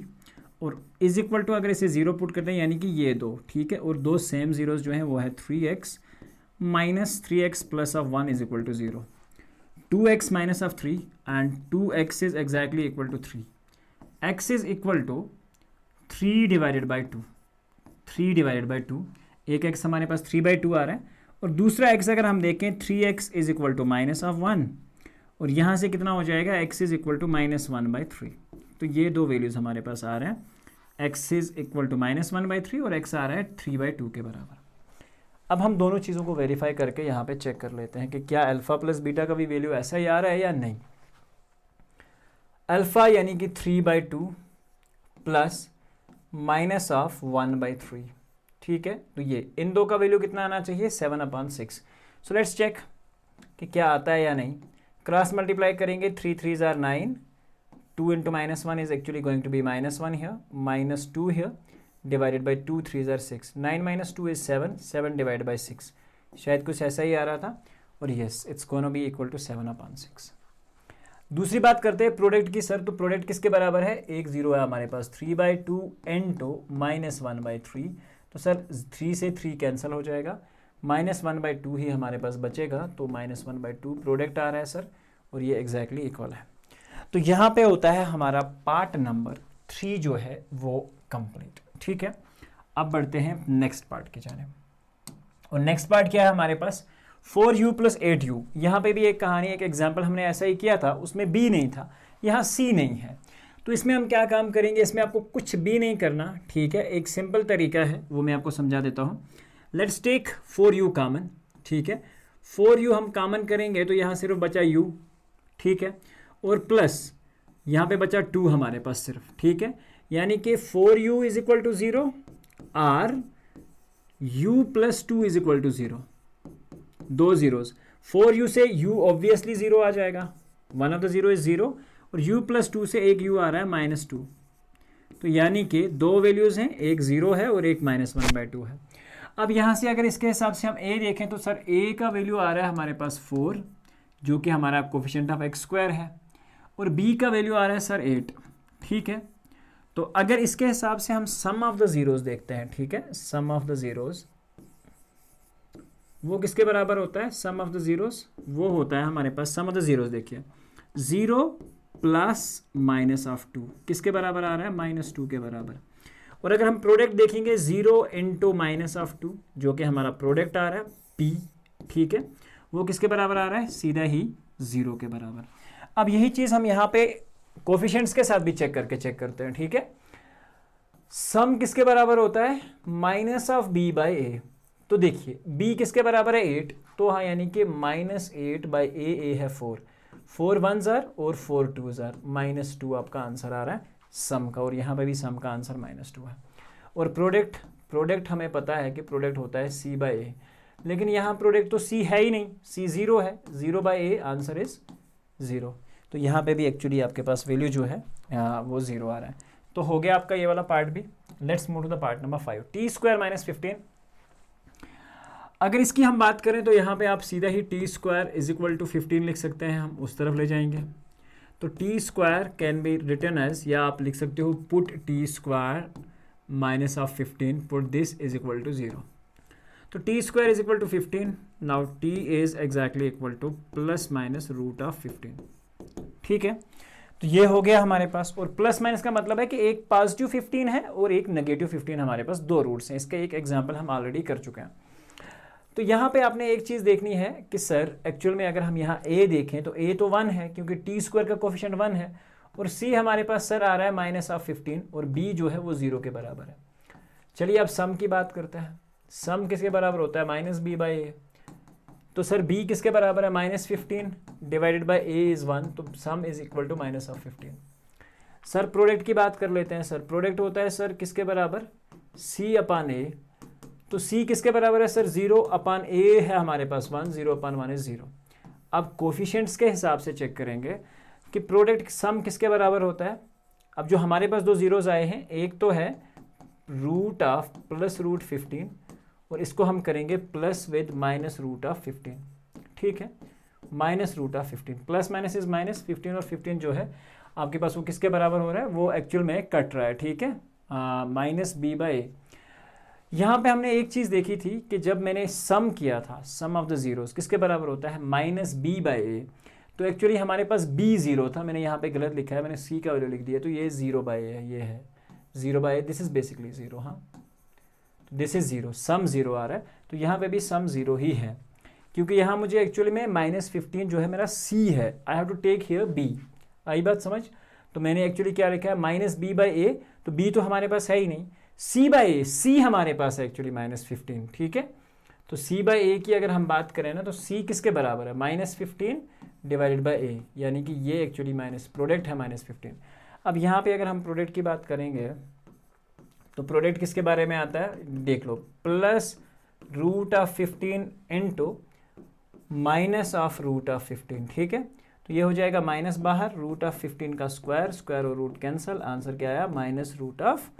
और इज इक्वल टू, अगर इसे 0 पुट करते हैं यानी कि ये 2, ठीक है, और 2 सेम जीरोज जो हैं वो है 3x minus 3x plus of 1 is equal to 0, 2x minus of 3 and 2x is exactly equal to 3, x is equal to 3 divided by 2, 3 divided by 2, एक x हमारे पास 3/2 आ रहा है, और दूसरा x अगर हम देखें 3x is equal to minus of 1, और यहाँ से कितना हो जाएगा, x इज इक्वल टू -1/3, तो ये दो वैल्यूज़ हमारे पास आ रहे हैं, x इज इक्वल टू -1/3 और x आ रहा है 3/2 के बराबर। अब हम दोनों चीज़ों को वेरीफाई करके यहाँ पे चेक कर लेते हैं कि क्या अल्फ़ा प्लस बीटा का भी वैल्यू ऐसा ही आ रहा है या नहीं। अल्फ़ा यानी कि 3/2 प्लस -1/3, ठीक है, तो ये इन दो का वैल्यू कितना आना चाहिए, 7/6। सो लेट्स चेक कि क्या आता है या नहीं। क्रॉस मल्टीप्लाई करेंगे, 3 3s are 9, 2 into -1 is actually going to be -1 here, -2 here, divided by 2 3s are 6, 9 minus 2 is 7, 7 divided by 6, शायद कुछ ऐसा ही आ रहा था, और yes it's gonna be equal to 7/6। दूसरी बात करते हैं प्रोडक्ट की सर, तो प्रोडक्ट किसके बराबर है, एक जीरो है हमारे पास, 3/2 into -1/3, तो सर 3 से 3 कैंसिल हो जाएगा, -1/2 ही हमारे पास बचेगा, तो -1/2 प्रोडक्ट आ रहा है सर, और ये एग्जैक्टली इक्वल है। तो यहाँ पे होता है हमारा पार्ट नंबर 3 जो है वो कंप्लीट, ठीक है। अब बढ़ते हैं नेक्स्ट पार्ट की जानिब, और नेक्स्ट पार्ट क्या है हमारे पास, 4u + 8u। यहाँ पे भी एक कहानी, एक एग्जाम्पल हमने ऐसा ही किया था, उसमें b नहीं था, यहाँ c नहीं है, तो इसमें हम क्या काम करेंगे, इसमें आपको कुछ भी नहीं करना, ठीक है, एक सिंपल तरीका है वो मैं आपको समझा देता हूँ। लेट्स टेक 4u कॉमन, ठीक है, 4u हम कॉमन करेंगे तो यहाँ सिर्फ बचा u, ठीक है, और प्लस यहाँ पे बचा 2 हमारे पास सिर्फ, ठीक है, यानी कि 4u इज इक्वल टू 0 और u + 2 इज इक्वल टू 0, दो जीरोज, 4u से u ऑब्वियसली 0 आ जाएगा, वन ऑफ द 0 इज 0, और u + 2 से एक u आ रहा है -2, तो यानी कि दो वैल्यूज़ हैं, एक 0 है और एक -1/2 है। अब यहाँ से अगर इसके हिसाब से हम a देखें तो सर a का वैल्यू आ रहा है हमारे पास 4, जो कि हमारा कोफिशिएंट ऑफ x स्क्वायर है, और b का वैल्यू आ रहा है सर 8, ठीक है। तो अगर इसके हिसाब से हम सम ऑफ द जीरोज देखते हैं, ठीक है, सम ऑफ द जीरोज वो किसके बराबर होता है, सम ऑफ द जीरोज वो होता है हमारे पास, सम ऑफ द जीरोज देखिए 0 प्लस -2 किसके बराबर आ रहा है, -2 के बराबर। और अगर हम प्रोडक्ट देखेंगे 0 इंटू -2, जो कि हमारा प्रोडक्ट आ रहा है p, ठीक है, वो किसके बराबर आ रहा है, सीधा ही 0 के बराबर। अब यही चीज़ हम यहाँ पे कोफिशिएंट्स के साथ भी चेक करते हैं, ठीक है। सम किसके बराबर होता है, -b/a, तो देखिए b किसके बराबर है 8, तो हाँ यानी कि -8/a है 4 1s are और 4 2s are, -2 आपका आंसर आ रहा है सम का, और यहाँ पे भी सम का आंसर -2 है। और प्रोडक्ट हमें पता है कि प्रोडक्ट होता है c/a, लेकिन यहाँ प्रोडक्ट तो c है ही नहीं, c 0 है, 0/a आंसर इज 0, तो यहाँ पे भी एक्चुअली आपके पास वैल्यू जो है वो 0 आ रहा है। तो हो गया आपका ये वाला पार्ट भी। Let's move to the part number 5, t² - 15। अगर इसकी हम बात करें तो यहाँ पे आप सीधा ही t² = 15 लिख सकते हैं, हम उस तरफ ले जाएंगे, तो t² can be written as, या आप लिख सकते हो पुट t² - 15 पुट दिस = 0। तो t square is equal to 15. Now t is exactly equal to plus minus root of 15. ठीक है, तो ये हो गया हमारे पास. और प्लस माइनस का मतलब है कि एक पॉजिटिव 15 है और एक नेगेटिव 15. हमारे पास दो रूट्स हैं. इसका एक एग्जाम्पल हम ऑलरेडी कर चुके हैं. तो यहाँ पे आपने एक चीज़ देखनी है कि सर एक्चुअल में अगर हम यहाँ a देखें तो a तो 1 है क्योंकि टी स्क्वायर का कोफिशिएंट 1 है, और c हमारे पास सर आ रहा है माइनस ऑफ 15, और b जो है वो 0 के बराबर है. चलिए अब सम की बात करते हैं. सम किसके बराबर होता है? Minus b by a. तो सर b किसके बराबर है? Minus 15 divided by a is 1, तो sum is equal to minus of 15. Sir product की बात कर लेते हैं. सर प्रोडक्ट होता है सर किसके बराबर? c upon a. तो c किसके बराबर है सर? 0 अपान a है हमारे पास 1, 0 अपान 1 इज 0. अब कोफिशिएंट्स के हिसाब से चेक करेंगे कि प्रोडक्ट सम किसके बराबर होता है. अब जो हमारे पास दो जीरोज आए हैं, एक तो है रूट ऑफ प्लस रूट 15 और इसको हम करेंगे plus with minus root of 15. ठीक है, minus root of 15. Plus minus is minus. 15 और 15 जो है आपके पास वो किसके बराबर हो रहा है? वो एक्चुअल में कट रहा है. ठीक है, माइनस बी बाई. यहाँ पे हमने एक चीज़ देखी थी कि जब मैंने सम किया था, सम ऑफ द जीरोस किसके बराबर होता है? Minus b by a. तो एक्चुअली हमारे पास b 0 था, मैंने यहाँ पे गलत लिखा है, मैंने c का वैल्यू लिख दिया. तो ये 0 बाई है, ये है 0 बाई. This is basically 0. हाँ, दिस इज 0. सम 0 आ रहा है, तो यहाँ पे भी सम 0 ही है क्योंकि यहाँ मुझे एक्चुअली में माइनस 15 जो है मेरा c है. I have to take here b. आई बात समझ? तो मैंने एक्चुअली क्या लिखा है? Minus b by a. तो b तो हमारे पास है ही नहीं. c बाई ए, c हमारे पास है एक्चुअली माइनस 15. ठीक है, तो c बाई ए की अगर हम बात करें ना, तो c किसके बराबर है? माइनस 15 डिवाइडेड बाई ए, यानी कि ये एक्चुअली माइनस प्रोडक्ट है माइनस 15. अब यहाँ पे अगर हम प्रोडक्ट की बात करेंगे तो प्रोडक्ट किसके बारे में आता है? देख लो, plus root of 15 into minus of root of 15. ठीक है, तो ये हो जाएगा माइनस बाहर, रूट ऑफ 15 का स्क्वायर, स्क्वायर और रूट कैंसल. आंसर क्या आया? Minus root of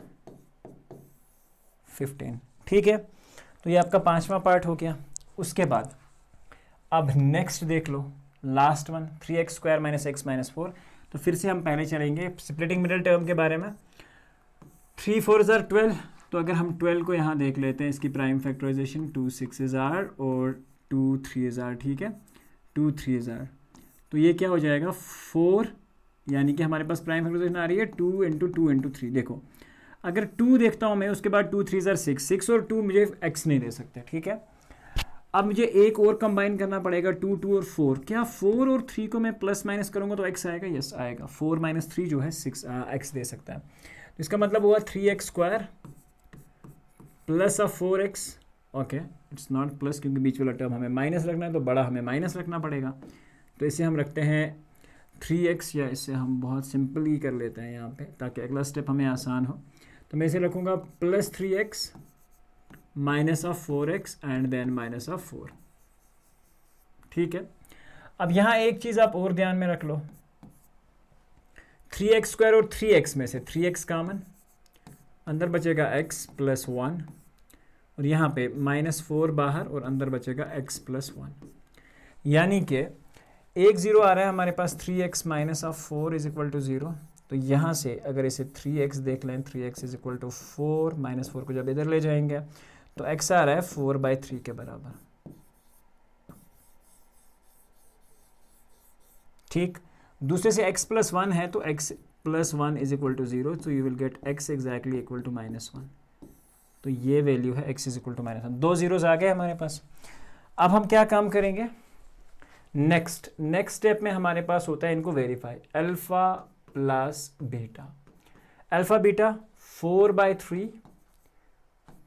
15. ठीक है, तो ये आपका 5वां पार्ट हो गया. उसके बाद अब नेक्स्ट देख लो, last one, 3x square minus x minus 4. तो फिर से हम पहले चलेंगे स्प्लिटिंग मिडिल टर्म के बारे में. 3 4 आर 12. तो अगर हम 12 को यहाँ देख लेते हैं, इसकी प्राइम फैक्टराइजेशन 2 6 आर और 2 3 आर. ठीक है, 2 3 आर. तो ये क्या हो जाएगा? 4, यानी कि हमारे पास प्राइम फैक्टराइजेशन आ रही है 2 इंटू 2 इंटू 3. देखो, अगर 2 देखता हूँ मैं, उसके बाद 2 3 आर 6. 6 और 2 मुझे x नहीं दे सकते. ठीक है, अब मुझे एक और कंबाइन करना पड़ेगा, 2 2 और 4. क्या 4 और 3 को मैं प्लस माइनस करूँगा तो x आएगा? यस आएगा. 4 माइनस 3 जो है 6 x दे सकता है. तो इसका मतलब हुआ 3x square plus of 4x. Okay, it's not plus क्योंकि बीच वाला टर्म हमें माइनस रखना है, तो बड़ा हमें माइनस रखना पड़ेगा. तो इसे हम रखते हैं 3x, या इसे हम बहुत सिंपल ही कर लेते हैं यहाँ पे ताकि अगला स्टेप हमें आसान हो. तो मैं इसे रखूँगा plus 3x minus of 4x and then minus of 4. ठीक है, अब यहाँ एक चीज़ आप और ध्यान में रख लो, 3x स्क्वायर और 3x में से 3x कॉमन, अंदर बचेगा x प्लस 1, और यहाँ पे माइनस 4 बाहर और अंदर बचेगा x प्लस 1. यानी कि एक 0 आ रहा है हमारे पास. 3x minus of 4 is equal to 0. तो यहाँ से अगर इसे 3x देख लें, 3x is equal to 4, minus 4 को जब इधर ले जाएंगे तो x आ रहा है 4/3 के बराबर. ठीक, दूसरे से x प्लस 1 है तो x plus 1 is equal to 0. तो you will get x exactly equal to minus 1. तो ये वैल्यू है x is equal to minus 1. दो जीरोज आ गए हमारे पास. अब हम क्या काम करेंगे? नेक्स्ट स्टेप में हमारे पास होता है इनको verify. Alpha plus beta. Alpha beta 4/3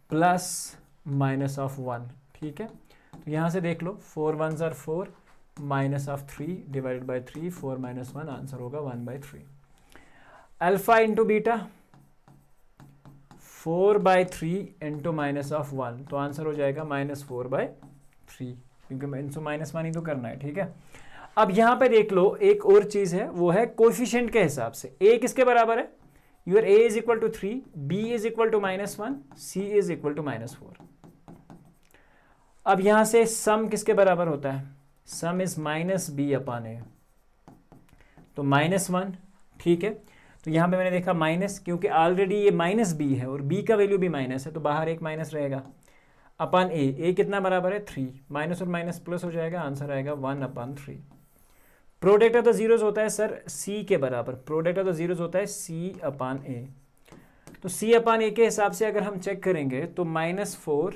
plus minus of 1. ठीक है, तो यहाँ से देख लो, 4 1s are 4 minus of 3 divided by 3, 4 minus 1, answer होगा 1/3. Alpha into beta 4/3 into minus of 1, तो आंसर हो जाएगा -4/3, क्योंकि इनसे माइनस 1 ही तो करना है. ठीक है, अब यहाँ पे देख लो एक और चीज़ है, वो है कोफिशिएंट के हिसाब से. a किसके बराबर है? Your a is equal to 3, b is equal to -1, c is equal to -4. अब यहाँ से सम किसके बराबर होता है? Sum is minus b upon a, तो -1. ठीक है, तो यहाँ पे मैंने देखा माइनस, क्योंकि ऑलरेडी ये -b है और b का वैल्यू भी माइनस है, तो बाहर एक माइनस रहेगा. अपन ए कितना बराबर है 3, माइनस और माइनस प्लस हो जाएगा, आंसर आएगा 1/3। प्रोडक्ट ऑफ द जीरोस होता है सर सी के बराबर, प्रोडक्ट ऑफ द जीरोस होता है C/A। तो C/A के हिसाब से अगर हम चेक करेंगे तो -4,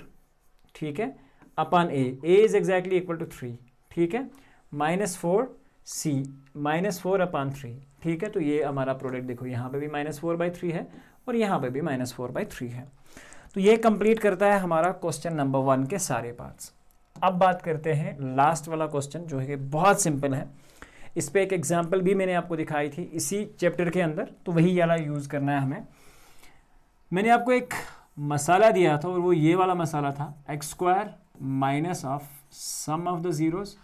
ठीक है, अपन ए इज एग्जैक्टली इक्वल टू 3, ठीक है, -4C -4/3, ठीक है। तो ये हमारा प्रोडक्ट देखो यहाँ पे भी -4/3 है और यहाँ पे भी -4/3 है। तो ये कंप्लीट करता है हमारा क्वेश्चन नंबर 1 के सारे पार्ट्स। अब बात करते हैं लास्ट वाला क्वेश्चन जो है कि बहुत सिंपल है। इस पे एक एग्जांपल भी मैंने आपको दिखाई थी इसी चैप्टर के अंदर, तो वही वाला यूज़ करना है हमें। मैंने आपको एक मसाला दिया था और वो ये वाला मसाला था, x² minus of sum of the zeros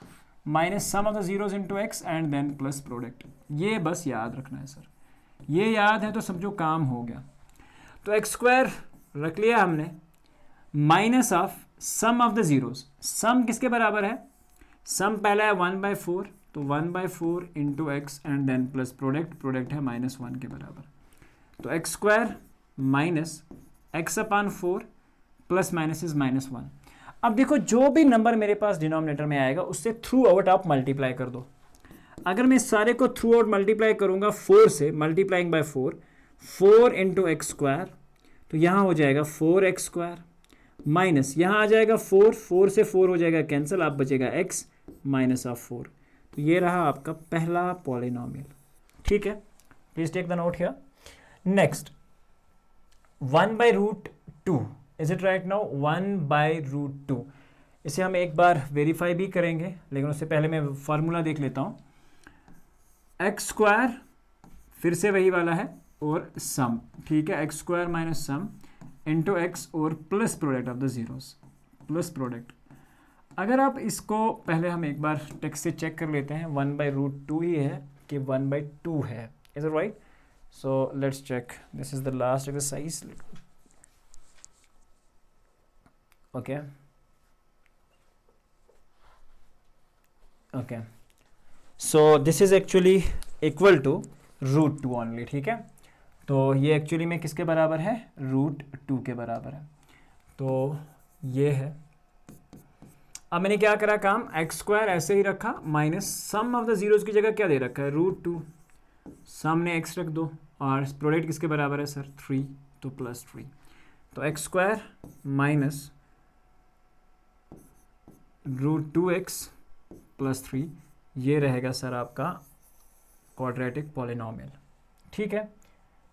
minus sum of the zeros into x and then plus product. ये बस याद रखना है सर, ये याद है तो समझो काम हो गया। तो x² रख लिया हमने, minus of sum of the zeros, sum किसके बराबर है, सम पहला है 1/4, तो 1/4 into x and then plus product, product है -1 के बराबर। तो x² minus x/4 plus minus is -1। अब देखो जो भी नंबर मेरे पास डिनोमिनेटर में आएगा उससे थ्रू आउट आप मल्टीप्लाई कर दो। अगर मैं सारे को थ्रू आउट मल्टीप्लाई करूंगा 4 से, मल्टीप्लाइंग बाय 4 इंटू x², तो यहाँ हो जाएगा 4x² माइनस यहाँ आ जाएगा 4 से 4 हो जाएगा कैंसिल, आप बचेगा x माइनस ऑफ 4। तो ये रहा आपका पहला पॉलिनोमियल, ठीक है। Please take the note here. Next 1/√2, is it right now, 1/√2। इसे हम एक बार वेरीफाई भी करेंगे, लेकिन उससे पहले मैं फार्मूला देख लेता हूँ। x² फिर से वही वाला है और सम, ठीक है, x² minus sum into x और plus product of the zeros, plus product. अगर आप इसको पहले हम एक बार टेक्स्ट से चेक कर लेते हैं, 1/√2 ही है कि 1/2 है, is it right. So let's check, this is the last exercise. Okay okay, so this is actually equal to √2 only, ठीक है। तो ये एक्चुअली में किसके बराबर है, √2 के बराबर है। तो ये है, अब मैंने क्या करा काम, x² ऐसे ही रखा minus sum of the zeros की जगह क्या दे रखा है, √2, सामने x रख दो और प्रोडक्ट किसके बराबर है सर 3, तो +3। तो x² माइनस √2x + 3, ये रहेगा सर आपका क्वाड्रेटिक पॉलिनोमियल, ठीक है।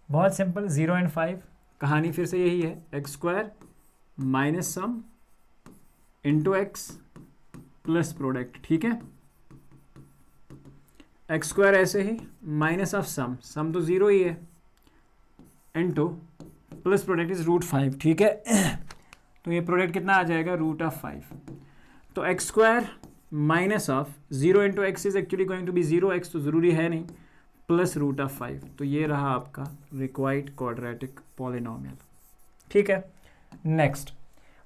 बहुत सिंपल, 0 एंड 5, कहानी फिर से यही है, x² minus sum into x plus product, ठीक है। x² ऐसे ही माइनस ऑफ सम, सम तो 0 ही है, इंटू प्लस प्रोडक्ट इज √5, ठीक है। तो ये प्रोडक्ट कितना आ जाएगा, √5। तो x² minus of 0 into x is actually going to be 0, x तो ज़रूरी है नहीं, प्लस √5। तो ये रहा आपका रिक्वायर्ड क्वाड्रेटिक पॉलिनोमियल, ठीक है। नेक्स्ट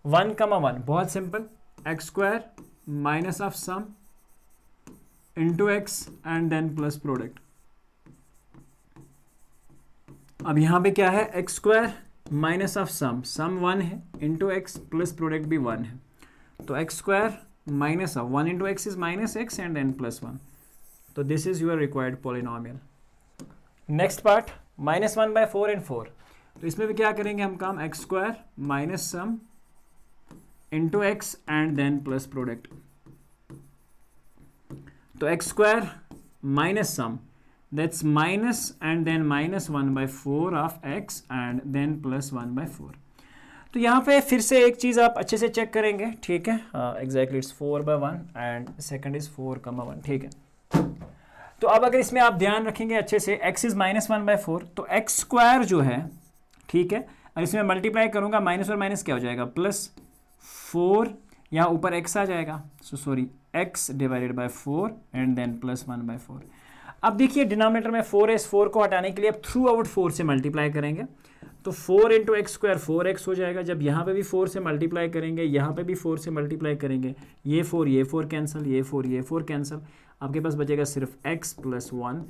1,1, बहुत simple, x² minus of sum into x and then plus product. अब यहाँ पे क्या है, x² माइनस ऑफ सम 1 है, इंटू एक्स प्लस प्रोडक्ट भी 1 है। तो x² minus of 1 into x is -x and then +1। तो this is your required polynomial. Next part -1/4 and 4। तो इसमें भी क्या करेंगे हम काम, x² minus sum into x and then plus product. तो x² minus sum, that's minus and then -1/4 of x and then +1/4। तो यहाँ पे फिर से एक चीज़ आप अच्छे से चेक करेंगे, ठीक है, exactly it's 4/1 and second is 4,1, ठीक है। तो अब अगर इसमें आप ध्यान रखेंगे अच्छे से, x इज -1/4, तो x² जो है, ठीक है, और इसमें मल्टीप्लाई करूंगा, माइनस और माइनस क्या हो जाएगा, +4, यहाँ ऊपर x आ जाएगा, so sorry x divided by 4 and then +1/4। अब देखिए डिनोमिनेटर में 4 है, इस 4 को हटाने के लिए अब थ्रू आउट 4 से मल्टीप्लाई करेंगे, तो 4 इंटू x² 4x हो जाएगा। जब यहाँ पे भी 4 से मल्टीप्लाई करेंगे, यहाँ पे भी 4 से मल्टीप्लाई करेंगे, ये 4 कैंसिल, ये 4 कैंसिल, आपके पास बचेगा सिर्फ x + 1।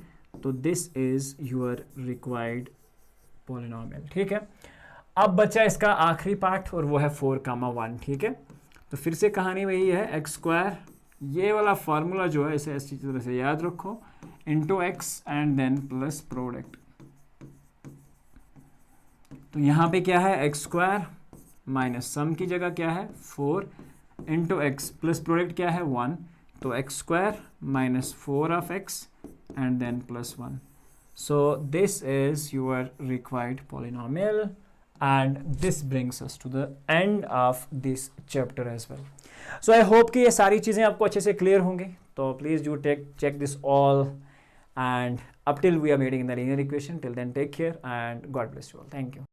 तो this is your required polynomial, ठीक है। अब बचा इसका आखिरी पार्ट और वो है 4,1, ठीक है। तो फिर से कहानी वही है, एक्स स्क्वायर, ये वाला फार्मूला जो है इसे अच्छी तरह से याद रखो, into x and then plus product. तो यहाँ पे क्या है, एक्स स्क्वायर माइनस सम की जगह क्या है 4 इंटू एक्स प्लस प्रोडक्ट क्या है 1, तो x square minus 4 of x and then plus 1. So this is your required polynomial, and this brings us to the end of this chapter as well. So I hope कि ये सारी चीज़ें आपको अच्छे से क्लियर होंगी. तो please do check this all, and up till we are meeting in the linear equation, till then take care and God bless you all. Thank you.